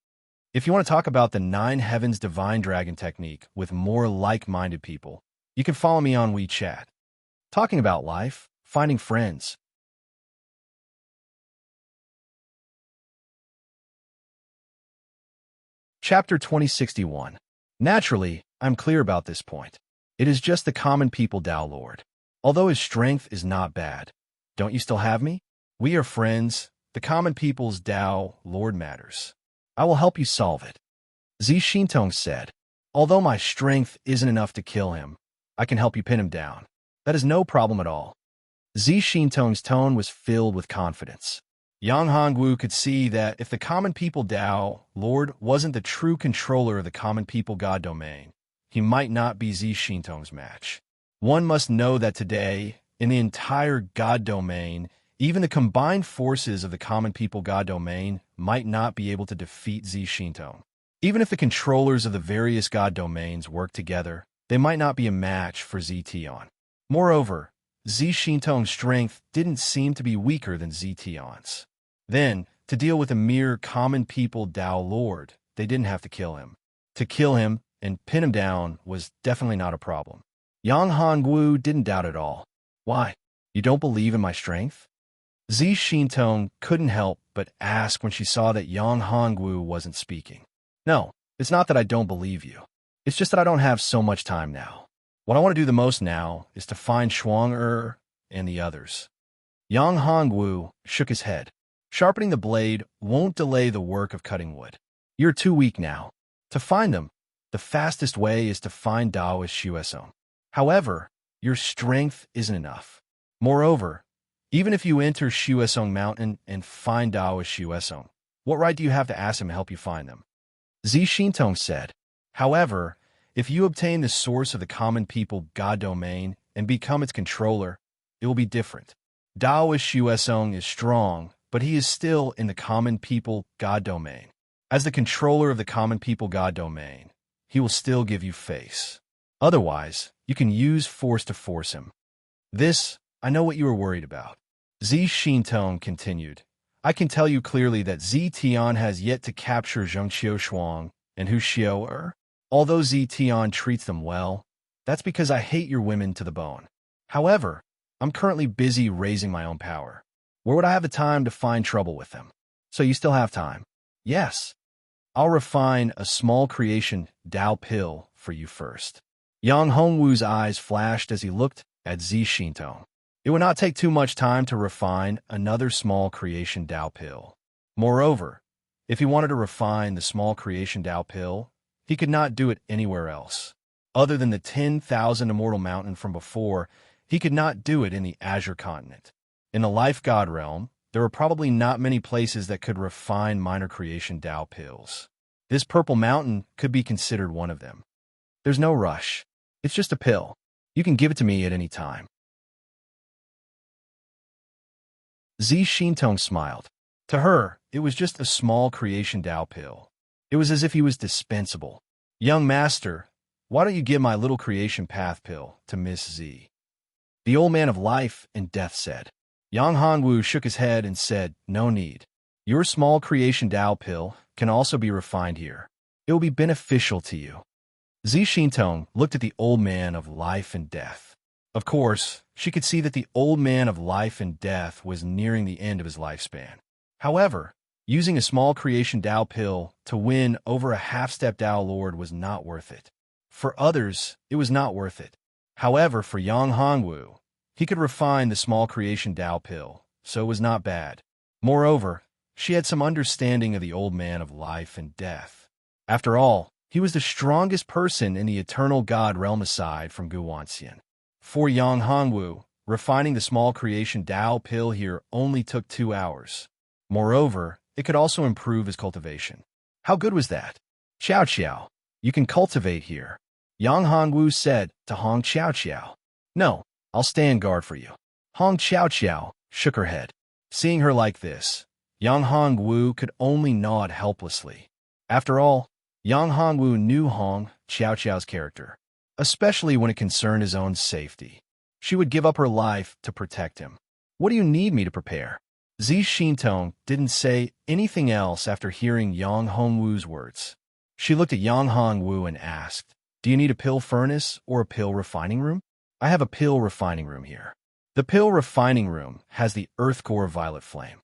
[SPEAKER 1] If you want to talk about the 9 Heavens Divine Dragon technique with more like-minded people, you can follow me on WeChat. Talking about life, finding friends. Chapter 2061. Naturally, I'm clear about this point. It is just the common people Dao Lord. Although his strength is not bad, don't you still have me? We are friends. The common people's Dao Lord matters. I will help you solve it. Zi Xintong said, "Although my strength isn't enough to kill him, I can help you pin him down. That is no problem at all." Zi Xintong's tone was filled with confidence. Yang Hongwu could see that if the common people Dao Lord wasn't the true controller of the common people God domain, he might not be Zi Xintong's match. One must know that today, in the entire God domain, even the combined forces of the common people God domain might not be able to defeat Zi Xintong. Even if the controllers of the various God domains work together, they might not be a match for Zi Tian. Moreover, Zi Xintong's strength didn't seem to be weaker than Zi Tian's. Then, to deal with a mere common people Dao Lord, they didn't have to kill him. To kill him, and pin him down was definitely not a problem. Yang Hongwu didn't doubt at all. Why? You don't believe in my strength? Zi Xintong couldn't help but ask when she saw that Yang Hongwu wasn't speaking. No, it's not that I don't believe you. It's just that I don't have so much time now. What I want to do the most now is to find Shuang and the others. Yang Hongwu shook his head. Sharpening the blade won't delay the work of cutting wood. You're too weak now. To find them, the fastest way is to find Daoist Xuesong. However, your strength isn't enough. Moreover, even if you enter Xuesong Mountain and find Daoist Xuesong, what right do you have to ask him to help you find them? Zi Xintong said. However, if you obtain the source of the common people God domain and become its controller, it will be different. Daoist Xuesong is strong, but he is still in the common people God domain. As the controller of the common people God domain, he will still give you face. Otherwise, you can use force to force him. This, I know what you were worried about. Zi Xintong continued. I can tell you clearly that Zi Tian has yet to capture Zhengqiu Shuang and Hu Xiao. Although Zi Tian treats them well, that's because I hate your women to the bone. However, I'm currently busy raising my own power. Where would I have the time to find trouble with them? So you still have time? Yes. I'll refine a small creation Dao pill for you first. Yang Hongwu's eyes flashed as he looked at Zi Xintong. It would not take too much time to refine another small creation Dao pill. Moreover, if he wanted to refine the small creation Dao pill, he could not do it anywhere else. Other than the 10,000 Immortal Mountain from before, he could not do it in the Azure Continent. In the Life God realm, there were probably not many places that could refine minor creation Dao pills. This Purple Mountain could be considered one of them. There's no rush. It's just a pill. You can give it to me at any time. Zi Xintong smiled. To her, it was just a small creation Dao pill. It was as if he was dispensable. Young master, why don't you give my little creation path pill to Miss Z? The old man of life and death said. Yang Hongwu shook his head and said, no need. Your small creation Dao pill can also be refined here. It will be beneficial to you. Zi Xintong looked at the old man of life and death. Of course, she could see that the old man of life and death was nearing the end of his lifespan. However, using a small creation Dao pill to win over a half-step Dao Lord was not worth it. For others, it was not worth it. However, for Yang Hongwu, he could refine the small creation Dao pill, so it was not bad. Moreover, she had some understanding of the old man of life and death. After all, he was the strongest person in the eternal God realm aside from Guanxian. For Yang Hongwu, refining the small creation Dao pill here only took 2 hours. Moreover, it could also improve his cultivation. How good was that? Xiao Xiao, you can cultivate here. Yang Hongwu said to Hong Xiao Xiao. No, I'll stand guard for you. Hong Xiao Xiao shook her head. Seeing her like this, Yang Hongwu could only nod helplessly. After all, Yang Hongwu knew Hong Xiao Xiao's character, especially when it concerned his own safety. She would give up her life to protect him. What do you need me to prepare? Zi Xintong didn't say anything else after hearing Yang Hongwu's words. She looked at Yang Hongwu and asked, do you need a pill furnace or a pill refining room? I have a pill refining room here. The pill refining room has the earth core violet flame.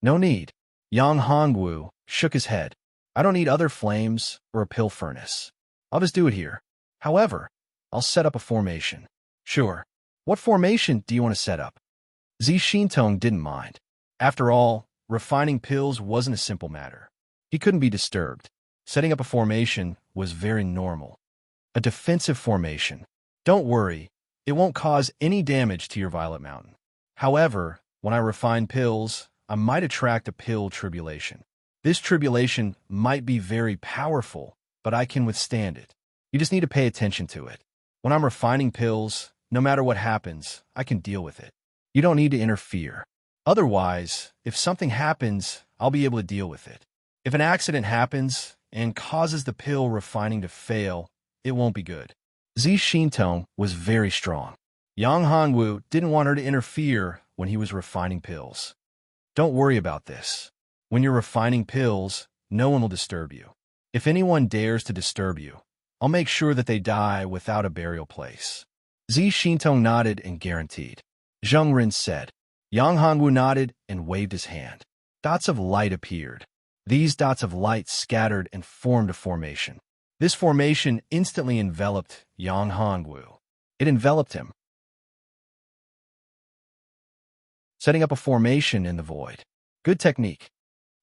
[SPEAKER 1] No need. Yang Hongwu shook his head. I don't need other flames or a pill furnace. I'll just do it here. However, I'll set up a formation. Sure. What formation do you want to set up? Zi Xintong didn't mind. After all, refining pills wasn't a simple matter. He couldn't be disturbed. Setting up a formation was very normal. A defensive formation. Don't worry, it won't cause any damage to your Violet Mountain. However, when I refine pills, I might attract a pill tribulation. This tribulation might be very powerful, but I can withstand it. You just need to pay attention to it. When I'm refining pills, no matter what happens, I can deal with it. You don't need to interfere. Otherwise, if something happens, I'll be able to deal with it. If an accident happens and causes the pill refining to fail, it won't be good. Zi Xintong was very strong. Yang Hongwu didn't want her to interfere when he was refining pills. Don't worry about this. When you're refining pills, no one will disturb you. If anyone dares to disturb you, I'll make sure that they die without a burial place. Zi Xintong nodded and guaranteed. Zheng Rin said. Yang Hongwu nodded and waved his hand. Dots of light appeared. These dots of light scattered and formed a formation. This formation instantly enveloped Yang Hongwu. It enveloped him, setting up a formation in the void. Good technique.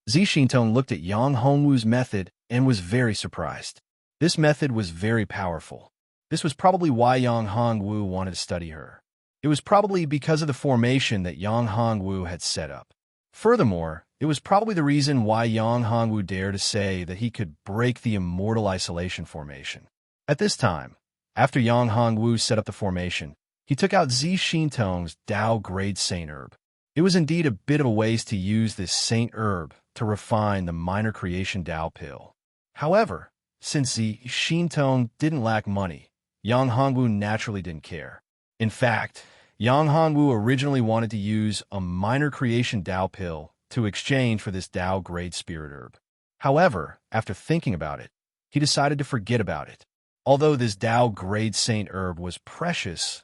[SPEAKER 1] Zi Xintong looked at Yang Hongwu's method and was very surprised. This method was very powerful. This was probably why Yang Hongwu wanted to study her. It was probably because of the formation that Yang Hongwu had set up. Furthermore, it was probably the reason why Yang Hongwu dared to say that he could break the immortal isolation formation. At this time, after Yang Hongwu set up the formation, he took out Zi Xintong's Tao Grade Saint Herb. It was indeed a bit of a waste to use this Saint Herb to refine the minor creation Tao pill. However, since Zi Xintong didn't lack money, Yang Hongwu naturally didn't care. In fact, Yang Hongwu originally wanted to use a minor creation Tao pill to exchange for this Tao Grade Spirit Herb. However, after thinking about it, he decided to forget about it. Although this Tao Grade Saint Herb was precious,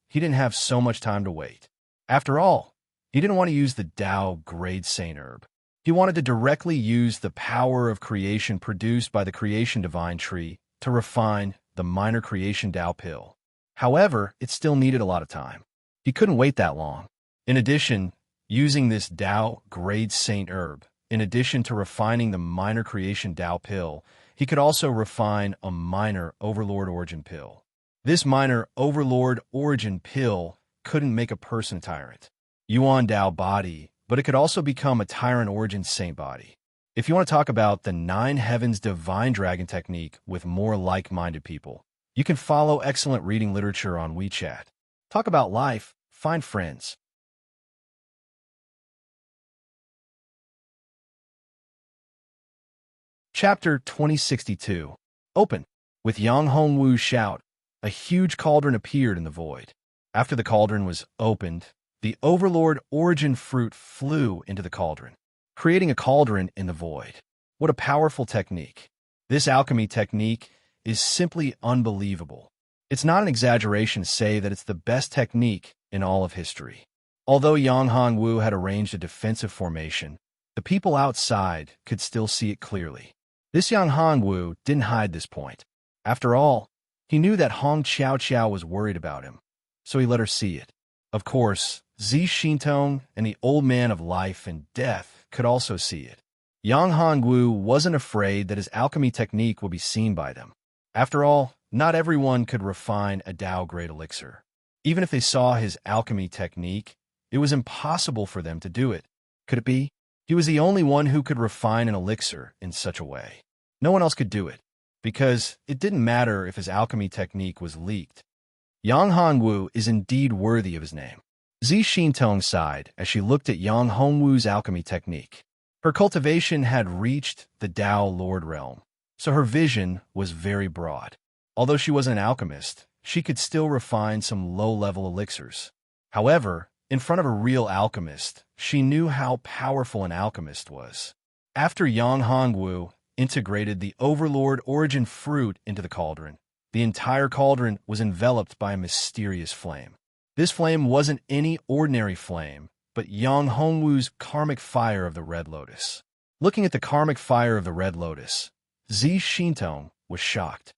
[SPEAKER 1] he didn't have so much time to wait. After all, he didn't want to use the Tao Grade Saint Herb. He wanted to directly use the power of creation produced by the creation divine tree to refine the minor creation Tao pill. However, it still needed a lot of time. He couldn't wait that long. In addition, using this Tao Grade Saint Herb, in addition to refining the minor creation Tao pill, he could also refine a minor Overlord Origin pill. This minor Overlord Origin pill couldn't make a person a tyrant, Yuan Tao body, but it could also become a Tyrant Origin Saint body. If you want to talk about the 9 Heavens Divine Dragon technique with more like-minded people, you can follow excellent reading literature on WeChat. Talk about life, find friends. Chapter 2062. Open. With Yang Hongwu's shout, a huge cauldron appeared in the void. After the cauldron was opened, the Overlord Origin fruit flew into the cauldron, creating a cauldron in the void. What a powerful technique. This alchemy technique is simply unbelievable. It's not an exaggeration to say that it's the best technique in all of history. Although Yang Hongwu had arranged a defensive formation, the people outside could still see it clearly. This Yang Hongwu didn't hide this point. After all, he knew that Hong Qiao Qiao was worried about him, so he let her see it. Of course, Zi Xintong and the old man of life and death could also see it. Yang Hongwu wasn't afraid that his alchemy technique would be seen by them. After all, not everyone could refine a Tao Grade elixir. Even if they saw his alchemy technique, it was impossible for them to do it. Could it be? He was the only one who could refine an elixir in such a way. No one else could do it, because it didn't matter if his alchemy technique was leaked. Yang Hongwu is indeed worthy of his name. Zi Xintong sighed as she looked at Yang Hongwu's alchemy technique. Her cultivation had reached the Tao Lord realm, so her vision was very broad. Although she wasn't an alchemist, she could still refine some low-level elixirs. However, in front of a real alchemist, she knew how powerful an alchemist was. After Yang Hongwu integrated the Overlord Origin fruit into the cauldron, the entire cauldron was enveloped by a mysterious flame. This flame wasn't any ordinary flame, but Yang Hongwu's karmic fire of the Red Lotus. Looking at the karmic fire of the Red Lotus, Zi Xintong was shocked.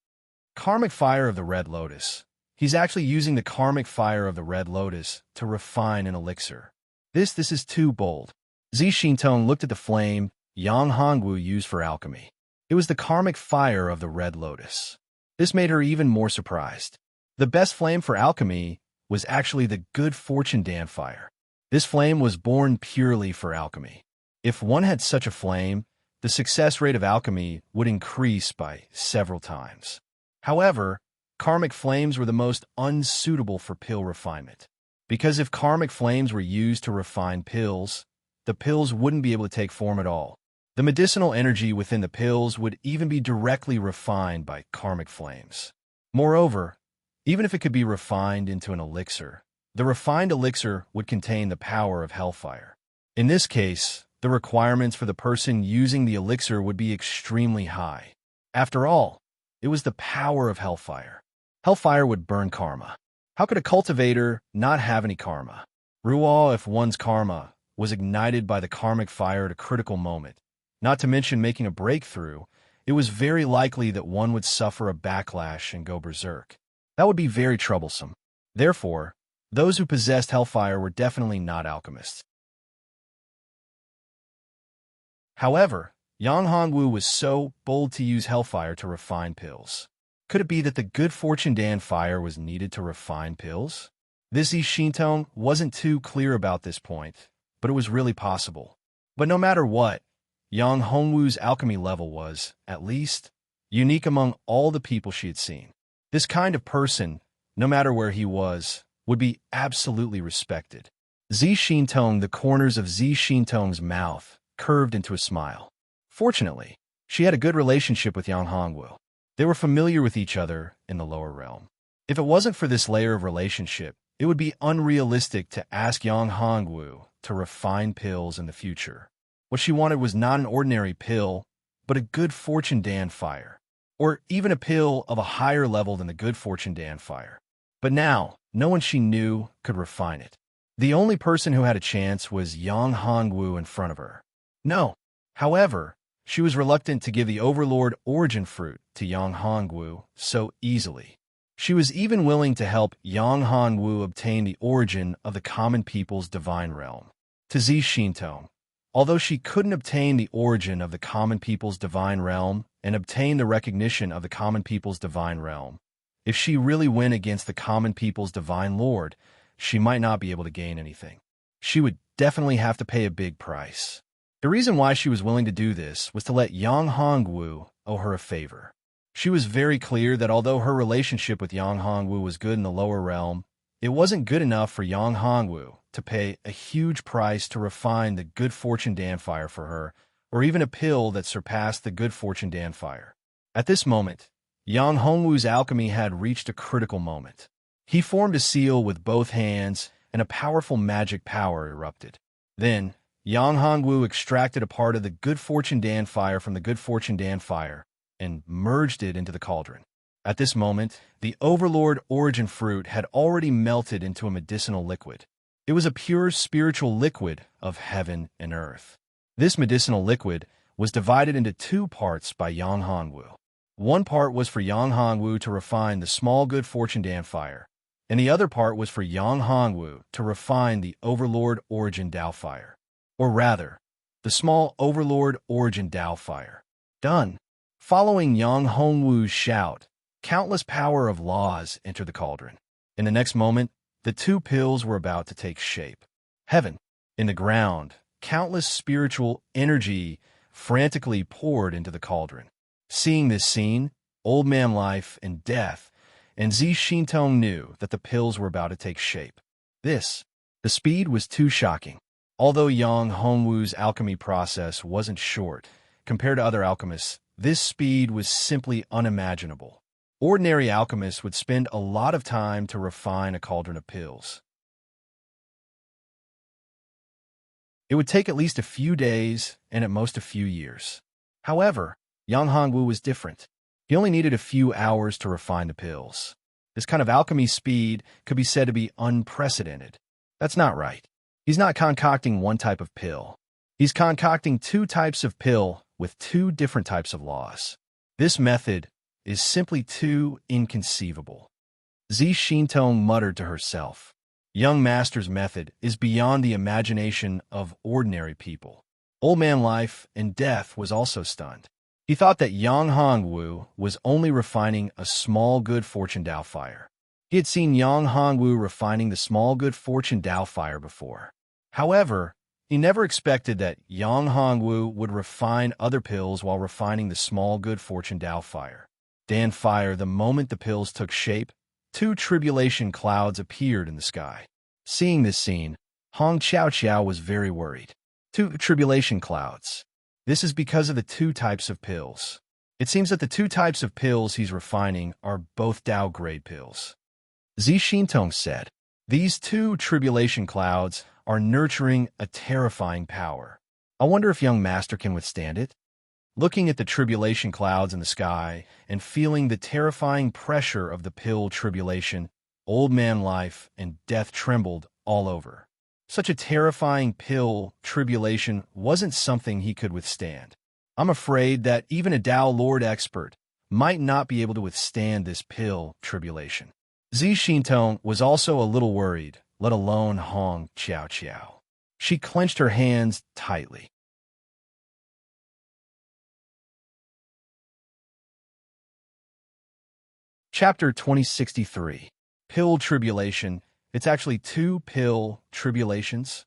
[SPEAKER 1] Karmic fire of the Red Lotus. He's actually using the karmic fire of the Red Lotus to refine an elixir. This is too bold. Zi Xintong looked at the flame Yang Hongwu used for alchemy. It was the karmic fire of the Red Lotus. This made her even more surprised. The best flame for alchemy was actually the Good Fortune Dan fire. This flame was born purely for alchemy. If one had such a flame, the success rate of alchemy would increase by several times. However, karmic flames were the most unsuitable for pill refinement. Because if karmic flames were used to refine pills, the pills wouldn't be able to take form at all. The medicinal energy within the pills would even be directly refined by karmic flames. Moreover, even if it could be refined into an elixir, the refined elixir would contain the power of hellfire. In this case, the requirements for the person using the elixir would be extremely high. After all, it was the power of hellfire. Hellfire would burn karma. How could a cultivator not have any karma? Ruah, if one's karma was ignited by the karmic fire at a critical moment, not to mention making a breakthrough, it was very likely that one would suffer a backlash and go berserk. That would be very troublesome. Therefore, those who possessed hellfire were definitely not alchemists. However, Yang Hongwu was so bold to use hellfire to refine pills. Could it be that the good fortune Dan fire was needed to refine pills? This Ishintong wasn't too clear about this point, but it was really possible. But no matter what, Yang Hongwu's alchemy level was, at least, unique among all the people she had seen. This kind of person, no matter where he was, would be absolutely respected. Zishintong, the corners of Zishintong's mouth curved into a smile. Fortunately, she had a good relationship with Yang Hongwu. They were familiar with each other in the lower realm. If it wasn't for this layer of relationship, it would be unrealistic to ask Yang Hongwu to refine pills in the future. What she wanted was not an ordinary pill, but a good fortune Dan fire, or even a pill of a higher level than the good fortune Dan fire. But now, no one she knew could refine it. The only person who had a chance was Yang Hongwu in front of her. No. However, she was reluctant to give the Overlord origin fruit to Yang Hongwu so easily. She was even willing to help Yang Hongwu obtain the origin of the common people's divine realm. To Zishintong, although she couldn't obtain the origin of the common people's divine realm and obtain the recognition of the common people's divine realm, if she really went against the common people's divine lord, she might not be able to gain anything. She would definitely have to pay a big price. The reason why she was willing to do this was to let Yang Hongwu owe her a favor. She was very clear that although her relationship with Yang Hongwu was good in the lower realm, it wasn't good enough for Yang Hongwu to pay a huge price to refine the good fortune Dan fire for her, or even a pill that surpassed the good fortune Dan fire. At this moment, Yang Hongwu's alchemy had reached a critical moment. He formed a seal with both hands, and a powerful magic power erupted. Then, Yang Hongwu extracted a part of the good fortune Dan fire from the good fortune Dan fire and merged it into the cauldron. At this moment, the Overlord origin fruit had already melted into a medicinal liquid. It was a pure spiritual liquid of heaven and earth. This medicinal liquid was divided into two parts by Yang Hongwu. One part was for Yang Hongwu to refine the small good fortune Dan fire, and the other part was for Yang Hongwu to refine the Overlord origin Dao fire. Or rather, the small Overlord origin Dao fire. Done. Following Yang Hongwu's shout, countless power of laws entered the cauldron. In the next moment, the two pills were about to take shape. Heaven. In the ground, countless spiritual energy frantically poured into the cauldron. Seeing this scene, Old Man Life and Death and Zishintong knew that the pills were about to take shape. The speed was too shocking. Although Yang Hongwu's alchemy process wasn't short, compared to other alchemists, this speed was simply unimaginable. Ordinary alchemists would spend a lot of time to refine a cauldron of pills. It would take at least a few days and at most a few years. However, Yang Hongwu was different. He only needed a few hours to refine the pills. This kind of alchemy speed could be said to be unprecedented. That's not right. He's not concocting one type of pill. He's concocting two types of pill with two different types of laws. This method is simply too inconceivable. Zishintong muttered to herself. Young Master's method is beyond the imagination of ordinary people. Old Man Life and Death was also stunned. He thought that Yang Hongwu was only refining a small good fortune Dao fire. He had seen Yang Hongwu refining the small good fortune Dao fire before. However, he never expected that Yang Hongwu would refine other pills while refining the small good fortune Dao fire. Dan fire, the moment the pills took shape, two tribulation clouds appeared in the sky. Seeing this scene, Hong Chao Chao was very worried. Two tribulation clouds. This is because of the two types of pills. It seems that the two types of pills he's refining are both Dao-grade pills. Zishintong said, these two tribulation clouds are nurturing a terrifying power. I wonder if young master can withstand it. Looking at the tribulation clouds in the sky and feeling the terrifying pressure of the pill tribulation, old man life and death trembled all over. Such a terrifying pill tribulation wasn't something he could withstand. I'm afraid that even a Tao Lord expert might not be able to withstand this pill tribulation. Zi Xintong was also a little worried, let alone Hong Qiao Qiao. She clenched her hands tightly. Chapter 2063. Pill Tribulation. It's actually two pill tribulations.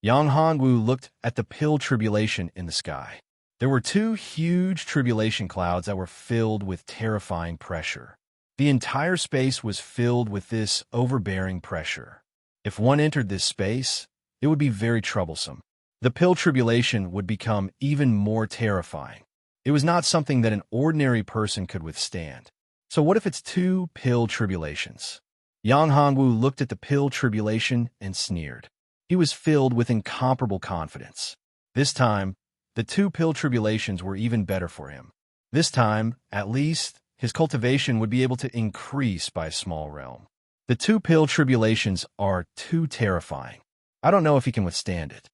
[SPEAKER 1] Yang Hongwu looked at the pill tribulation in the sky. There were two huge tribulation clouds that were filled with terrifying pressure. The entire space was filled with this overbearing pressure. If one entered this space, it would be very troublesome. The pill tribulation would become even more terrifying. It was not something that an ordinary person could withstand. So what if it's two pill tribulations? Yang Hongwu looked at the pill tribulation and sneered. He was filled with incomparable confidence. This time, the two pill tribulations were even better for him. This time, at least, his cultivation would be able to increase by a small realm. The two pill tribulations are too terrifying. I don't know if he can withstand it.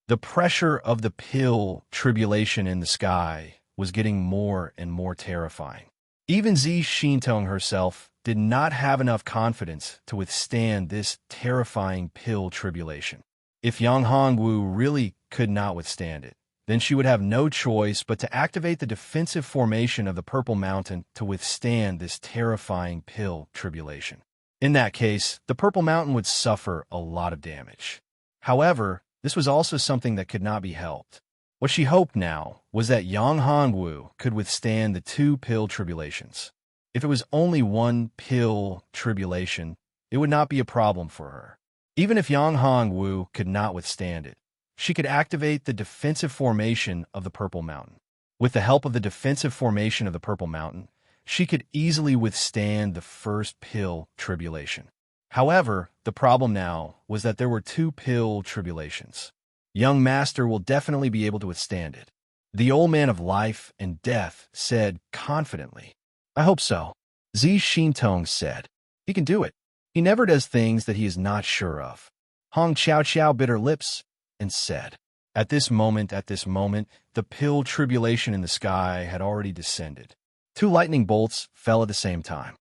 [SPEAKER 1] The pressure of the pill tribulation in the sky was getting more and more terrifying. Even Zi Xintong herself did not have enough confidence to withstand this terrifying pill tribulation. If Yang Hongwu really could not withstand it, then she would have no choice but to activate the defensive formation of the Purple Mountain to withstand this terrifying pill tribulation. In that case, the Purple Mountain would suffer a lot of damage. However, this was also something that could not be helped. What she hoped now was that Yang Hongwu could withstand the two pill tribulations. If it was only one pill tribulation, it would not be a problem for her. Even if Yang Hongwu could not withstand it, she could activate the defensive formation of the Purple Mountain. With the help of the defensive formation of the Purple Mountain, she could easily withstand the first pill tribulation. However, the problem now was that there were two pill tribulations. Young master will definitely be able to withstand it. The old man of life and death said confidently. I hope so. Zi Xintong said. He can do it. He never does things that he is not sure of. Hong Qiao Qiao bit her lips and said. At this moment, the pill tribulation in the sky had already descended. Two lightning bolts fell at the same time.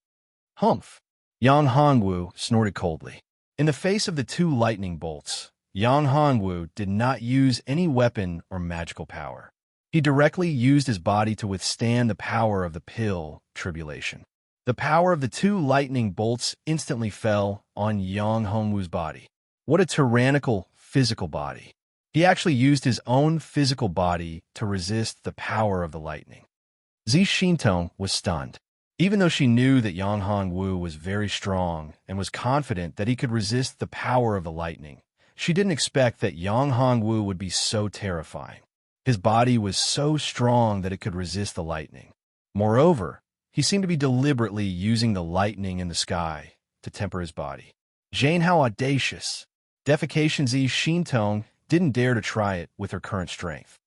[SPEAKER 1] Humph! Yang Hongwu snorted coldly. In the face of the two lightning bolts, Yang Hongwu did not use any weapon or magical power. He directly used his body to withstand the power of the pill tribulation. The power of the two lightning bolts instantly fell on Yang Hongwu's body. What a tyrannical physical body. He actually used his own physical body to resist the power of the lightning. Zi Xintong was stunned. Even though she knew that Yang Hongwu was very strong and was confident that he could resist the power of the lightning, she didn't expect that Yang Hongwu would be so terrifying. His body was so strong that it could resist the lightning. Moreover, he seemed to be deliberately using the lightning in the sky to temper his body. Jane, how audacious! Defecation Zi Xintong didn't dare to try it with her current strength.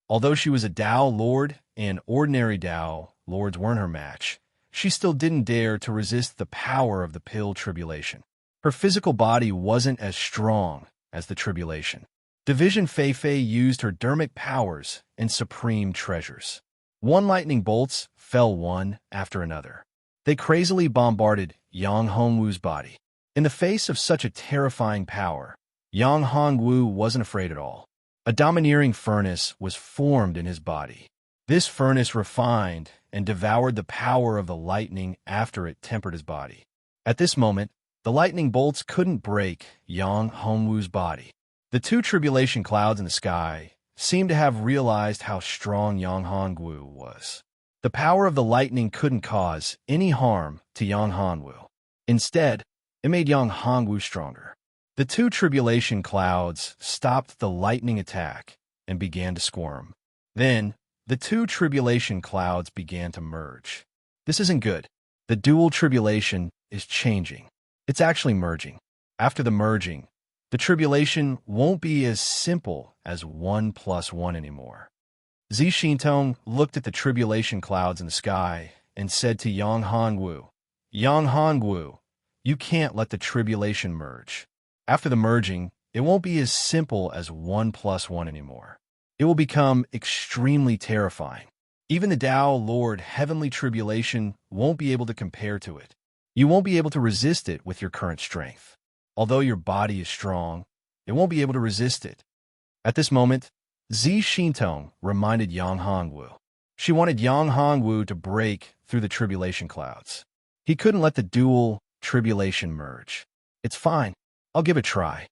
[SPEAKER 1] Although she was a Tao Lord and ordinary Tao Lords weren't her match, she still didn't dare to resist the power of the pill tribulation. Her physical body wasn't as strong as the tribulation. Division Fei Fei used her dermic powers and supreme treasures. One lightning bolts fell one after another. They crazily bombarded Yang Hongwu's body. In the face of such a terrifying power, Yang Hongwu wasn't afraid at all. A domineering furnace was formed in his body. This furnace refined and devoured the power of the lightning after it tempered his body. At this moment, the lightning bolts couldn't break Yang Hongwu's body. The two tribulation clouds in the sky seemed to have realized how strong Yang Hongwu was. The power of the lightning couldn't cause any harm to Yang Hongwu. Instead, it made Yang Hongwu stronger. The two tribulation clouds stopped the lightning attack and began to squirm. Then, the two tribulation clouds began to merge. This isn't good. The dual tribulation is changing. It's actually merging. After the merging, The tribulation won't be as simple as 1 plus 1 anymore. Zi Xintong looked at the tribulation clouds in the sky and said to Yang Hongwu, Yang Hongwu, you can't let the tribulation merge. After the merging, it won't be as simple as 1 plus 1 anymore. It will become extremely terrifying. Even the Tao Lord heavenly tribulation won't be able to compare to it. You won't be able to resist it with your current strength. Although your body is strong, it won't be able to resist it. At this moment, Zi Xintong reminded Yang Hongwu. She wanted Yang Hongwu to break through the tribulation clouds. He couldn't let the dual tribulation merge. It's fine. I'll give it a try.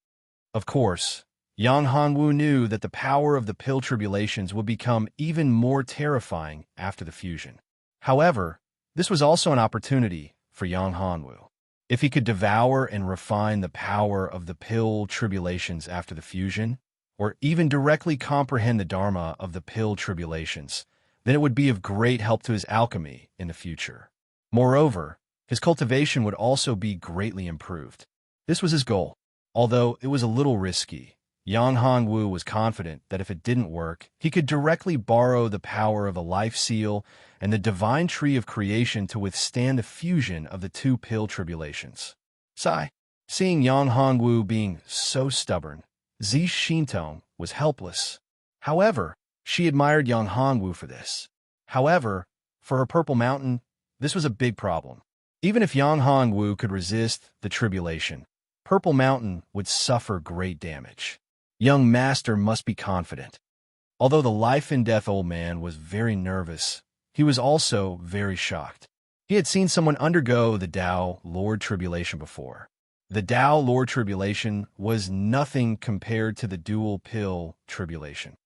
[SPEAKER 1] Of course, Yang Hongwu knew that the power of the pill tribulations would become even more terrifying after the fusion. However, this was also an opportunity for Yang Hongwu. If he could devour and refine the power of the pill tribulations after the fusion, or even directly comprehend the dharma of the pill tribulations, then it would be of great help to his alchemy in the future. Moreover, his cultivation would also be greatly improved. This was his goal. Although it was a little risky, Yang Hongwu was confident that if it didn't work, he could directly borrow the power of a life seal and the divine tree of creation to withstand the fusion of the two pill tribulations. Seeing Yang Hongwu being so stubborn, Zi Xintong was helpless. However, she admired Yang Hongwu for this. However, for her Purple Mountain, this was a big problem. Even if Yang Hongwu could resist the tribulation, Purple Mountain would suffer great damage. Young master must be confident. Although the life and death old man was very nervous, he was also very shocked. He had seen someone undergo the Tao Lord Tribulation before. The Tao Lord Tribulation was nothing compared to the dual pill tribulation.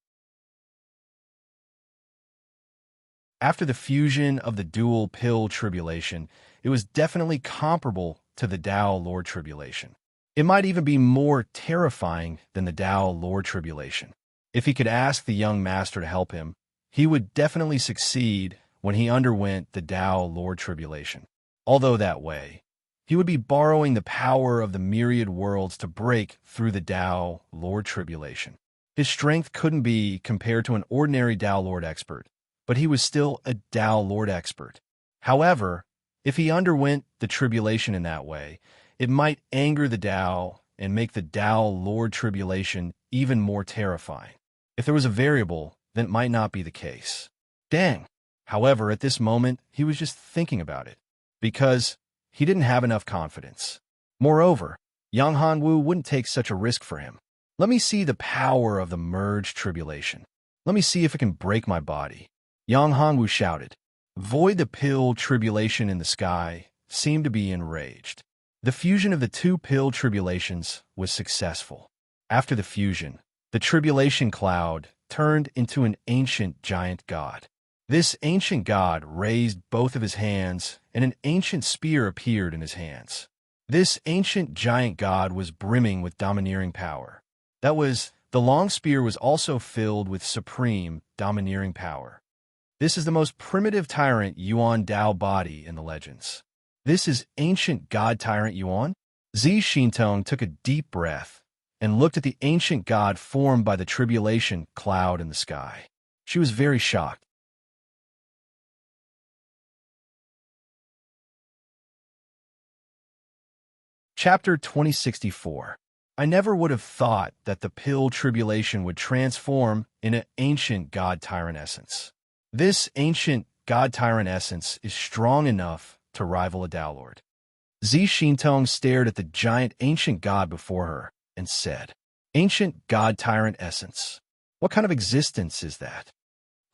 [SPEAKER 1] After the fusion of the dual pill tribulation, it was definitely comparable to the Tao Lord Tribulation. It might even be more terrifying than the Tao Lord Tribulation. If he could ask the young master to help him, he would definitely succeed when he underwent the Tao Lord Tribulation. Although that way, he would be borrowing the power of the myriad worlds to break through the Tao Lord Tribulation. His strength couldn't be compared to an ordinary Tao Lord expert, but he was still a Tao Lord expert. However, if he underwent the tribulation in that way, it might anger the Tao and make the Tao Lord Tribulation even more terrifying. If there was a variable, then it might not be the case. Dang! However, at this moment, he was just thinking about it, because he didn't have enough confidence. Moreover, Yang Hongwu wouldn't take such a risk for him. Let me see the power of the merged tribulation. Let me see if it can break my body. Yang Hongwu shouted. Void the pill tribulation in the sky seemed to be enraged. The fusion of the two pill tribulations was successful. After the fusion, the tribulation cloud turned into an ancient giant god. This ancient god raised both of his hands, and an ancient spear appeared in his hands. This ancient giant god was brimming with domineering power. The long spear was also filled with supreme, domineering power. This is the most primitive tyrant Yuan Dao body in the legends. This is ancient god tyrant Yuan? Zi Xintong took a deep breath and looked at the ancient god formed by the tribulation cloud in the sky. She was very shocked. Chapter 2064. I never would have thought that the pill tribulation would transform in an ancient god tyrant essence. This ancient god tyrant essence is strong enough to rival a Tao Lord. Zi Xintong stared at the giant ancient god before her and said, Ancient god tyrant essence. What kind of existence is that?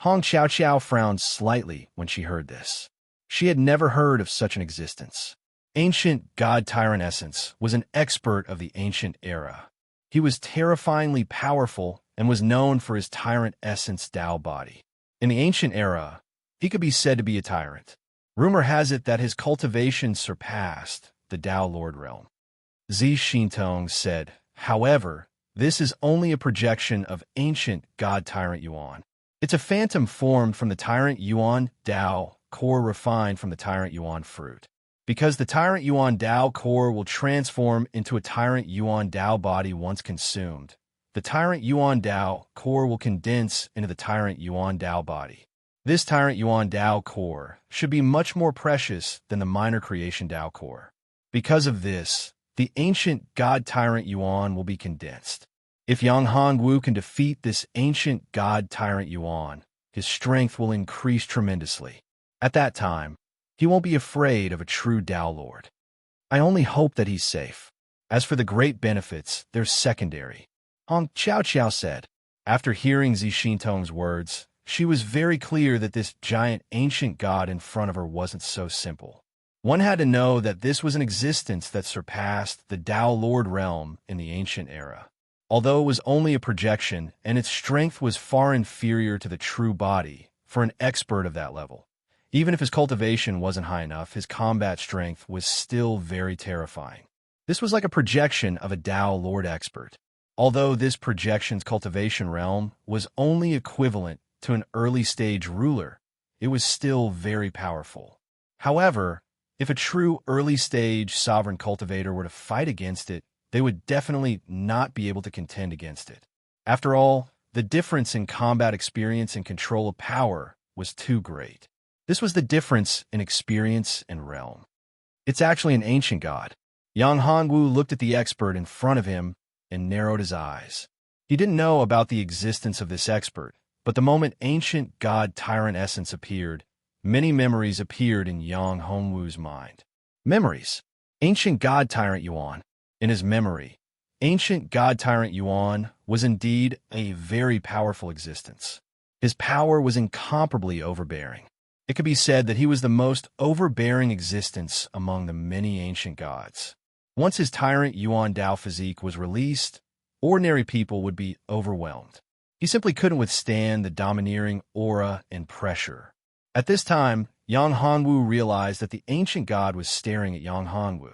[SPEAKER 1] Hong Xiao frowned slightly when she heard this. She had never heard of such an existence. Ancient god tyrant essence was an expert of the ancient era. He was terrifyingly powerful and was known for his tyrant essence Tao body. In the ancient era, he could be said to be a tyrant. Rumor has it that his cultivation surpassed the Tao Lord realm. Zi Xintong said, however, this is only a projection of ancient god tyrant Yuan. It's a phantom formed from the tyrant Yuan Tao, core refined from the tyrant Yuan fruit. Because the Tyrant Yuan Dao core will transform into a Tyrant Yuan Dao body once consumed. The Tyrant Yuan Dao core will condense into the Tyrant Yuan Dao body. This Tyrant Yuan Dao core should be much more precious than the Minor Creation Dao core. Because of this, the ancient God Tyrant Yuan will be condensed. If Yang Hongwu can defeat this ancient God Tyrant Yuan, his strength will increase tremendously. At that time, he won't be afraid of a true Dao Lord. I only hope that he's safe. As for the great benefits, they're secondary. Hong Chao Chao said. After hearing Xintong's words, she was very clear that this giant ancient god in front of her wasn't so simple. One had to know that this was an existence that surpassed the Dao Lord realm in the ancient era. Although it was only a projection and its strength was far inferior to the true body for an expert of that level. Even if his cultivation wasn't high enough, his combat strength was still very terrifying. This was like a projection of a Dao Lord expert. Although this projection's cultivation realm was only equivalent to an early-stage ruler, it was still very powerful. However, if a true early-stage sovereign cultivator were to fight against it, they would definitely not be able to contend against it. After all, the difference in combat experience and control of power was too great. This was the difference in experience and realm. It's actually an ancient god. Yang Hongwu looked at the expert in front of him and narrowed his eyes. He didn't know about the existence of this expert, but the moment ancient god tyrant essence appeared, many memories appeared in Yang Hongwu's mind. Memories. Ancient god tyrant Yuan. In his memory, ancient god tyrant Yuan was indeed a very powerful existence. His power was incomparably overbearing. It could be said that he was the most overbearing existence among the many ancient gods. Once his Tyrant Yuan Dao physique was released, ordinary people would be overwhelmed. He simply couldn't withstand the domineering aura and pressure. At this time, Yang Hongwu realized that the ancient god was staring at Yang Hongwu.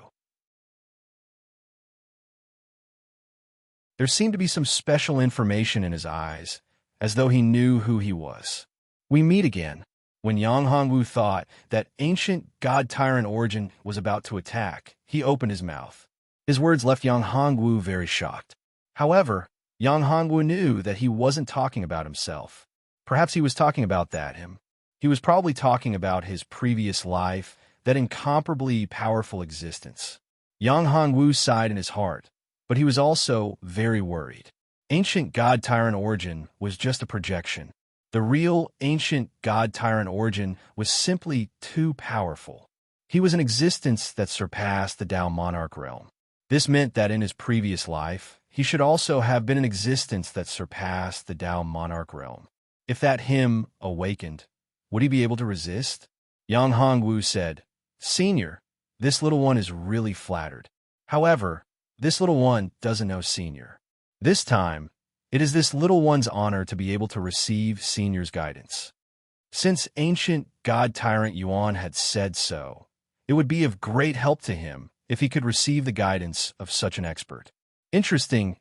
[SPEAKER 1] There seemed to be some special information in his eyes, as though he knew who he was. We meet again. When Yang Hongwu thought that ancient god-tyrant origin was about to attack, he opened his mouth. His words left Yang Hongwu very shocked. However, Yang Hongwu knew that he wasn't talking about himself. Perhaps he was talking about him. He was probably talking about his previous life, that incomparably powerful existence. Yang Hongwu sighed in his heart, but he was also very worried. Ancient god-tyrant origin was just a projection. The real ancient god-tyrant origin was simply too powerful. He was an existence that surpassed the Dao monarch realm. This meant that in his previous life, he should also have been an existence that surpassed the Dao monarch realm. If that him awakened, would he be able to resist? Yang Hongwu said, "Senior, this little one is really flattered. However, this little one doesn't know Senior. This time, it is this little one's honor to be able to receive Senior's guidance. Since ancient god-tyrant Yuan had said so, it would be of great help to him if he could receive the guidance of such an expert." Interesting,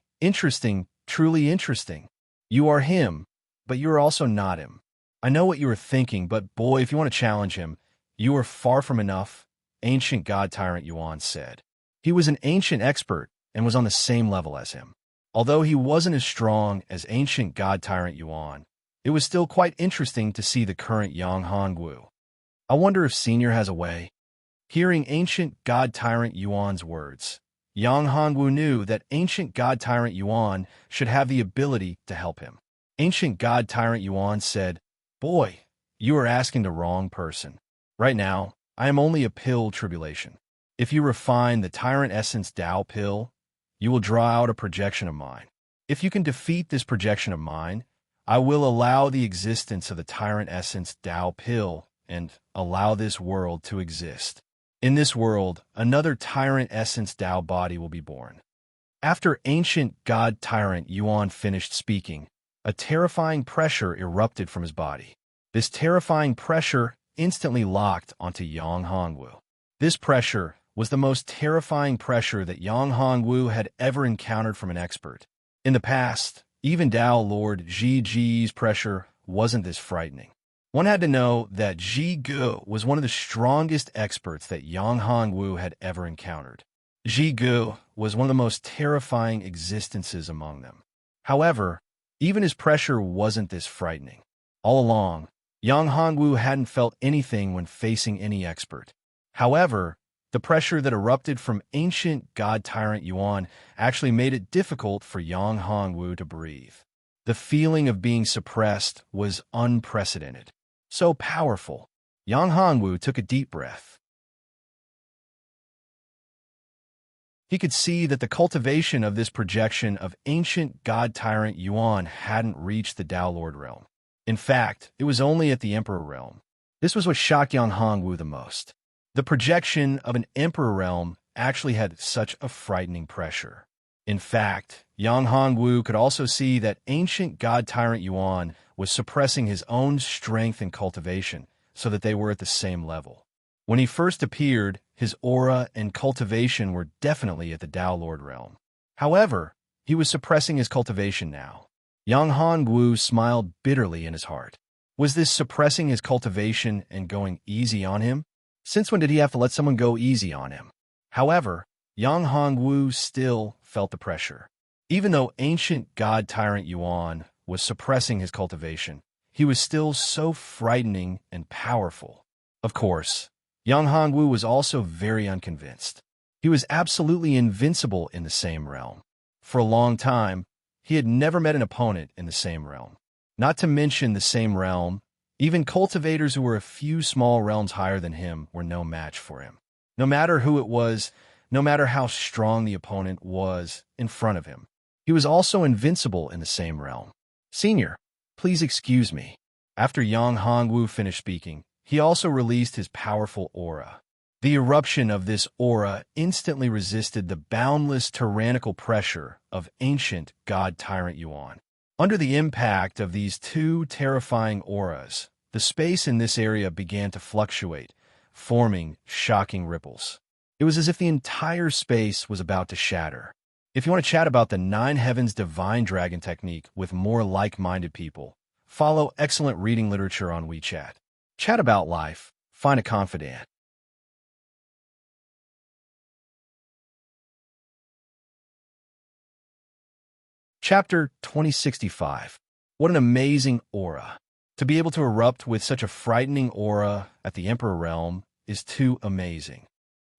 [SPEAKER 1] truly interesting. You are him, but you are also not him. I know what you are thinking, but boy, if you want to challenge him, you are far from enough, ancient god-tyrant Yuan said. He was an ancient expert and was on the same level as him. Although he wasn't as strong as ancient god-tyrant Yuan, it was still quite interesting to see the current Yang Hongwu. I wonder if Senior has a way. Hearing ancient god-tyrant Yuan's words, Yang Hongwu knew that ancient god-tyrant Yuan should have the ability to help him. Ancient god-tyrant Yuan said, "Boy, you are asking the wrong person. Right now, I am only a pill tribulation. If you refine the Tyrant Essence Dao pill, you will draw out a projection of mine. If you can defeat this projection of mine, I will allow the existence of the Tyrant Essence Dao pill and allow this world to exist. In this world, another Tyrant Essence Dao body will be born." After ancient god Tyrant Yuan finished speaking, a terrifying pressure erupted from his body. This terrifying pressure instantly locked onto Yang Hongwu. This pressure was the most terrifying pressure that Yang Hongwu had ever encountered from an expert. In the past, even Dao Lord Zhi Ji's pressure wasn't this frightening. One had to know that Ji Gu was one of the strongest experts that Yang Hongwu had ever encountered. Ji Gu was one of the most terrifying existences among them. However, even his pressure wasn't this frightening. All along, Yang Hongwu hadn't felt anything when facing any expert. However, the pressure that erupted from ancient god-tyrant Yuan actually made it difficult for Yang Hongwu to breathe. The feeling of being suppressed was unprecedented. So powerful. Yang Hongwu took a deep breath. He could see that the cultivation of this projection of ancient god-tyrant Yuan hadn't reached the Tao Lord realm. In fact, it was only at the Emperor realm. This was what shocked Yang Hongwu the most. The projection of an Emperor realm actually had such a frightening pressure. In fact, Yang Hongwu could also see that ancient god-tyrant Yuan was suppressing his own strength and cultivation so that they were at the same level. When he first appeared, his aura and cultivation were definitely at the Tao Lord realm. However, he was suppressing his cultivation now. Yang Hongwu smiled bitterly in his heart. Was this suppressing his cultivation and going easy on him? Since when did he have to let someone go easy on him? However, Yang Hongwu still felt the pressure. Even though ancient god-tyrant Yuan was suppressing his cultivation, he was still so frightening and powerful. Of course, Yang Hongwu was also very unconvinced. He was absolutely invincible in the same realm. For a long time, he had never met an opponent in the same realm. Not to mention the same realm, even cultivators who were a few small realms higher than him were no match for him. No matter who it was, no matter how strong the opponent was in front of him, he was also invincible in the same realm. "Senior, please excuse me." After Yang Hongwu finished speaking, he also released his powerful aura. The eruption of this aura instantly resisted the boundless tyrannical pressure of ancient god-tyrant Yuan. Under the impact of these two terrifying auras, the space in this area began to fluctuate, forming shocking ripples. It was as if the entire space was about to shatter. If you want to chat about the Nine Heavens Divine Dragon technique with more like-minded people, follow excellent reading literature on WeChat. Chat about life, find a confidant. Chapter 2065. What an amazing aura. To be able to erupt with such a frightening aura at the Emperor realm is too amazing.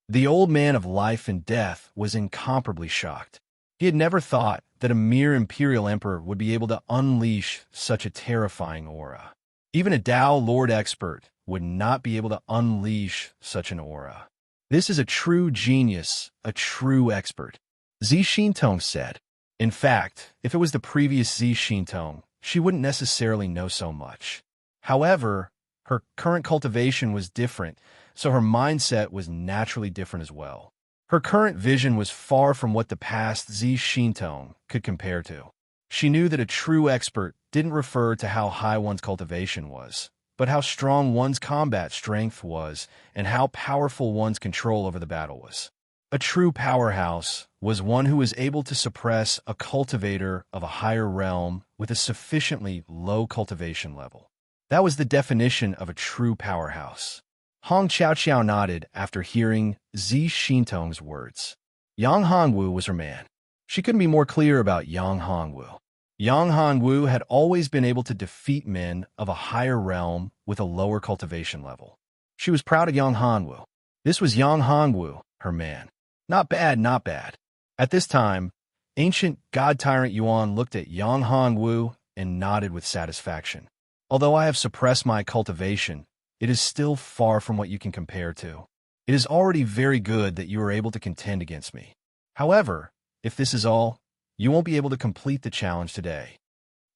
[SPEAKER 1] The old man of life and death was incomparably shocked. He had never thought that a mere imperial emperor would be able to unleash such a terrifying aura. Even a Tao Lord expert would not be able to unleash such an aura. This is a true genius, a true expert, Zi Xintong said. In fact, if it was the previous Zi Xintong, she wouldn't necessarily know so much. However, her current cultivation was different, so her mindset was naturally different as well. Her current vision was far from what the past Zi Xintong could compare to. She knew that a true expert didn't refer to how high one's cultivation was, but how strong one's combat strength was and how powerful one's control over the battle was. A true powerhouse was one who was able to suppress a cultivator of a higher realm with a sufficiently low cultivation level. That was the definition of a true powerhouse. Hong Qiao nodded after hearing Zi Xintong's words. Yang Hongwu was her man. She couldn't be more clear about Yang Hongwu. Yang Hongwu had always been able to defeat men of a higher realm with a lower cultivation level. She was proud of Yang Hongwu. This was Yang Hongwu, her man. Not bad, not bad. At this time, ancient god-tyrant Yuan looked at Yang Hongwu and nodded with satisfaction. Although I have suppressed my cultivation, it is still far from what you can compare to. It is already very good that you are able to contend against me. However, if this is all, you won't be able to complete the challenge today.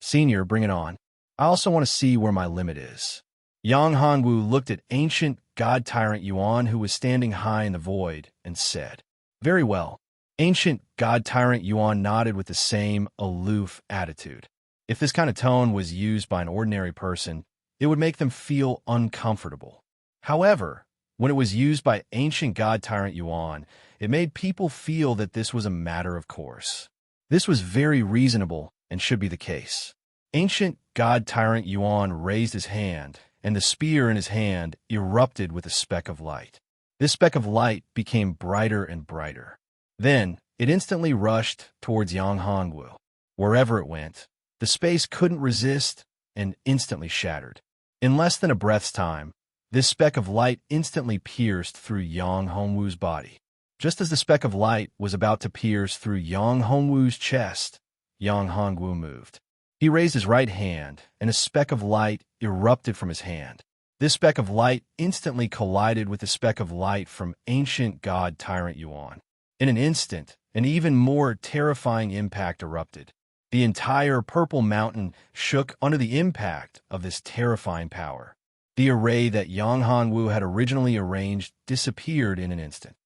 [SPEAKER 1] Senior, bring it on. I also want to see where my limit is. Yang Hongwu looked at ancient god-tyrant Yuan, who was standing high in the void, and said, "Very well." Ancient god-tyrant Yuan nodded with the same aloof attitude. If this kind of tone was used by an ordinary person, it would make them feel uncomfortable. However, when it was used by ancient god-tyrant Yuan, it made people feel that this was a matter of course. This was very reasonable and should be the case. Ancient god-tyrant Yuan raised his hand, and the spear in his hand erupted with a speck of light. This speck of light became brighter and brighter. Then, it instantly rushed towards Yang Hongwu. Wherever it went, the space couldn't resist and instantly shattered. In less than a breath's time, this speck of light instantly pierced through Yang Hongwu's body. Just as the speck of light was about to pierce through Yang Hongwu's chest, Yang Hongwu moved. He raised his right hand, and a speck of light erupted from his hand. This speck of light instantly collided with the speck of light from ancient god Tyrant Yuan. In an instant, an even more terrifying impact erupted. The entire purple mountain shook under the impact of this terrifying power. The array that Yang Hongwu had originally arranged disappeared in an instant.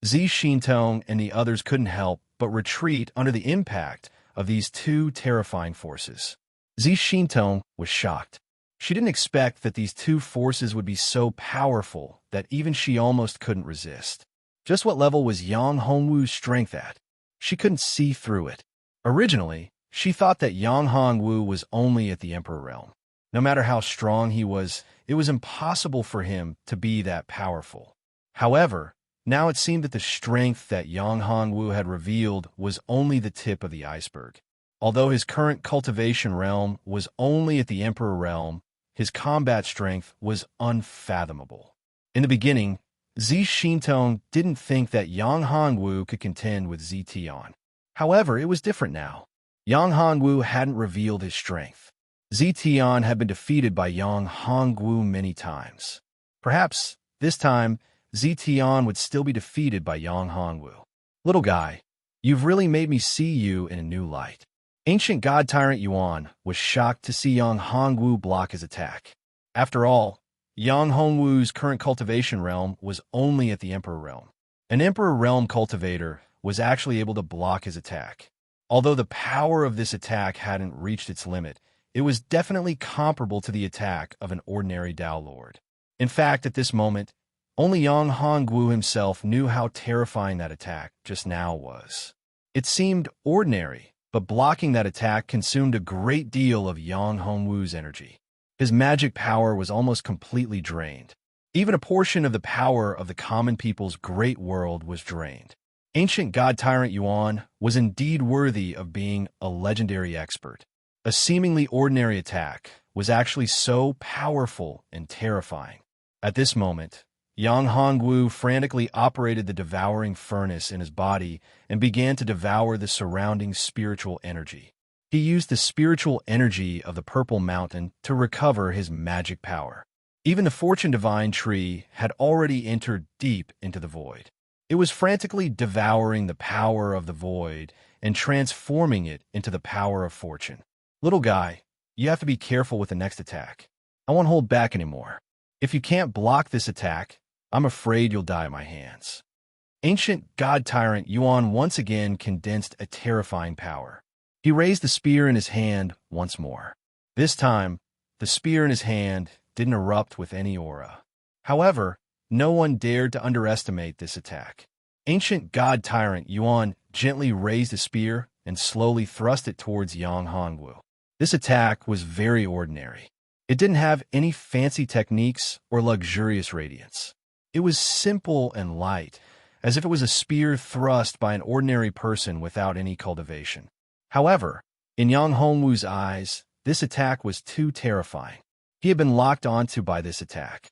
[SPEAKER 1] Zi Xintong and the others couldn't help but retreat under the impact of these two terrifying forces. Zi Xintong was shocked. She didn't expect that these two forces would be so powerful that even she almost couldn't resist. Just what level was Yang Hongwu's strength at? She couldn't see through it. Originally, she thought that Yang Hongwu was only at the Emperor realm. No matter how strong he was, it was impossible for him to be that powerful. However, now it seemed that the strength that Yang Hongwu had revealed was only the tip of the iceberg. Although his current cultivation realm was only at the Emperor realm, his combat strength was unfathomable. In the beginning, Zi Xintong didn't think that Yang Hongwu could contend with Zi Tian. However, it was different now. Yang Hongwu hadn't revealed his strength. Zi Tian had been defeated by Yang Hongwu many times. Perhaps, this time, Zi Tian would still be defeated by Yang Hongwu. Little guy, you've really made me see you in a new light. Ancient god Tyrant Yuan was shocked to see Yang Hongwu block his attack. After all, Yang Hongwu's current cultivation realm was only at the Emperor realm. An Emperor realm cultivator was actually able to block his attack. Although the power of this attack hadn't reached its limit, it was definitely comparable to the attack of an ordinary Dao Lord. In fact, at this moment, only Yang Hongwu himself knew how terrifying that attack just now was. It seemed ordinary, but blocking that attack consumed a great deal of Yang Hongwu's energy. His magic power was almost completely drained. Even a portion of the power of the common people's great world was drained. Ancient god Tyrant Yuan was indeed worthy of being a legendary expert. A seemingly ordinary attack was actually so powerful and terrifying. At this moment, Yang Hongwu frantically operated the devouring furnace in his body and began to devour the surrounding spiritual energy. He used the spiritual energy of the Purple Mountain to recover his magic power. Even the Fortune Divine Tree had already entered deep into the void. It was frantically devouring the power of the void and transforming it into the power of fortune. Little guy, you have to be careful with the next attack. I won't hold back anymore. If you can't block this attack, I'm afraid you'll die at my hands. Ancient god tyrant Yuan once again condensed a terrifying power. He raised the spear in his hand once more. This time, the spear in his hand didn't erupt with any aura. However, no one dared to underestimate this attack. Ancient god tyrant Yuan gently raised the spear and slowly thrust it towards Yang Hongwu. This attack was very ordinary. It didn't have any fancy techniques or luxurious radiance. It was simple and light, as if it was a spear thrust by an ordinary person without any cultivation. However, in Yang Hongwu's eyes, this attack was too terrifying. He had been locked onto by this attack.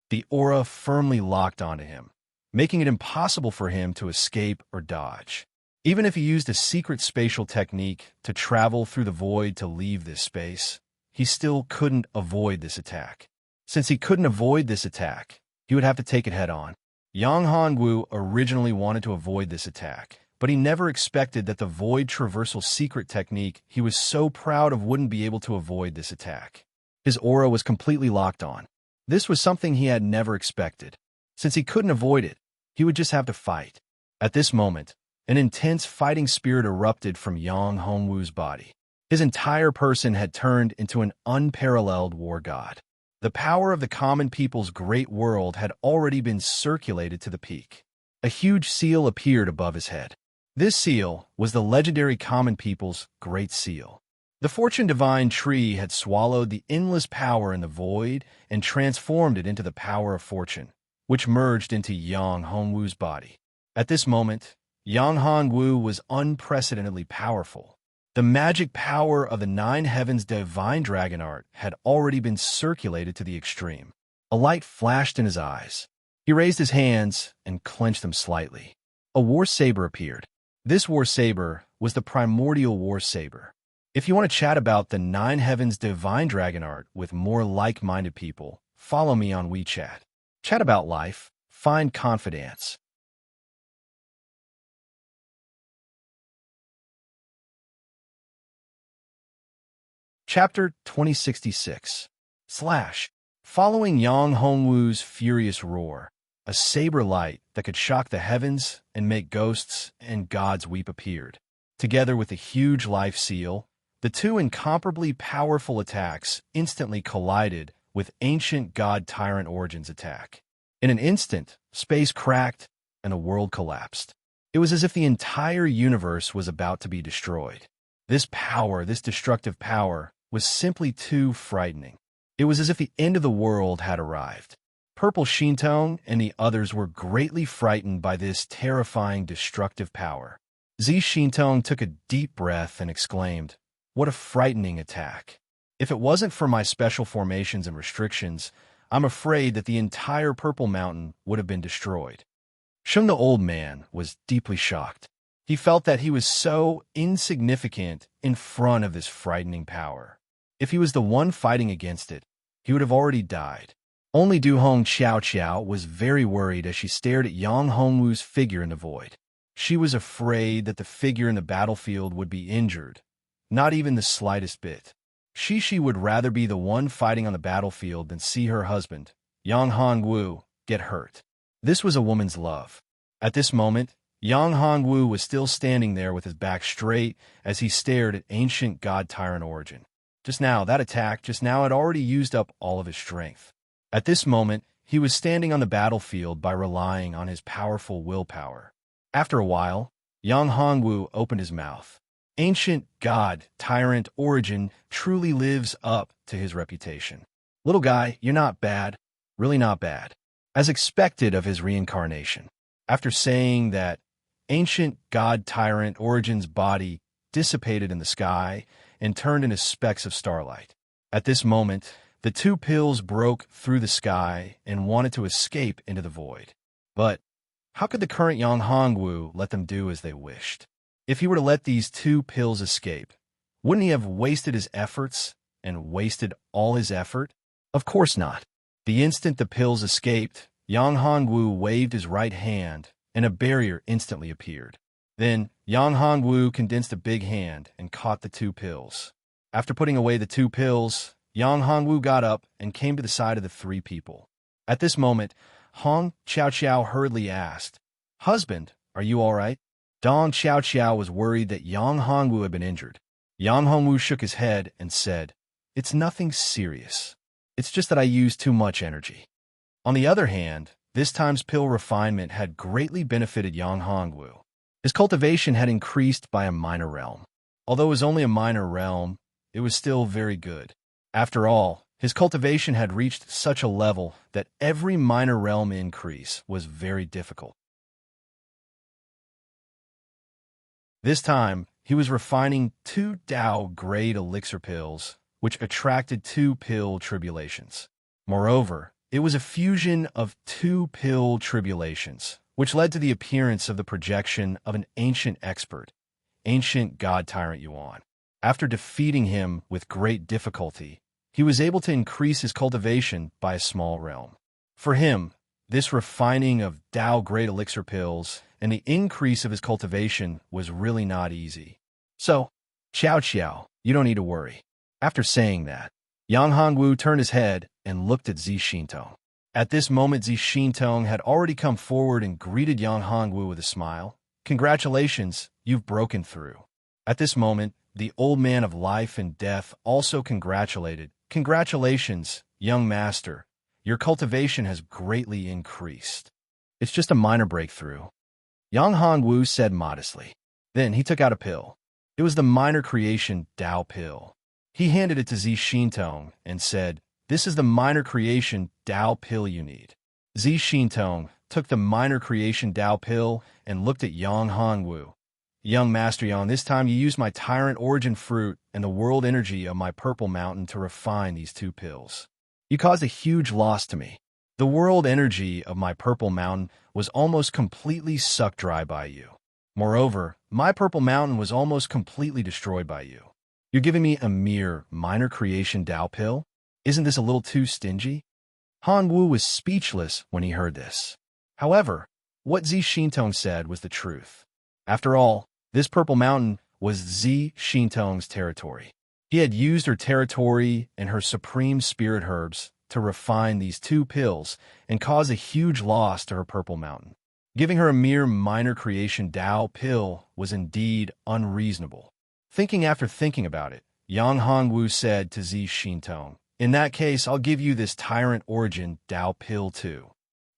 [SPEAKER 1] The aura firmly locked onto him, making it impossible for him to escape or dodge. Even if he used a secret spatial technique to travel through the void to leave this space, he still couldn't avoid this attack. Since he couldn't avoid this attack, he would have to take it head-on. Yang Hongwu originally wanted to avoid this attack, but he never expected that the void traversal secret technique he was so proud of wouldn't be able to avoid this attack. His aura was completely locked on. This was something he had never expected. Since he couldn't avoid it, he would just have to fight. At this moment, an intense fighting spirit erupted from Yang Hongwu's body. His entire person had turned into an unparalleled war god. The power of the common people's great world had already been circulated to the peak. A huge seal appeared above his head. This seal was the legendary common people's Great Seal. The fortune divine tree had swallowed the endless power in the void and transformed it into the power of fortune, which merged into Yang Hongwu's body. At this moment, Yang Hongwu was unprecedentedly powerful. The magic power of the Nine Heavens divine dragon art had already been circulated to the extreme. A light flashed in his eyes. He raised his hands and clenched them slightly. A war saber appeared. This war saber was the primordial war saber. If you want to chat about the Nine Heavens divine dragon art with more like-minded people, follow me on WeChat. Chat about life, find confidence. Chapter 2066 / Following Yang Hongwu's furious roar, a saber light that could shock the heavens and make ghosts and gods weep appeared. Together with a huge life seal, the two incomparably powerful attacks instantly collided with ancient god tyrant Origin's attack. In an instant, space cracked and the world collapsed. It was as if the entire universe was about to be destroyed. This power, this destructive power, was simply too frightening. It was as if the end of the world had arrived. Purple Shintong and the others were greatly frightened by this terrifying destructive power. Zi Shintong took a deep breath and exclaimed, "What a frightening attack. If it wasn't for my special formations and restrictions, I'm afraid that the entire Purple Mountain would have been destroyed." Sheng the old man was deeply shocked. He felt that he was so insignificant in front of this frightening power. If he was the one fighting against it, he would have already died. Only Du Hong Qiao was very worried as she stared at Yang Hongwu's figure in the void. She was afraid that the figure in the battlefield would be injured, not even the slightest bit. She would rather be the one fighting on the battlefield than see her husband, Yang Hongwu, get hurt. This was a woman's love. At this moment, Yang Hongwu was still standing there with his back straight as he stared at ancient god tyrant Origin. Just now, that attack had already used up all of his strength. At this moment, he was standing on the battlefield by relying on his powerful willpower. After a while, Yang Hongwu opened his mouth. Ancient god tyrant Origin truly lives up to his reputation. Little guy, you're not bad, really not bad. As expected of his reincarnation. After saying that, ancient god tyrant Origin's body dissipated in the sky and turned into specks of starlight. At this moment, the two pills broke through the sky and wanted to escape into the void. But how could the current Yang Hongwu let them do as they wished? If he were to let these two pills escape, wouldn't he have wasted his efforts and wasted all his effort? Of course not. The instant the pills escaped, Yang Hongwu waved his right hand and a barrier instantly appeared. Then, Yang Hongwu condensed a big hand and caught the two pills. After putting away the two pills, Yang Hongwu got up and came to the side of the three people. At this moment, Hong Qiao hurriedly asked, "Husband, are you all right?" Dong Qiao was worried that Yang Hongwu had been injured. Yang Hongwu shook his head and said, "It's nothing serious. It's just that I used too much energy." On the other hand, this time's pill refinement had greatly benefited Yang Hongwu. His cultivation had increased by a minor realm. Although it was only a minor realm, it was still very good. After all, his cultivation had reached such a level that every minor realm increase was very difficult. This time, he was refining 2 Dao-grade elixir pills, which attracted 2 pill tribulations. Moreover, it was a fusion of 2 pill tribulations, which led to the appearance of the projection of an ancient expert, ancient god tyrant Yuan. After defeating him with great difficulty, he was able to increase his cultivation by a small realm. For him, this refining of Dao-grade elixir pills and the increase of his cultivation was really not easy. So, Qiao, you don't need to worry. After saying that, Yang Hongwu turned his head and looked at Zi Shintong. At this moment, Zi Shintong had already come forward and greeted Yang Hongwu with a smile. "Congratulations, you've broken through." At this moment, the old man of life and death also congratulated. "Congratulations, young master. Your cultivation has greatly increased. It's just a minor breakthrough." Yang Hongwu said modestly. Then he took out a pill. It was the minor creation Tao pill. He handed it to Zi Xintong and said, "This is the minor creation Tao pill you need." Zi Xintong took the minor creation Tao pill and looked at Yang Hongwu. "Young Master Yang, this time you used my tyrant origin fruit and the world energy of my purple mountain to refine these two pills. You caused a huge loss to me. The world energy of my purple mountain was almost completely sucked dry by you. Moreover, my purple mountain was almost completely destroyed by you. You're giving me a mere minor creation Tao pill? Isn't this a little too stingy?" Han Wu was speechless when he heard this. However, what Zi Xintong said was the truth. After all, this purple mountain was Zi Xintong's territory. He had used her territory and her supreme spirit herbs to refine these two pills and cause a huge loss to her purple mountain. Giving her a mere minor creation Tao pill was indeed unreasonable. Thinking about it, Yang Hongwu said to Zi Xintong, "In that case, I'll give you this tyrant origin Tao pill too."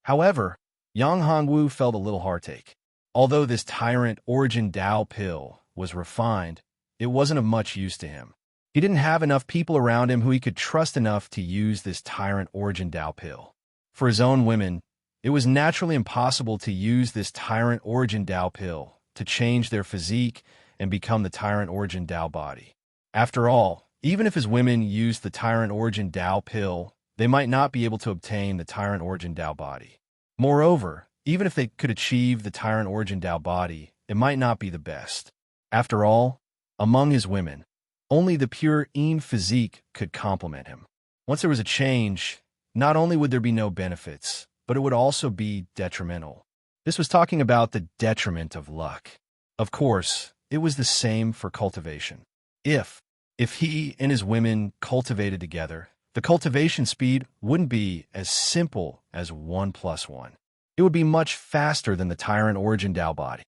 [SPEAKER 1] However, Yang Hongwu felt a little heartache. Although this tyrant origin Tao pill was refined, it wasn't of much use to him. He didn't have enough people around him who he could trust enough to use this tyrant origin Tao pill. For his own women, it was naturally impossible to use this tyrant origin Tao pill to change their physique and become the tyrant origin Tao body. After all, even if his women used the tyrant origin Tao pill, they might not be able to obtain the tyrant origin Tao body. Moreover, even if they could achieve the tyrant origin Tao body, it might not be the best. After all, among his women, only the pure Yin physique could complement him. Once there was a change, not only would there be no benefits, but it would also be detrimental. This was talking about the detriment of luck. Of course, it was the same for cultivation. If he and his women cultivated together, the cultivation speed wouldn't be as simple as 1 + 1. It would be much faster than the tyrant origin Tao body.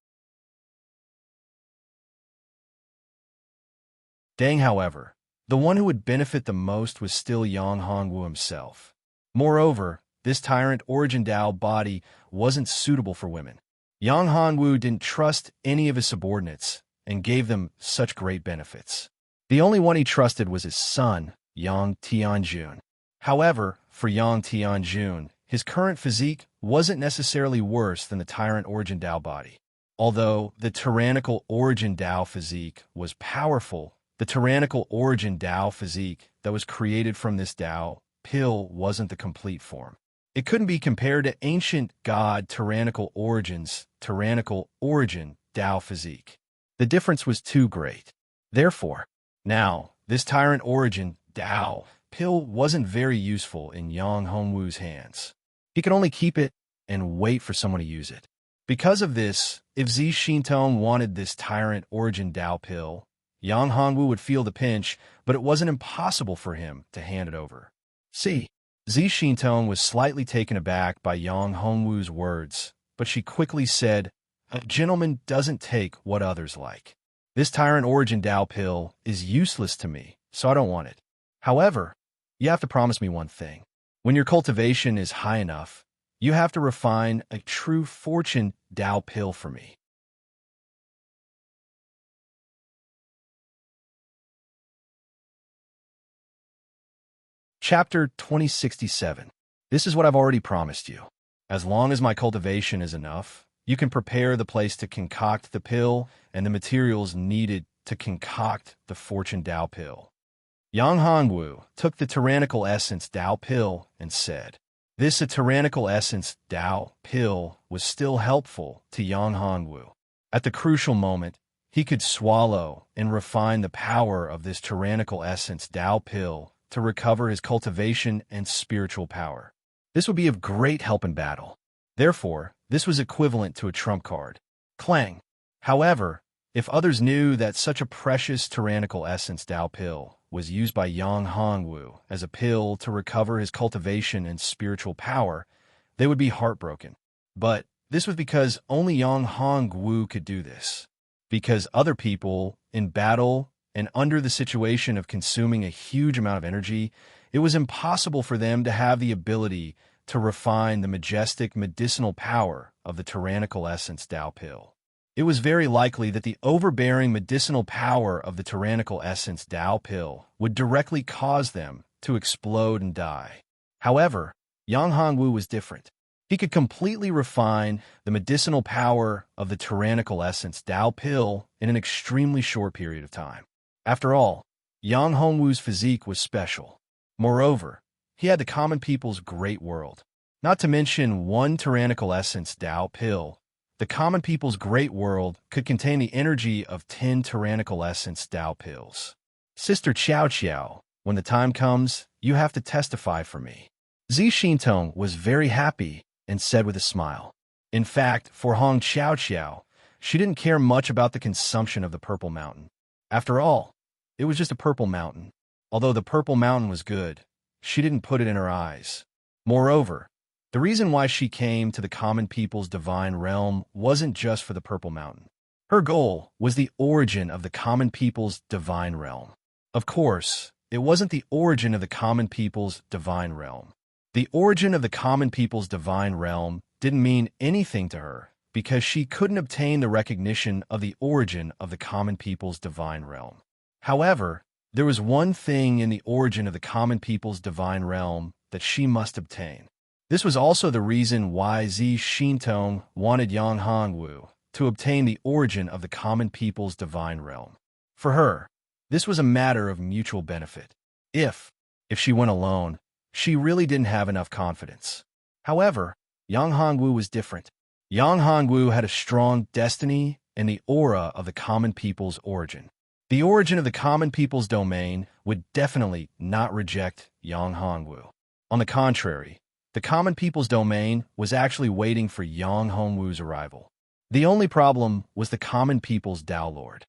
[SPEAKER 1] Deng, however, the one who would benefit the most was still Yang Hongwu himself. Moreover, this tyrant origin Tao body wasn't suitable for women. Yang Hongwu didn't trust any of his subordinates and gave them such great benefits. The only one he trusted was his son, Yang Tianjun. However, for Yang Tianjun, his current physique wasn't necessarily worse than the tyrant origin Tao body. Although the tyrannical origin Tao physique was powerful, the tyrannical origin Tao physique that was created from this Tao pill wasn't the complete form. It couldn't be compared to ancient god tyrannical origin Tao physique. The difference was too great. Therefore, now, this tyrant origin Tao pill wasn't very useful in Yang Hongwu's hands. He could only keep it and wait for someone to use it. Because of this, if Zi Xintong wanted this tyrant origin Tao pill, Yang Hongwu would feel the pinch, but it wasn't impossible for him to hand it over. See, Zi Xintong was slightly taken aback by Yang Hongwu's words, but she quickly said, "A gentleman doesn't take what others like. This tyrant origin Tao pill is useless to me, so I don't want it. However, you have to promise me one thing. When your cultivation is high enough, you have to refine a true fortune Tao pill for me." Chapter 2067. This is what I've already promised you. As long as my cultivation is enough, you can prepare the place to concoct the pill and the materials needed to concoct the fortune Tao pill. Yang Hongwu took the tyrannical essence Tao pill and said, "This a tyrannical essence Tao pill was still helpful to Yang Hongwu. At the crucial moment, he could swallow and refine the power of this tyrannical essence Tao pill to recover his cultivation and spiritual power. This would be of great help in battle. Therefore, this was equivalent to a trump card. Clang. However, if others knew that such a precious tyrannical essence Tao pill was used by Yang Hongwu as a pill to recover his cultivation and spiritual power, they would be heartbroken. But this was because only Yang Hongwu could do this. Because other people, in battle and under the situation of consuming a huge amount of energy, it was impossible for them to have the ability to refine the majestic medicinal power of the tyrannical essence Tao pill. It was very likely that the overbearing medicinal power of the tyrannical essence Tao pill would directly cause them to explode and die. However, Yang Hongwu was different. He could completely refine the medicinal power of the tyrannical essence Tao pill in an extremely short period of time. After all, Yang Hongwu's physique was special. Moreover, he had the common people's great world. Not to mention one tyrannical essence Tao pill, the common people's great world could contain the energy of 10 tyrannical essence Tao pills. Sister Qiao Qiao, when the time comes, you have to testify for me. Zi Xintong was very happy and said with a smile. In fact, for Hong Qiao Qiao, she didn't care much about the consumption of the Purple Mountain. After all, it was just a purple mountain. Although the Purple Mountain was good, she didn't put it in her eyes. Moreover, the reason why she came to the common people's divine realm wasn't just for the Purple Mountain. Her goal was the origin of the common people's divine realm. Of course, it wasn't the origin of the common people's divine realm. The origin of the common people's divine realm didn't mean anything to her because she couldn't obtain the recognition of the origin of the common people's divine realm. However, there was one thing in the origin of the common people's divine realm that she must obtain. This was also the reason why Zi Xintong wanted Yang Hongwu to obtain the origin of the common people's divine realm. For her, this was a matter of mutual benefit. If she went alone, she really didn't have enough confidence. However, Yang Hongwu was different. Yang Hongwu had a strong destiny and the aura of the common people's origin. The origin of the common people's domain would definitely not reject Yang Hongwu. On the contrary, the common people's domain was actually waiting for Yang Hongwu's arrival. The only problem was the common people's Tao Lord.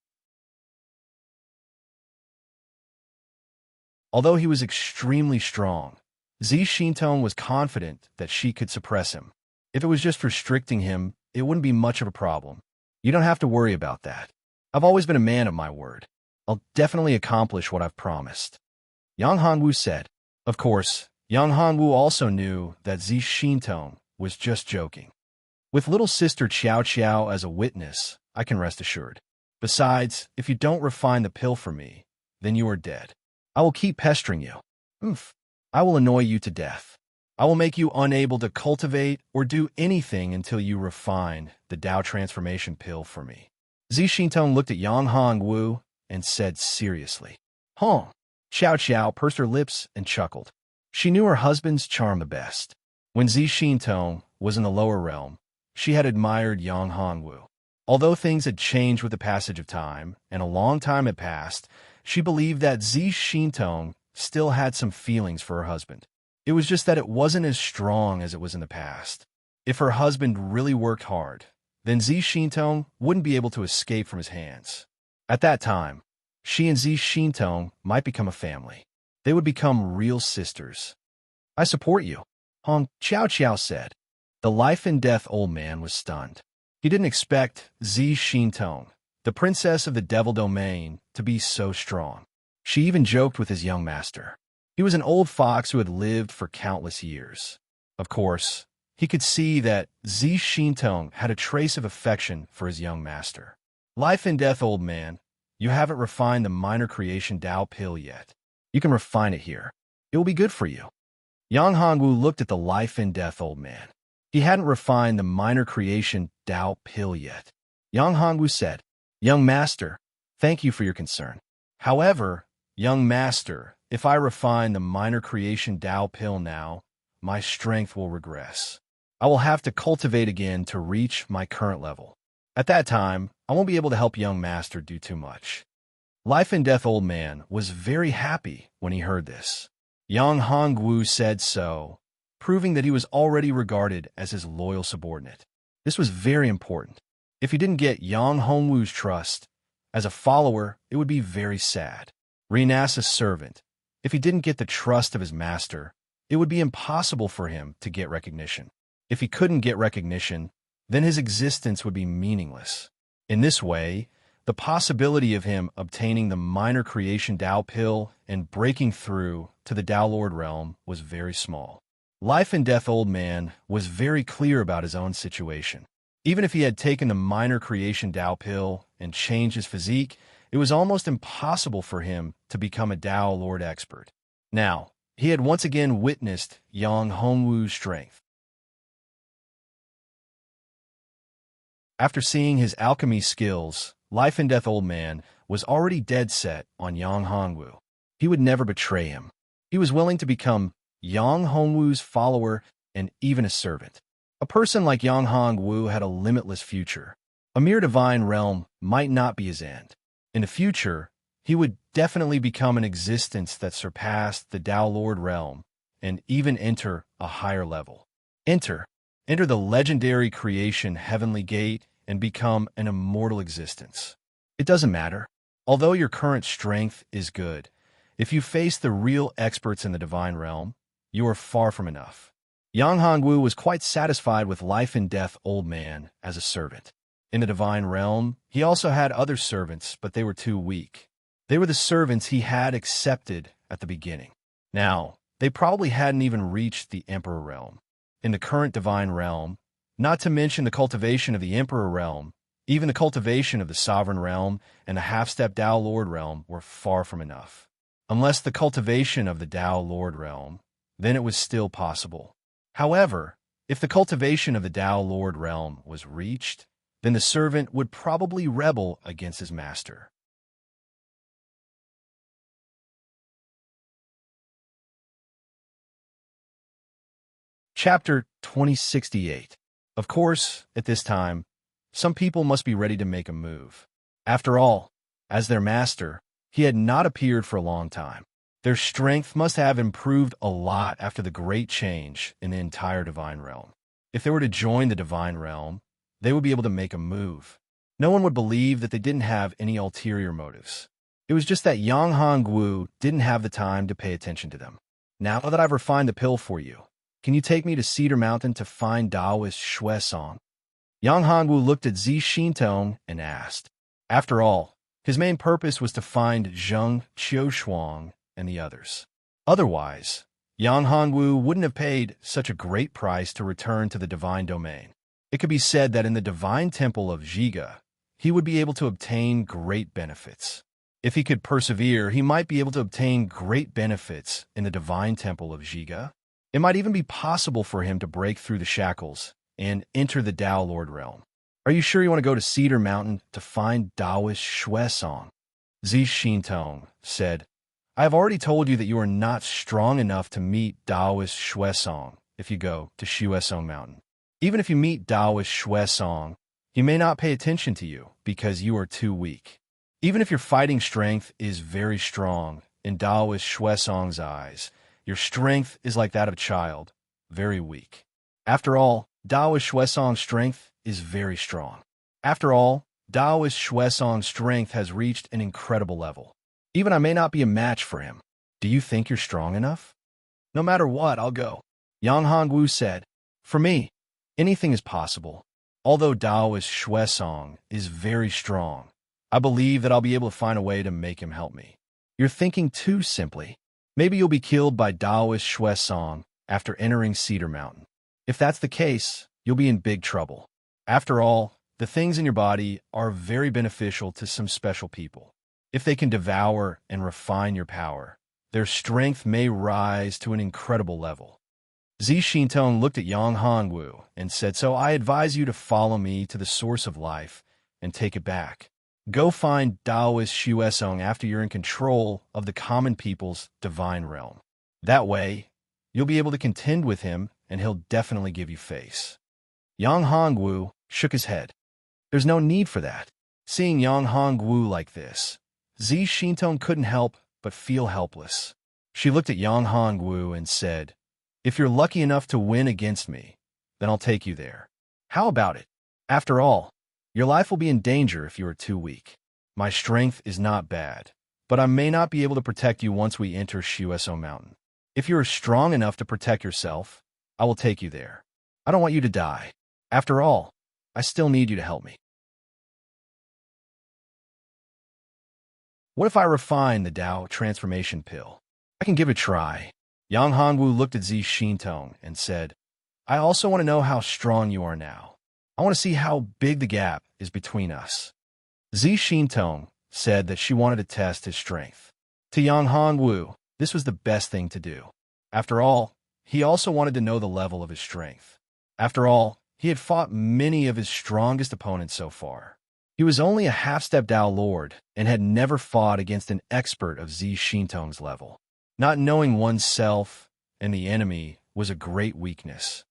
[SPEAKER 1] Although he was extremely strong, Zi Xintong was confident that she could suppress him. If it was just restricting him, it wouldn't be much of a problem. You don't have to worry about that. I've always been a man of my word. I'll definitely accomplish what I've promised. Yang Hongwu said. Of course, Yang Hongwu also knew that Zi Xintong was just joking. With little sister Qiao Qiao as a witness, I can rest assured. Besides, if you don't refine the pill for me, then you are dead. I will keep pestering you. I will annoy you to death. I will make you unable to cultivate or do anything until you refine the Tao transformation pill for me. Zi Xintong looked at Yang Hongwu and said seriously. Qiao Qiao pursed her lips and chuckled. She knew her husband's charm the best. When Zi Xintong was in the lower realm, she had admired Yang Hongwu. Although things had changed with the passage of time, and a long time had passed, she believed that Zi Xintong still had some feelings for her husband. It was just that it wasn't as strong as it was in the past. If her husband really worked hard, then Zi Xintong wouldn't be able to escape from his hands. At that time, she and Zi Xintong might become a family. They would become real sisters. I support you, Hong Qiao Qiao said. The life and death old man was stunned. He didn't expect Zi Xintong, the princess of the devil domain, to be so strong. She even joked with his young master. He was an old fox who had lived for countless years. Of course, he could see that Zi Xintong had a trace of affection for his young master. Life and death old man, you haven't refined the minor creation Tao pill yet. You can refine it here. It will be good for you. Yang Hongwu looked at the life and death old man. He hadn't refined the minor creation Tao pill yet. Yang Hongwu said, Young master, thank you for your concern. However, young master, if I refine the minor creation Tao pill now, my strength will regress. I will have to cultivate again to reach my current level. At that time, I won't be able to help young master do too much. Life and death old man was very happy when he heard this. Yang Hongwu said so, proving that he was already regarded as his loyal subordinate. This was very important. If he didn't get Yang Hongwu's trust, as a follower, it would be very sad. Renasa's servant, if he didn't get the trust of his master, it would be impossible for him to get recognition. If he couldn't get recognition, then his existence would be meaningless. In this way, the possibility of him obtaining the minor creation Tao pill and breaking through to the Tao Lord realm was very small. Life and death old man was very clear about his own situation. Even if he had taken the minor creation Tao pill and changed his physique, it was almost impossible for him to become a Tao Lord expert. Now, he had once again witnessed Yang Hongwu's strength. After seeing his alchemy skills, Life and Death Old Man was already dead set on Yang Hongwu. He would never betray him. He was willing to become Yang Hongwu's follower and even a servant. A person like Yang Hongwu had a limitless future. A mere divine realm might not be his end. In the future, he would definitely become an existence that surpassed the Tao Lord realm and even enter a higher level. Enter the legendary creation Heavenly Gate and become an immortal existence. It doesn't matter. Although your current strength is good, if you face the real experts in the divine realm, you are far from enough. Yang Hongwu was quite satisfied with Life and Death Old Man as a servant. In the divine realm, he also had other servants, but they were too weak. They were the servants he had accepted at the beginning. Now, they probably hadn't even reached the Emperor realm. In the current divine realm, not to mention the cultivation of the Emperor realm, even the cultivation of the Sovereign realm and the half-step Tao Lord realm were far from enough. Unless the cultivation of the Tao Lord realm, then it was still possible. However, if the cultivation of the Tao Lord realm was reached, then the servant would probably rebel against his master. Chapter 2068. Of course, at this time, some people must be ready to make a move. After all, as their master, he had not appeared for a long time. Their strength must have improved a lot after the great change in the entire divine realm. If they were to join the divine realm, they would be able to make a move. No one would believe that they didn't have any ulterior motives. It was just that Yang Hongwu didn't have the time to pay attention to them. Now that I've refined the pill for you, can you take me to Cedar Mountain to find Taoist Shui Song? Yang Hongwu looked at Zi Xintong and asked. After all, his main purpose was to find Zheng Qiushuang and the others. Otherwise, Yang Hongwu wouldn't have paid such a great price to return to the divine domain. It could be said that in the divine temple of Zhiga, he would be able to obtain great benefits. If he could persevere, he might be able to obtain great benefits in the divine temple of Zhiga. It might even be possible for him to break through the shackles and enter the Tao Lord realm. Are you sure you want to go to Cedar Mountain to find Taoist Shui Song? Zi Xintong said, I have already told you that you are not strong enough to meet Taoist Shui Song if you go to Shui Song Mountain. Even if you meet Taoist Shui Song, he may not pay attention to you because you are too weak. Even if your fighting strength is very strong, in Taoist Shui Song's eyes, your strength is like that of a child, very weak. After all, Taoist Shui Song's strength is very strong. After all, Taoist Shui Song's strength has reached an incredible level. Even I may not be a match for him. Do you think you're strong enough? No matter what, I'll go. Yang Hongwu said, For me, anything is possible. Although Taoist Shui Song is very strong, I believe that I'll be able to find a way to make him help me. You're thinking too simply. Maybe you'll be killed by Taoist Shui Song after entering Cedar Mountain. If that's the case, you'll be in big trouble. After all, the things in your body are very beneficial to some special people. If they can devour and refine your power, their strength may rise to an incredible level. Zi Xintong looked at Yang Hongwu and said, So I advise you to follow me to the source of life and take it back. Go find Taoist Shui Song after you're in control of the common people's divine realm. That way, you'll be able to contend with him and he'll definitely give you face. Yang Hongwu shook his head. There's no need for that. Seeing Yang Hongwu like this, Zi Xintong couldn't help but feel helpless. She looked at Yang Hongwu and said, If you're lucky enough to win against me, then I'll take you there. How about it? After all, your life will be in danger if you are too weak. My strength is not bad, but I may not be able to protect you once we enter Shui Song Mountain. If you are strong enough to protect yourself, I will take you there. I don't want you to die. After all, I still need you to help me. What if I refine the Tao transformation pill? I can give it a try. Yang Hongwu looked at Zi Xintong and said, I also want to know how strong you are now. I want to see how big the gap is between us. Zi Xintong said that she wanted to test his strength. To Yang Hongwu, this was the best thing to do. After all, he also wanted to know the level of his strength. After all, he had fought many of his strongest opponents so far. He was only a half-step Dao Lord and had never fought against an expert of Zi Xintong's level. Not knowing oneself and the enemy was a great weakness.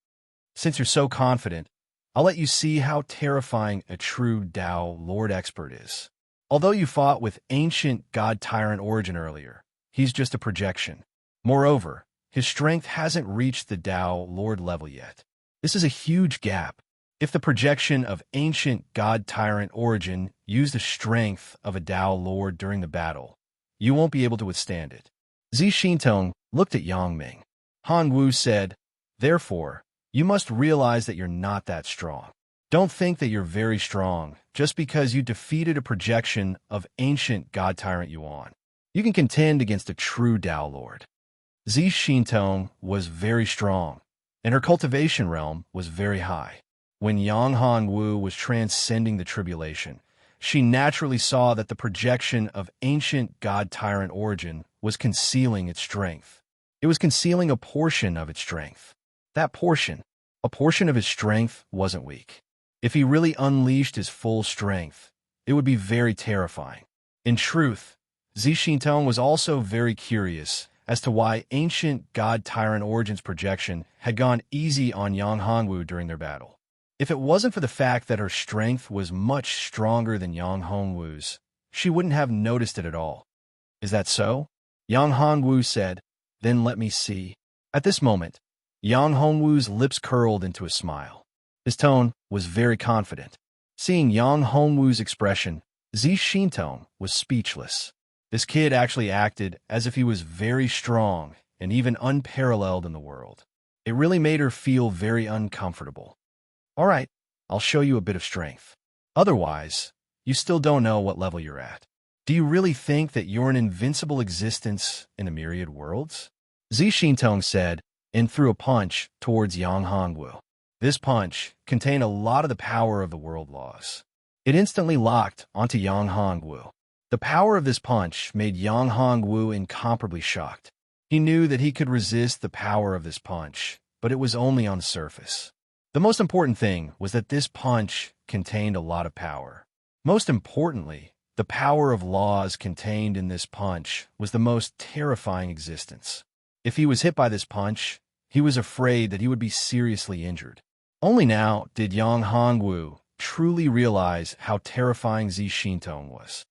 [SPEAKER 1] Since you're so confident, I'll let you see how terrifying a true Dao Lord expert is. Although you fought with ancient god-tyrant origin earlier, he's just a projection. Moreover, his strength hasn't reached the Dao Lord level yet. This is a huge gap. If the projection of ancient god-tyrant origin used the strength of a Dao Lord during the battle, you won't be able to withstand it. Zi Xintong looked at Yang Ming. Han Wu said, "Therefore, you must realize that you're not that strong. Don't think that you're very strong just because you defeated a projection of ancient god-tyrant Yuan. You can contend against a true Dao Lord." Zi Xintong was very strong, and her cultivation realm was very high. When Yang Hongwu was transcending the tribulation, she naturally saw that the projection of ancient god-tyrant origin was concealing its strength. It was concealing a portion of its strength. That portion, a portion of his strength, wasn't weak. If he really unleashed his full strength, it would be very terrifying. In truth, Zi Xintong was also very curious as to why ancient god-tyrant origins projection had gone easy on Yang Hongwu during their battle. If it wasn't for the fact that her strength was much stronger than Yang Hongwu's, she wouldn't have noticed it at all. Is that so? Yang Hongwu said, "Then let me see." At this moment, Yang Hongwu's lips curled into a smile. His tone was very confident. Seeing Yang Hongwu's expression, Zi Xintong was speechless. This kid actually acted as if he was very strong and even unparalleled in the world. It really made her feel very uncomfortable. "All right, I'll show you a bit of strength. Otherwise, you still don't know what level you're at. Do you really think that you're an invincible existence in a myriad worlds?" Zi Xintong said, and threw a punch towards Yang Hongwu. This punch contained a lot of the power of the world laws. It instantly locked onto Yang Hongwu. The power of this punch made Yang Hongwu incomparably shocked. He knew that he could resist the power of this punch, but it was only on the surface. The most important thing was that this punch contained a lot of power. Most importantly, the power of laws contained in this punch was the most terrifying existence. If he was hit by this punch, he was afraid that he would be seriously injured. Only now did Yang Hongwu truly realize how terrifying Zi Xintong was.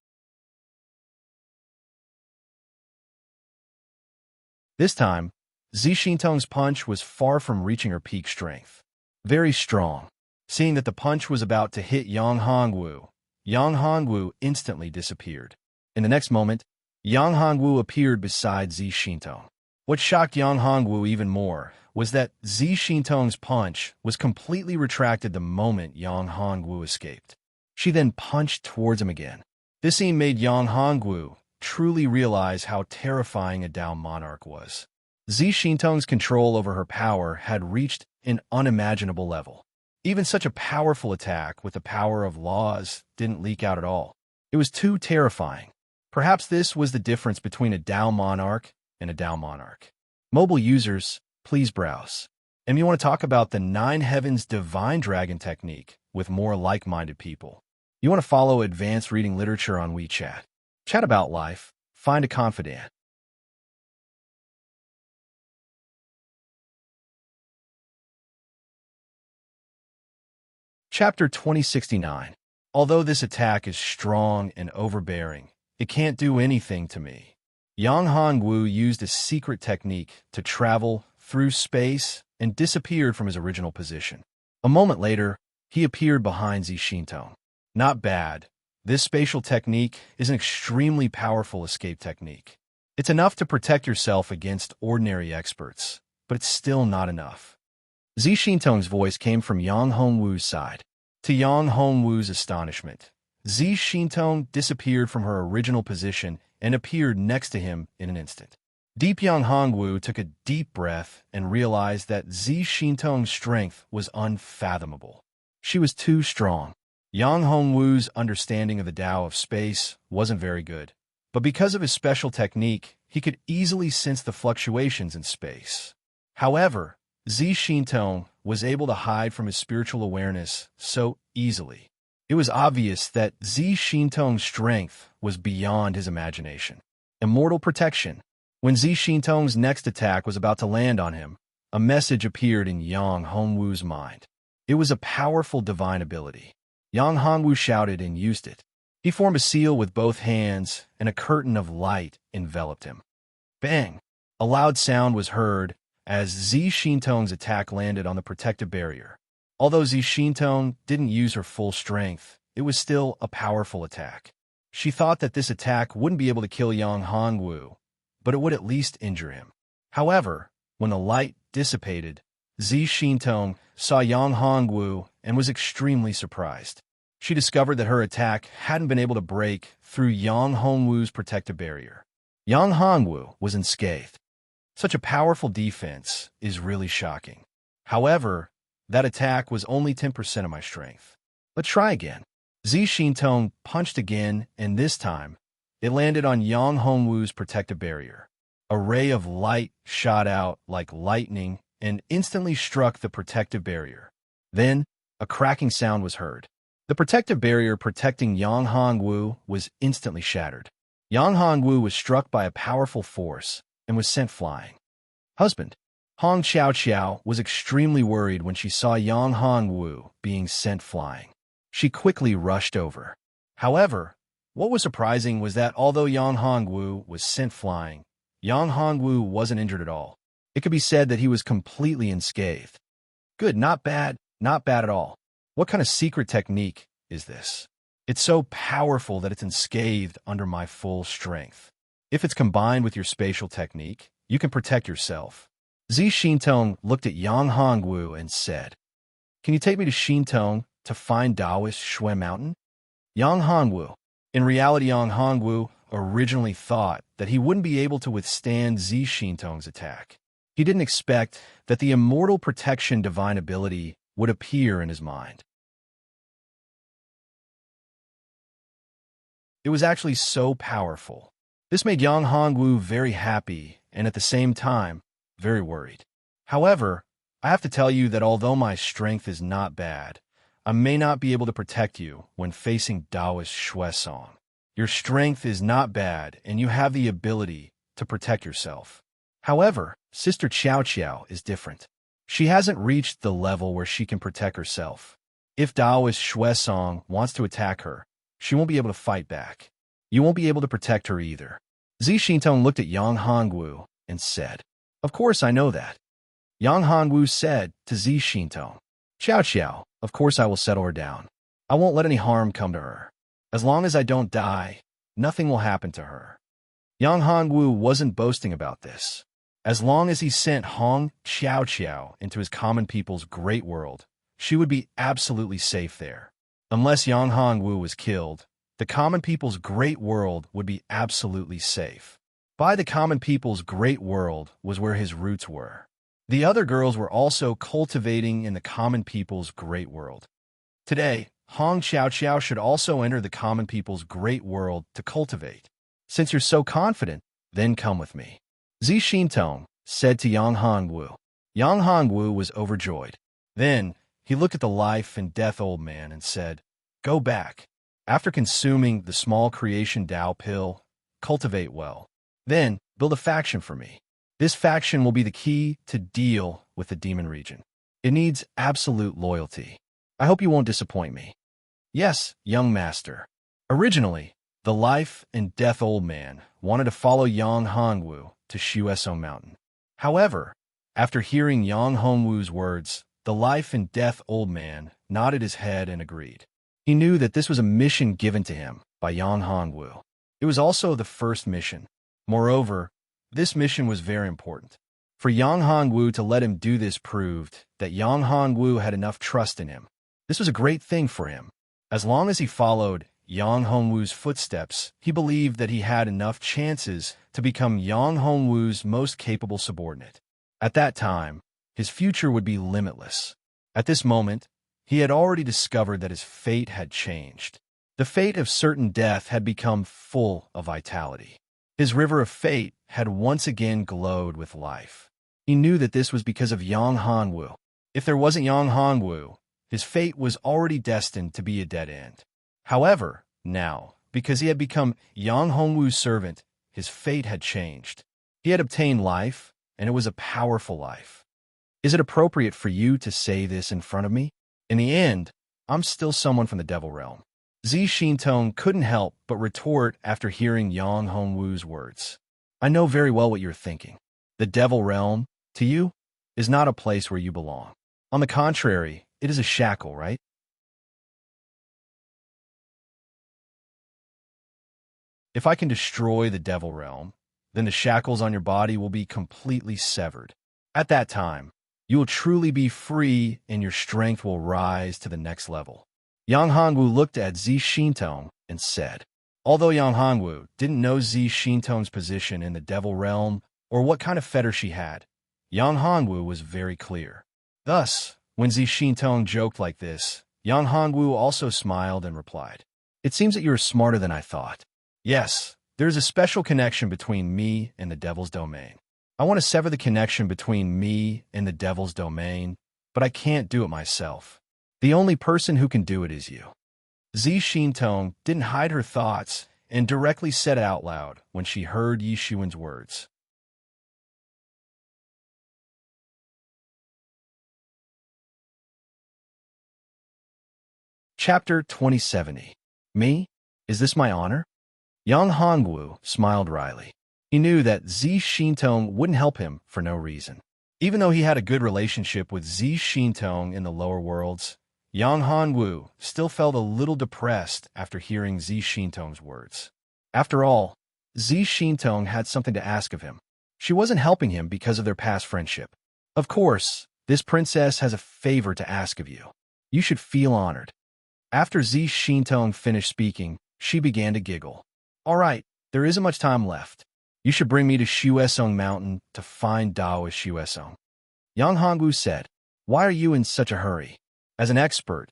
[SPEAKER 1] This time, Zi Xintong's punch was far from reaching her peak strength. Very strong. Seeing that the punch was about to hit Yang Hongwu instantly disappeared. In the next moment, Yang Hongwu appeared beside Zi Xintong. What shocked Yang Hongwu even more was that Zi Xintong's punch was completely retracted the moment Yang Hongwu escaped. She then punched towards him again. This scene made Yang Hongwu truly realize how terrifying a Dao monarch was. Zi Xintong's control over her power had reached an unimaginable level. Even such a powerful attack with the power of laws didn't leak out at all. It was too terrifying. Perhaps this was the difference between a Dao monarch and a Dao monarch. Mobile users, please browse. And you want to talk about the 9 Heavens Divine Dragon technique with more like-minded people. You want to follow advanced reading literature on WeChat. Chat about life. Find a confidant. Chapter 2069. Although this attack is strong and overbearing, it can't do anything to me. Yang Hongwu used a secret technique to travel through space and disappeared from his original position. A moment later, he appeared behind Zi Xintong. Not bad. This spatial technique is an extremely powerful escape technique. It's enough to protect yourself against ordinary experts, but it's still not enough. Zi Xintong's voice came from Yang Hongwu's side. To Yang Hongwu's astonishment, Zi Xintong disappeared from her original position and appeared next to him in an instant. Deep Yang Hongwu took a deep breath and realized that Zi Xintong's strength was unfathomable. She was too strong. Yang Hongwu's understanding of the Tao of space wasn't very good, but because of his special technique, he could easily sense the fluctuations in space. However, Zi Xintong was able to hide from his spiritual awareness so easily. It was obvious that Zi Xintong's strength was beyond his imagination. Immortal protection. When Zi Xintong's next attack was about to land on him, a message appeared in Yang Hongwu's mind. It was a powerful divine ability. Yang Hongwu shouted and used it. He formed a seal with both hands, and a curtain of light enveloped him. Bang! A loud sound was heard as Zi Xintong's attack landed on the protective barrier. Although Zi Xintong didn't use her full strength, it was still a powerful attack. She thought that this attack wouldn't be able to kill Yang Hongwu, but it would at least injure him. However, when the light dissipated, Zi Xintong saw Yang Hongwu and was extremely surprised. She discovered that her attack hadn't been able to break through Yang Hongwu's protective barrier. Yang Hongwu was unscathed. Such a powerful defense is really shocking. However, that attack was only 10% of my strength. Let's try again. Zi Xintong punched again, and this time, it landed on Yang Hongwu's protective barrier. A ray of light shot out like lightning and instantly struck the protective barrier. Then, a cracking sound was heard. The protective barrier protecting Yang Hongwu was instantly shattered. Yang Hongwu was struck by a powerful force and was sent flying. Husband. Hong Xiao Xiao was extremely worried when she saw Yang Hongwu being sent flying. She quickly rushed over. However, what was surprising was that although Yang Hongwu was sent flying, Yang Hongwu wasn't injured at all. It could be said that he was completely unscathed. Good, not bad at all. What kind of secret technique is this? It's so powerful that it's unscathed under my full strength. If it's combined with your spatial technique, you can protect yourself. Zi Xintong looked at Yang Hongwu and said, "Can you take me to Xintong to find Taoist Shui Mountain?" Yang Hongwu. In reality, Yang Hongwu originally thought that he wouldn't be able to withstand Zi Xintong's attack. He didn't expect that the immortal protection divine ability would appear in his mind. It was actually so powerful. This made Yang Hongwu very happy and at the same time, very worried. However, I have to tell you that although my strength is not bad, I may not be able to protect you when facing Taoist Shui Song. Your strength is not bad and you have the ability to protect yourself. However, Sister Qiao Qiao is different. She hasn't reached the level where she can protect herself. If Taoist Shui Song wants to attack her, she won't be able to fight back. You won't be able to protect her either. Zi Xintong looked at Yang Hongwu and said, "Of course I know that." Yang Hongwu said to Zi Xintong, "Qiao Qiao, of course I will settle her down. I won't let any harm come to her. As long as I don't die, nothing will happen to her." Yang Hongwu wasn't boasting about this. As long as he sent Hong Qiao Qiao into his common people's great world, she would be absolutely safe there. Unless Yang Hongwu was killed, the common people's great world would be absolutely safe. By the common people's great world was where his roots were. The other girls were also cultivating in the common people's great world. Today, Hong Qiao Qiao should also enter the common people's great world to cultivate. Since you're so confident, then come with me. Zi Xintong said to Yang Hongwu. Yang Hongwu was overjoyed. Then, he looked at the life and death old man and said, "Go back. After consuming the small creation Tao pill, cultivate well. Then, build a faction for me. This faction will be the key to deal with the demon region. It needs absolute loyalty. I hope you won't disappoint me." "Yes, young master." Originally, the life and death old man wanted to follow Yang Hongwu to Shueso Mountain. However, after hearing Yang Hongwu's words, the life and death old man nodded his head and agreed. He knew that this was a mission given to him by Yang Hongwu. It was also the first mission. Moreover, this mission was very important. For Yang Hongwu to let him do this proved that Yang Hongwu had enough trust in him. This was a great thing for him. As long as he followed Yang Hongwu's footsteps, he believed that he had enough chances to become Yang Hongwu's most capable subordinate. At that time, his future would be limitless. At this moment, he had already discovered that his fate had changed. The fate of certain death had become full of vitality. His river of fate had once again glowed with life. He knew that this was because of Yang Hanwu. If there wasn't Yang Hanwu, his fate was already destined to be a dead end. However, now, because he had become Yang Hanwu's servant, his fate had changed. He had obtained life, and it was a powerful life. Is it appropriate for you to say this in front of me? In the end, I'm still someone from the devil realm. Zi Xintong couldn't help but retort after hearing Yang Hongwu's words. I know very well what you're thinking. The devil realm, to you, is not a place where you belong. On the contrary, it is a shackle, right? If I can destroy the devil realm, then the shackles on your body will be completely severed. At that time, you will truly be free and your strength will rise to the next level. Yang Hongwu looked at Zi Xintong and said, although Yang Hongwu didn't know Zi Xintong's position in the devil realm or what kind of fetter she had, Yang Hongwu was very clear. Thus, when Zi Xintong joked like this, Yang Hongwu also smiled and replied, it seems that you are smarter than I thought. Yes, there is a special connection between me and the devil's domain. I want to sever the connection between me and the devil's domain, but I can't do it myself. The only person who can do it is you. Zi Xintong didn't hide her thoughts and directly said it out loud when she heard Yi Xuan's words. Chapter 2070. Me? Is this my honor? Yang Hongwu smiled wryly. He knew that Zi Xintong wouldn't help him for no reason. Even though he had a good relationship with Zi Xintong in the lower worlds, Yang Hongwu still felt a little depressed after hearing Zi Xintong's words. After all, Zi Xintong had something to ask of him. She wasn't helping him because of their past friendship. Of course, this princess has a favor to ask of you. You should feel honored. After Zi Xintong finished speaking, she began to giggle. All right, there isn't much time left. You should bring me to Xuesong Mountain to find Taoist Xuesong. Yang Hongwu said, why are you in such a hurry? As an expert,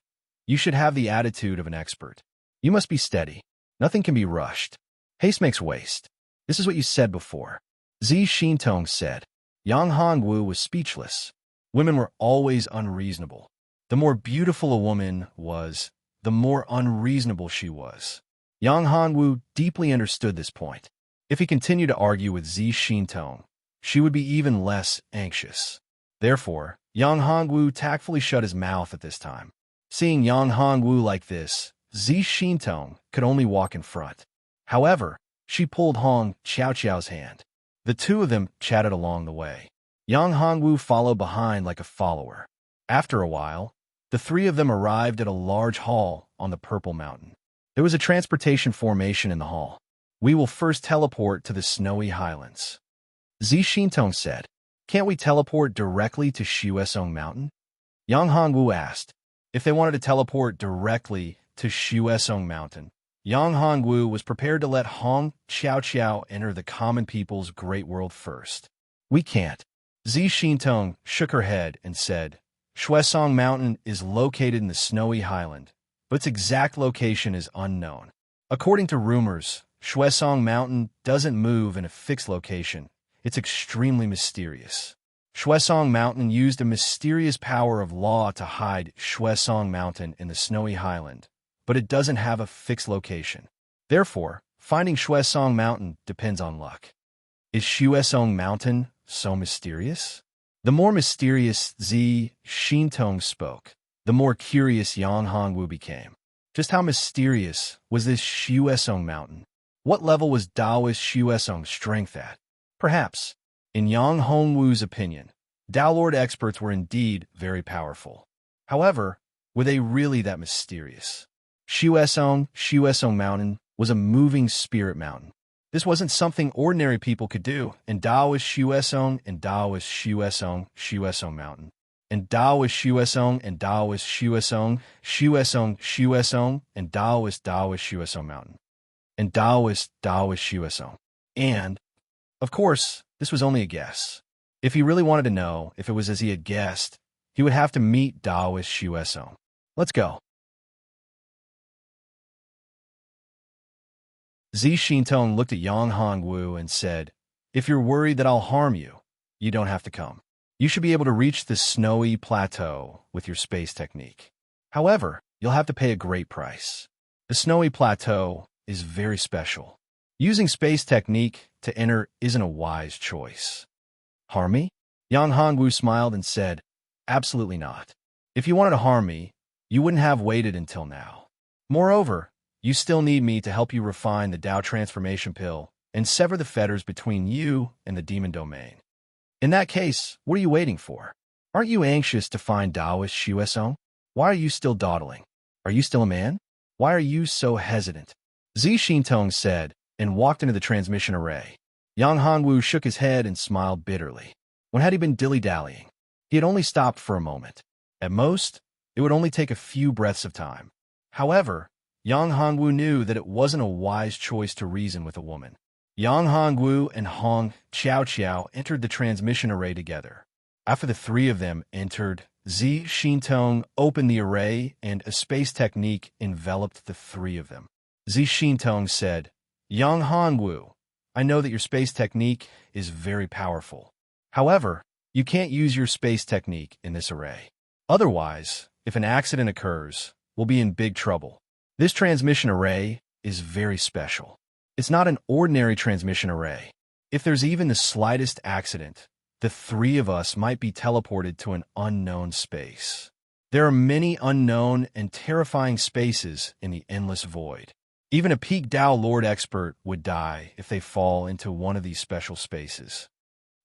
[SPEAKER 1] you should have the attitude of an expert. You must be steady. Nothing can be rushed. Haste makes waste. This is what you said before. Zi Xintong said. Yang Hongwu was speechless. Women were always unreasonable. The more beautiful a woman was, the more unreasonable she was. Yang Hongwu deeply understood this point. If he continued to argue with Zi Xintong, she would be even less anxious. Therefore, Yang Hongwu tactfully shut his mouth at this time. Seeing Yang Hongwu like this, Zi Xintong could only walk in front. However, she pulled Hong Xiaoqiao's hand. The two of them chatted along the way. Yang Hongwu followed behind like a follower. After a while, the three of them arrived at a large hall on the Purple Mountain. There was a transportation formation in the hall. We will first teleport to the snowy highlands. Zi Xintong said, can't we teleport directly to Xuesong Mountain? Yang Hongwu asked. If they wanted to teleport directly to Xuesong Mountain, Yang Hongwu was prepared to let Hong Xiaoqiao enter the common people's great world first. We can't. Zi Xintong shook her head and said, Xuesong Mountain is located in the snowy highland, but its exact location is unknown. According to rumors, Xuesong Mountain doesn't move in a fixed location. It's extremely mysterious. Xuesong Mountain used a mysterious power of law to hide Xuesong Mountain in the snowy highland, but it doesn't have a fixed location. Therefore, finding Xuesong Mountain depends on luck. Is Xuesong Mountain so mysterious? The more mysterious Zi Xintong spoke, the more curious Yang Hongwu became. Just how mysterious was this Xuesong Mountain? What level was Taoist Xuesong's strength at? Perhaps, in Yang Hongwu's opinion, Tao Lord experts were indeed very powerful. However, were they really that mysterious? Xuesong Mountain was a moving spirit mountain. This wasn't something ordinary people could do, and Taoist Xuesong and Taoist Xuesong Mountain. And Taoist Xuesong and Taoist Xuesong, and Taoist Xuesong Mountain. And Taoist Xuesong. And, of course, this was only a guess. If he really wanted to know if it was as he had guessed, he would have to meet Taoist Xuesong. Let's go. Zi Xintong looked at Yang Hongwu and said, "If you're worried that I'll harm you, you don't have to come. You should be able to reach the snowy plateau with your space technique. However, you'll have to pay a great price. The snowy plateau is very special. Using space technique to enter isn't a wise choice." "Harm me?" Yang Hongwu smiled and said, "Absolutely not. If you wanted to harm me, you wouldn't have waited until now. Moreover, you still need me to help you refine the Tao transformation pill and sever the fetters between you and the demon domain. In that case, what are you waiting for? Aren't you anxious to find Taoist Xuesong? Why are you still dawdling? Are you still a man? Why are you so hesitant?" Zi Xintong said, and walked into the transmission array. Yang Hongwu shook his head and smiled bitterly. When had he been dilly-dallying? He had only stopped for a moment. At most, it would only take a few breaths of time. However, Yang Hongwu knew that it wasn't a wise choice to reason with a woman. Yang Hongwu and Hong Qiao entered the transmission array together. After the three of them entered, Zi Xintong opened the array and a space technique enveloped the three of them. Zi Xintong said, "Yang Hongwu, I know that your space technique is very powerful. However, you can't use your space technique in this array. Otherwise, if an accident occurs, we'll be in big trouble. This transmission array is very special. It's not an ordinary transmission array. If there's even the slightest accident, the three of us might be teleported to an unknown space. There are many unknown and terrifying spaces in the endless void. Even a peak Tao Lord expert would die if they fall into one of these special spaces."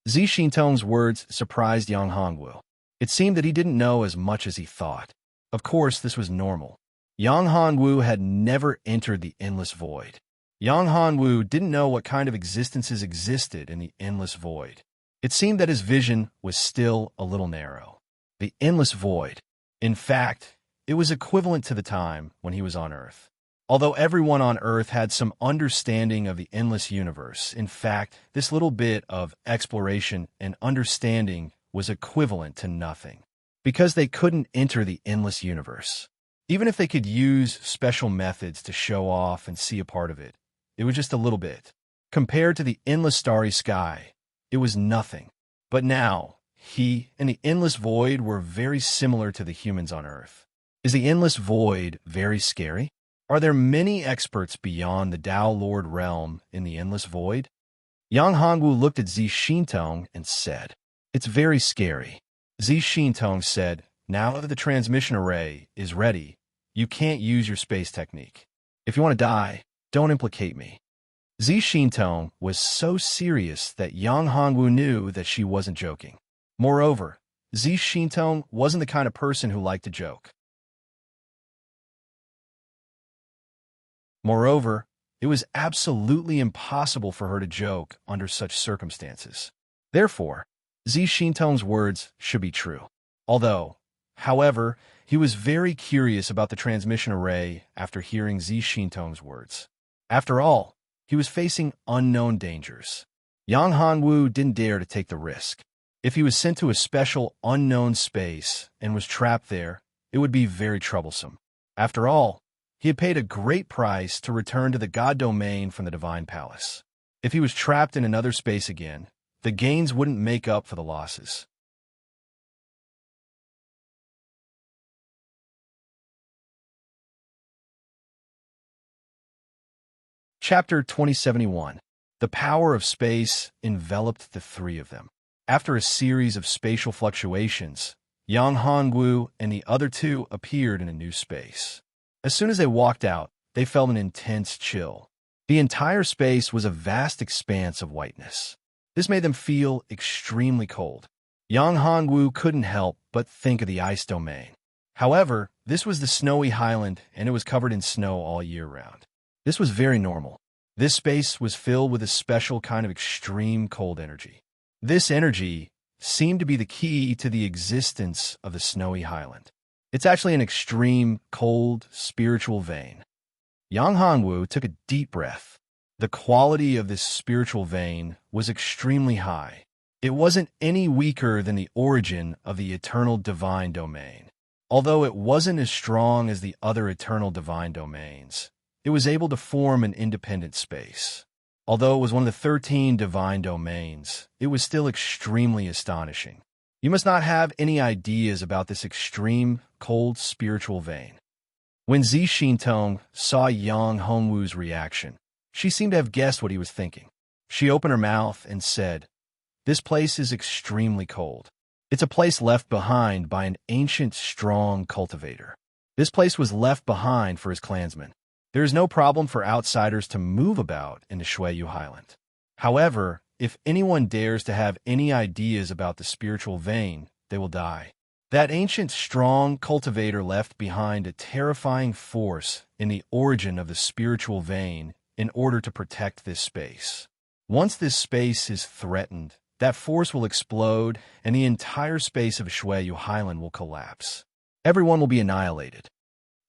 [SPEAKER 1] Zi Xintong's words surprised Yang Hongwu. It seemed that he didn't know as much as he thought. Of course, this was normal. Yang Hongwu had never entered the endless void. Yang Hongwu didn't know what kind of existences existed in the endless void. It seemed that his vision was still a little narrow. The endless void. In fact, it was equivalent to the time when he was on Earth. Although everyone on Earth had some understanding of the endless universe, in fact, this little bit of exploration and understanding was equivalent to nothing, because they couldn't enter the endless universe. Even if they could use special methods to show off and see a part of it, it was just a little bit. Compared to the endless starry sky, it was nothing. But now, he and the endless void were very similar to the humans on Earth. Is the endless void very scary? Are there many experts beyond the Tao Lord realm in the endless void? Yang Hongwu looked at Zi Xintong and said, "It's very scary." Zi Xintong said, "Now that the transmission array is ready, you can't use your space technique. If you want to die, don't implicate me." Zi Xintong was so serious that Yang Hongwu knew that she wasn't joking. Moreover, Zi Xintong wasn't the kind of person who liked to joke. Moreover, it was absolutely impossible for her to joke under such circumstances. Therefore, Zi Xintong's words should be true. However, he was very curious about the transmission array after hearing Zi Xintong's words. After all, he was facing unknown dangers. Yang Hongwu didn't dare to take the risk. If he was sent to a special unknown space and was trapped there, it would be very troublesome. After all, he had paid a great price to return to the God domain from the Divine Palace. If he was trapped in another space again, the gains wouldn't make up for the losses. Chapter 2071. The power of space enveloped the three of them. After a series of spatial fluctuations, Yang Hongwu and the other two appeared in a new space. As soon as they walked out, they felt an intense chill. The entire space was a vast expanse of whiteness. This made them feel extremely cold. Yang Hongwu couldn't help but think of the ice domain. However, this was the snowy highland and it was covered in snow all year round. This was very normal. This space was filled with a special kind of extreme cold energy. This energy seemed to be the key to the existence of the snowy highland. It's actually an extreme, cold, spiritual vein. Yang Hongwu took a deep breath. The quality of this spiritual vein was extremely high. It wasn't any weaker than the origin of the eternal divine domain. Although it wasn't as strong as the other eternal divine domains, it was able to form an independent space. Although it was one of the 13 divine domains, it was still extremely astonishing. You must not have any ideas about this extreme, cold spiritual vein. When Zi Xintong saw Yang Hongwu's reaction, she seemed to have guessed what he was thinking. She opened her mouth and said, "This place is extremely cold. It's a place left behind by an ancient, strong cultivator. This place was left behind for his clansmen. There is no problem for outsiders to move about in the Shuiyu Highland. However, if anyone dares to have any ideas about the spiritual vein, they will die. That ancient, strong cultivator left behind a terrifying force in the origin of the spiritual vein in order to protect this space. Once this space is threatened, that force will explode and the entire space of Shuiyu Highland will collapse. Everyone will be annihilated."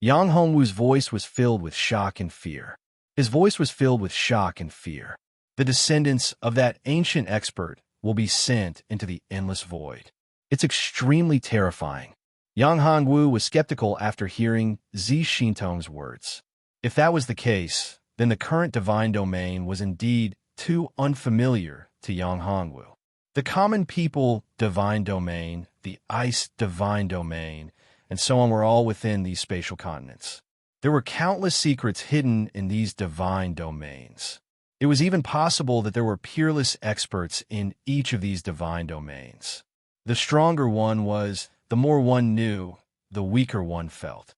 [SPEAKER 1] Yang Hongwu's voice was filled with shock and fear. His voice was filled with shock and fear. The descendants of that ancient expert will be sent into the endless void. It's extremely terrifying. Yang Hongwu was skeptical after hearing Zi Xintong's words. If that was the case, then the current divine domain was indeed too unfamiliar to Yang Hongwu. The common people divine domain, the ice divine domain, and so on were all within these spatial continents. There were countless secrets hidden in these divine domains. It was even possible that there were peerless experts in each of these divine domains. The stronger one was, the more one knew, the weaker one felt.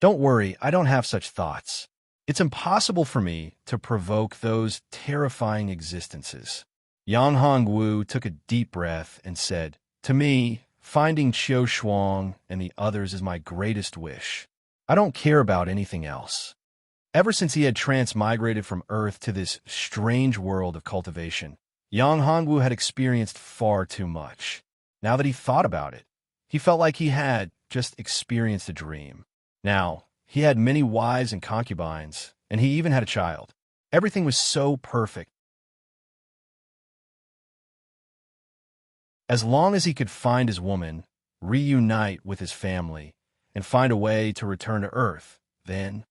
[SPEAKER 1] Don't worry, I don't have such thoughts. It's impossible for me to provoke those terrifying existences. Yang Hongwu took a deep breath and said, "To me, finding Qiu Shuang and the others is my greatest wish. I don't care about anything else." Ever since he had transmigrated from Earth to this strange world of cultivation, Yang Hongwu had experienced far too much. Now that he thought about it, he felt like he had just experienced a dream. Now, he had many wives and concubines, and he even had a child. Everything was so perfect. As long as he could find his woman, reunite with his family, and find a way to return to Earth, then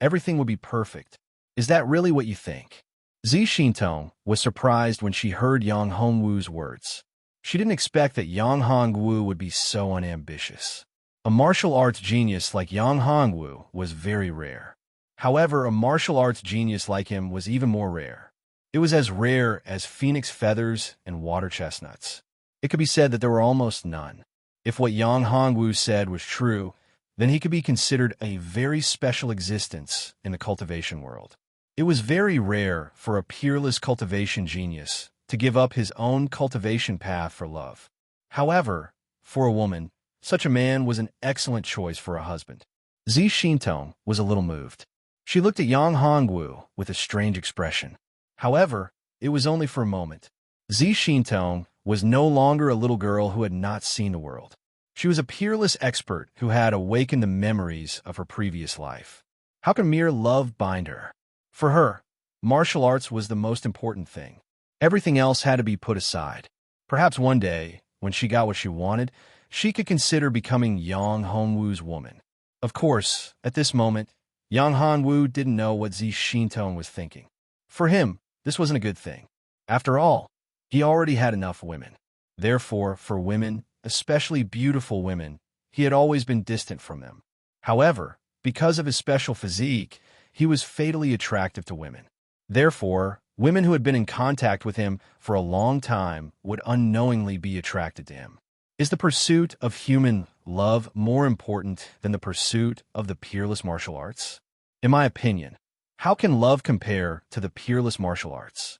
[SPEAKER 1] everything would be perfect. Is that really what you think? Zi Xintong was surprised when she heard Yang Hongwu's words. She didn't expect that Yang Hongwu would be so unambitious. A martial arts genius like Yang Hongwu was very rare. However, a martial arts genius like him was even more rare. It was as rare as phoenix feathers and water chestnuts. It could be said that there were almost none. If what Yang Hongwu said was true, then he could be considered a very special existence in the cultivation world. It was very rare for a peerless cultivation genius to give up his own cultivation path for love. However, for a woman, such a man was an excellent choice for a husband. Zi Xintong was a little moved. She looked at Yang Hongwu with a strange expression. However, it was only for a moment. Zi Xintong was no longer a little girl who had not seen the world. She was a peerless expert who had awakened the memories of her previous life. How can mere love bind her? For her, martial arts was the most important thing. Everything else had to be put aside. Perhaps one day, when she got what she wanted, she could consider becoming Yang Hongwu's woman. Of course, at this moment, Yang Hongwu didn't know what Zi Xintong was thinking. For him, this wasn't a good thing. After all, he already had enough women. Therefore, for women, especially beautiful women, he had always been distant from them. However, because of his special physique, he was fatally attractive to women. Therefore, women who had been in contact with him for a long time would unknowingly be attracted to him. Is the pursuit of human love more important than the pursuit of the peerless martial arts? In my opinion, how can love compare to the peerless martial arts?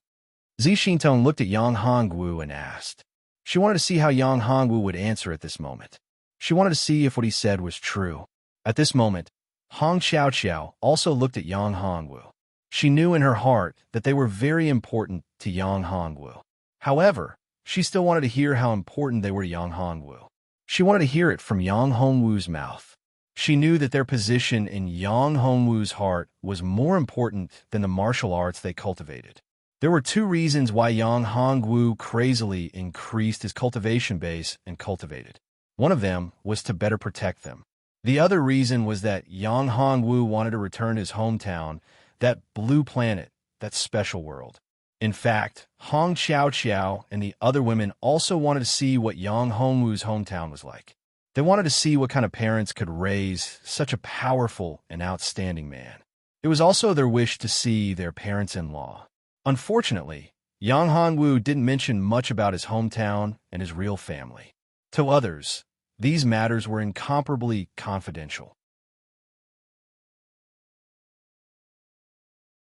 [SPEAKER 1] Zi Xintong looked at Yang Hongwu and asked. She wanted to see how Yang Hongwu would answer at this moment. She wanted to see if what he said was true. At this moment, Hong Xiaoqiao also looked at Yang Hongwu. She knew in her heart that they were very important to Yang Hongwu. However, she still wanted to hear how important they were to Yang Hongwu. She wanted to hear it from Yang Hongwu's mouth. She knew that their position in Yang Hongwu's heart was more important than the martial arts they cultivated. There were two reasons why Yang Hongwu crazily increased his cultivation base and cultivated. One of them was to better protect them. The other reason was that Yang Hongwu wanted to return to his hometown, that blue planet, that special world. In fact, Hong Xiao Xiao and the other women also wanted to see what Yang Hongwu's hometown was like. They wanted to see what kind of parents could raise such a powerful and outstanding man. It was also their wish to see their parents-in-law. Unfortunately, Yang Hongwu didn't mention much about his hometown and his real family. To others, these matters were incomparably confidential.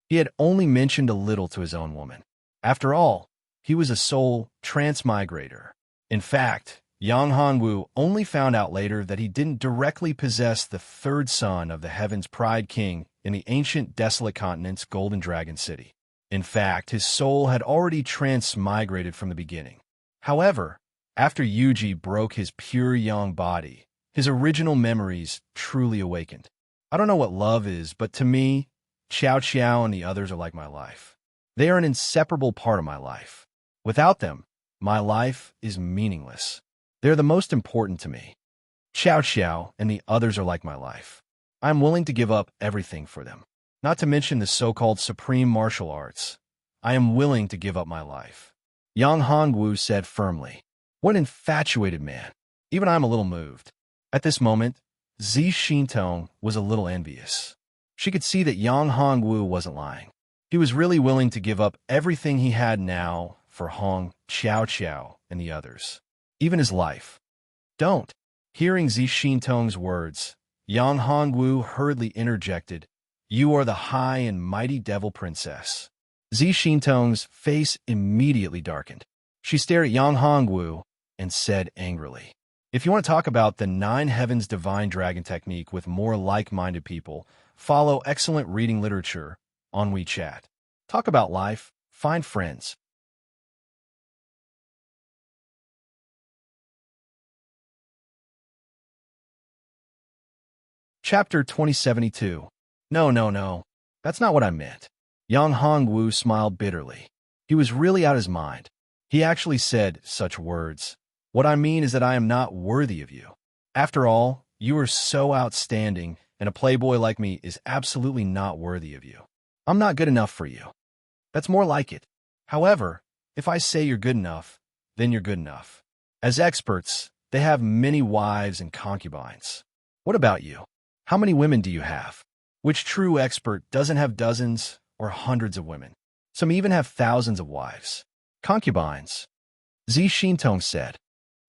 [SPEAKER 1] He had only mentioned a little to his own woman. After all, he was a soul transmigrator. In fact, Yang Hongwu only found out later that he didn't directly possess the third son of the Heaven's Pride King in the ancient desolate continent's Golden Dragon City. In fact, his soul had already transmigrated from the beginning. However, after Yuji broke his pure young body, his original memories truly awakened. I don't know what love is, but to me, Xiao Xiao and the others are like my life. They are an inseparable part of my life. Without them, my life is meaningless. They're the most important to me. Xiao Xiao and the others are like my life. I'm willing to give up everything for them. Not to mention the so-called supreme martial arts. I am willing to give up my life. Yang Hongwu said firmly. What an infatuated man. Even I'm a little moved. At this moment, Zi Xintong was a little envious. She could see that Yang Hongwu wasn't lying. He was really willing to give up everything he had now for Hong, Xiao Xiao, and the others. Even his life. Don't. Hearing Zi Xintong's words, Yang Hongwu hurriedly interjected, You are the high and mighty devil princess. Zi Xintong's face immediately darkened. She stared at Yang Hongwu and said angrily, If you want to talk about the Nine Heavens Divine Dragon technique with more like-minded people, follow excellent reading literature on WeChat. Talk about life, find friends. Chapter 2072. No. That's not what I meant. Yang Hongwu smiled bitterly. He was really out of his mind. He actually said such words. What I mean is that I am not worthy of you. After all, you are so outstanding, and a playboy like me is absolutely not worthy of you. I'm not good enough for you. That's more like it. However, if I say you're good enough, then you're good enough. As experts, they have many wives and concubines. What about you? How many women do you have? Which true expert doesn't have dozens or hundreds of women? Some even have thousands of wives. Concubines. Zi Xintong said.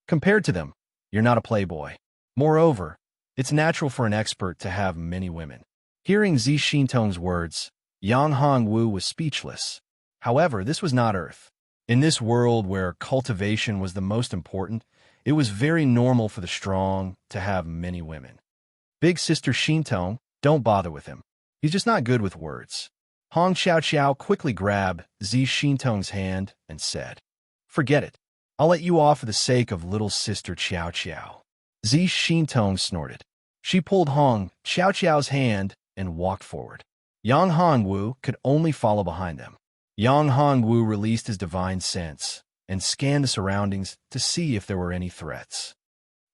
[SPEAKER 1] Compared to them, you're not a playboy. Moreover, it's natural for an expert to have many women. Hearing Zi Xintong's words, Yang Hongwu was speechless. However, this was not Earth. In this world where cultivation was the most important, it was very normal for the strong to have many women. Big Sister Xintong, don't bother with him. He's just not good with words. Hong Xiao Xiao quickly grabbed Zi Xintong's hand and said, Forget it. I'll let you off for the sake of little sister Xiao Xiao. Zi Xintong snorted. She pulled Hong Xiao Xiao's hand and walked forward. Yang Hongwu could only follow behind them. Yang Hongwu released his divine sense and scanned the surroundings to see if there were any threats.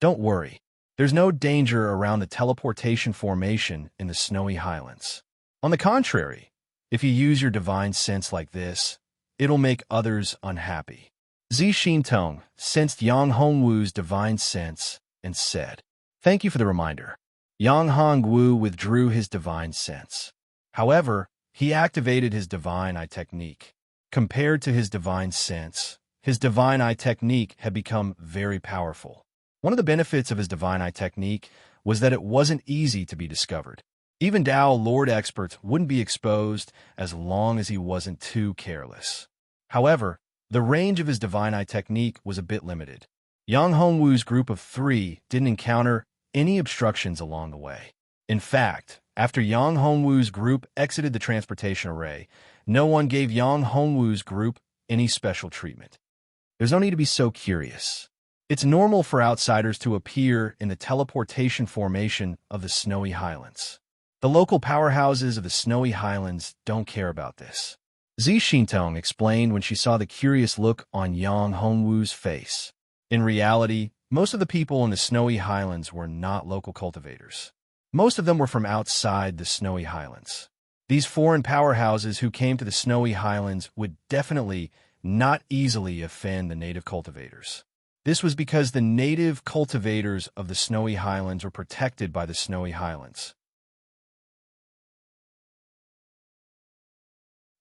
[SPEAKER 1] Don't worry. There's no danger around the teleportation formation in the snowy highlands. On the contrary, if you use your divine sense like this, it'll make others unhappy. Zi Xintong sensed Yang Hongwu's divine sense and said, Thank you for the reminder. Yang Hongwu withdrew his divine sense. However, he activated his divine eye technique. Compared to his divine sense, his divine eye technique had become very powerful. One of the benefits of his divine eye technique was that it wasn't easy to be discovered. Even Dao Lord experts wouldn't be exposed as long as he wasn't too careless. However, the range of his divine eye technique was a bit limited. Yang Hongwu's group of 3 didn't encounter any obstructions along the way. In fact, after Yang Hongwu's group exited the transportation array, no one gave Yang Hongwu's group any special treatment. There's no need to be so curious. It's normal for outsiders to appear in the teleportation formation of the Snowy Highlands. The local powerhouses of the Snowy Highlands don't care about this. Zi Xintong explained when she saw the curious look on Yang Hongwu's face. In reality, Most of the people in the snowy highlands were not local cultivators. Most of them were from outside the snowy highlands. These foreign powerhouses who came to the snowy highlands would definitely not easily offend the native cultivators. This was because the native cultivators of the snowy highlands were protected by the snowy highlands.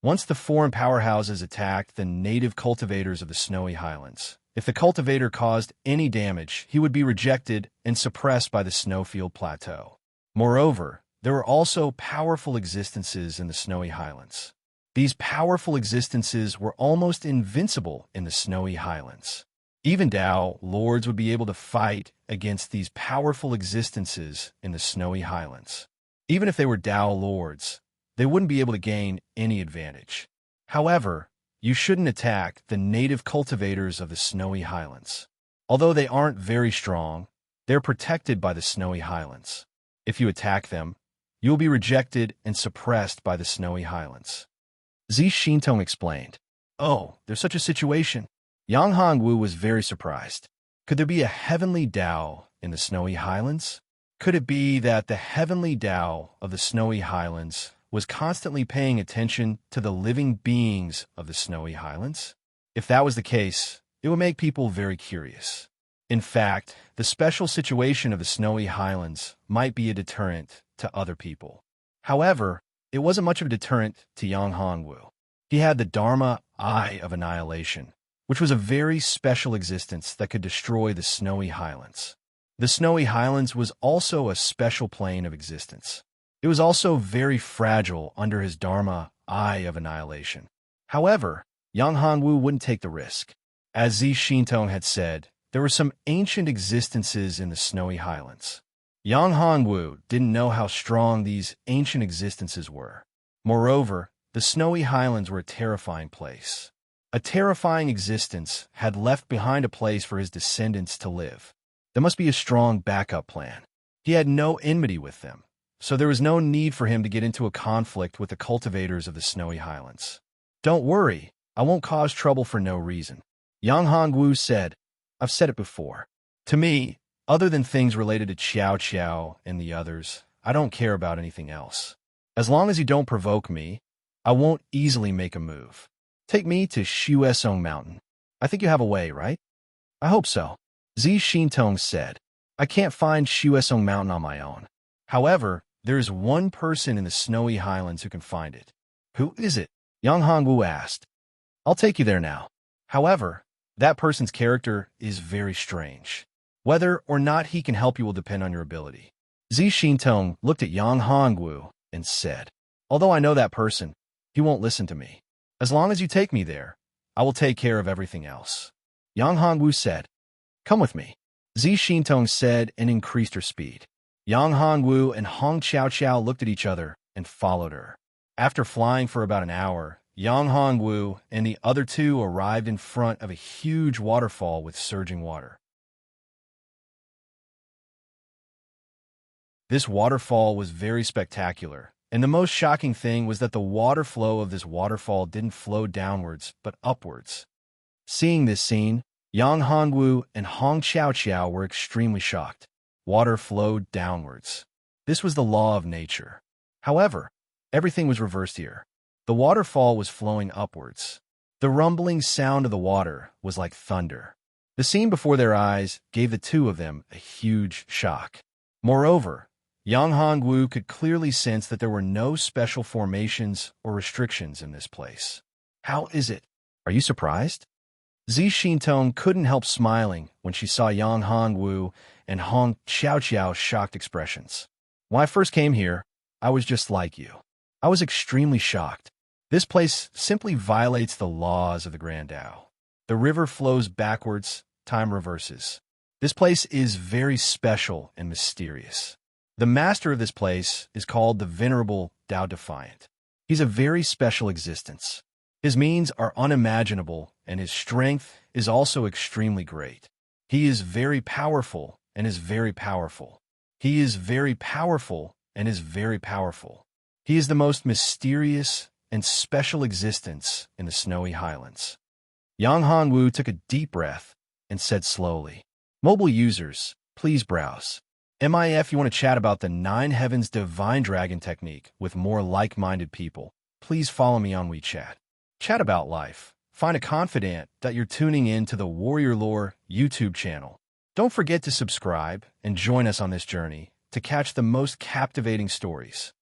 [SPEAKER 1] Once the foreign powerhouses attacked the native cultivators of the snowy highlands, if the cultivator caused any damage, he would be rejected and suppressed by the snowfield plateau. Moreover, there were also powerful existences in the snowy highlands. These powerful existences were almost invincible in the snowy highlands. Even Tao lords would be able to fight against these powerful existences in the snowy highlands. Even if they were Tao lords, they wouldn't be able to gain any advantage. However, you shouldn't attack the native cultivators of the snowy highlands. Although they aren't very strong, they're protected by the snowy highlands. If you attack them, you will be rejected and suppressed by the snowy highlands. Zi Xintong explained. Oh, there's such a situation. Yang Hongwu was very surprised. Could there be a heavenly Tao in the snowy highlands? Could it be that the heavenly Tao of the snowy highlands was constantly paying attention to the living beings of the snowy highlands? If that was the case, it would make people very curious. In fact, the special situation of the snowy highlands might be a deterrent to other people. However, it wasn't much of a deterrent to Yang Hongwu. He had the Dharma Eye of Annihilation, which was a very special existence that could destroy the snowy highlands. The snowy highlands was also a special plane of existence. It was also very fragile under his Dharma Eye of Annihilation. However, Yang Hongwu wouldn't take the risk. As Zi Xintong had said, there were some ancient existences in the snowy highlands. Yang Hongwu didn't know how strong these ancient existences were. Moreover, the snowy highlands were a terrifying place. A terrifying existence had left behind a place for his descendants to live. There must be a strong backup plan. He had no enmity with them, so there was no need for him to get into a conflict with the cultivators of the snowy highlands. Don't worry, I won't cause trouble for no reason. Yang Hongwu said, I've said it before. To me, other than things related to Qiao Qiao and the others, I don't care about anything else. As long as you don't provoke me, I won't easily make a move. Take me to Shuesong Mountain. I think you have a way, right? I hope so. Zi Xintong said, I can't find Shuesong Mountain on my own. However, there is one person in the snowy highlands who can find it. Who is it? Yang Hongwu asked. I'll take you there now. However, that person's character is very strange. Whether or not he can help you will depend on your ability. Zi Xintong looked at Yang Hongwu and said, although I know that person, he won't listen to me. As long as you take me there, I will take care of everything else. Yang Hongwu said, come with me. Zi Xintong said and increased her speed. Yang Hongwu and Hong Qiao looked at each other and followed her. After flying for about an hour, Yang Hongwu and the other two arrived in front of a huge waterfall with surging water. This waterfall was very spectacular, and the most shocking thing was that the water flow of this waterfall didn't flow downwards, but upwards. Seeing this scene, Yang Hongwu and Hong Qiao were extremely shocked. Water flowed downwards. This was the law of nature. However, everything was reversed here. The waterfall was flowing upwards. The rumbling sound of the water was like thunder. The scene before their eyes gave the two of them a huge shock. Moreover, Yang Hongwu could clearly sense that there were no special formations or restrictions in this place. How is it? Are you surprised? Zi Xintong couldn't help smiling when she saw Yang Hongwu and Hong Qiao's shocked expressions. When I first came here, I was just like you. I was extremely shocked. This place simply violates the laws of the Grand Tao. The river flows backwards, time reverses. This place is very special and mysterious. The master of this place is called the Venerable Tao Defiant. He's a very special existence. His means are unimaginable, and his strength is also extremely great. He is very powerful and is very powerful. He is very powerful and is very powerful. He is the most mysterious and special existence in the snowy highlands. Yang Hongwu took a deep breath and said slowly, Mobile users, please browse. MIF, you want to chat about the Nine Heavens Divine Dragon technique with more like-minded people, please follow me on WeChat. Chat about life. Find a confidant that you're tuning in to the Warrior Lore YouTube channel. Don't forget to subscribe and join us on this journey to catch the most captivating stories.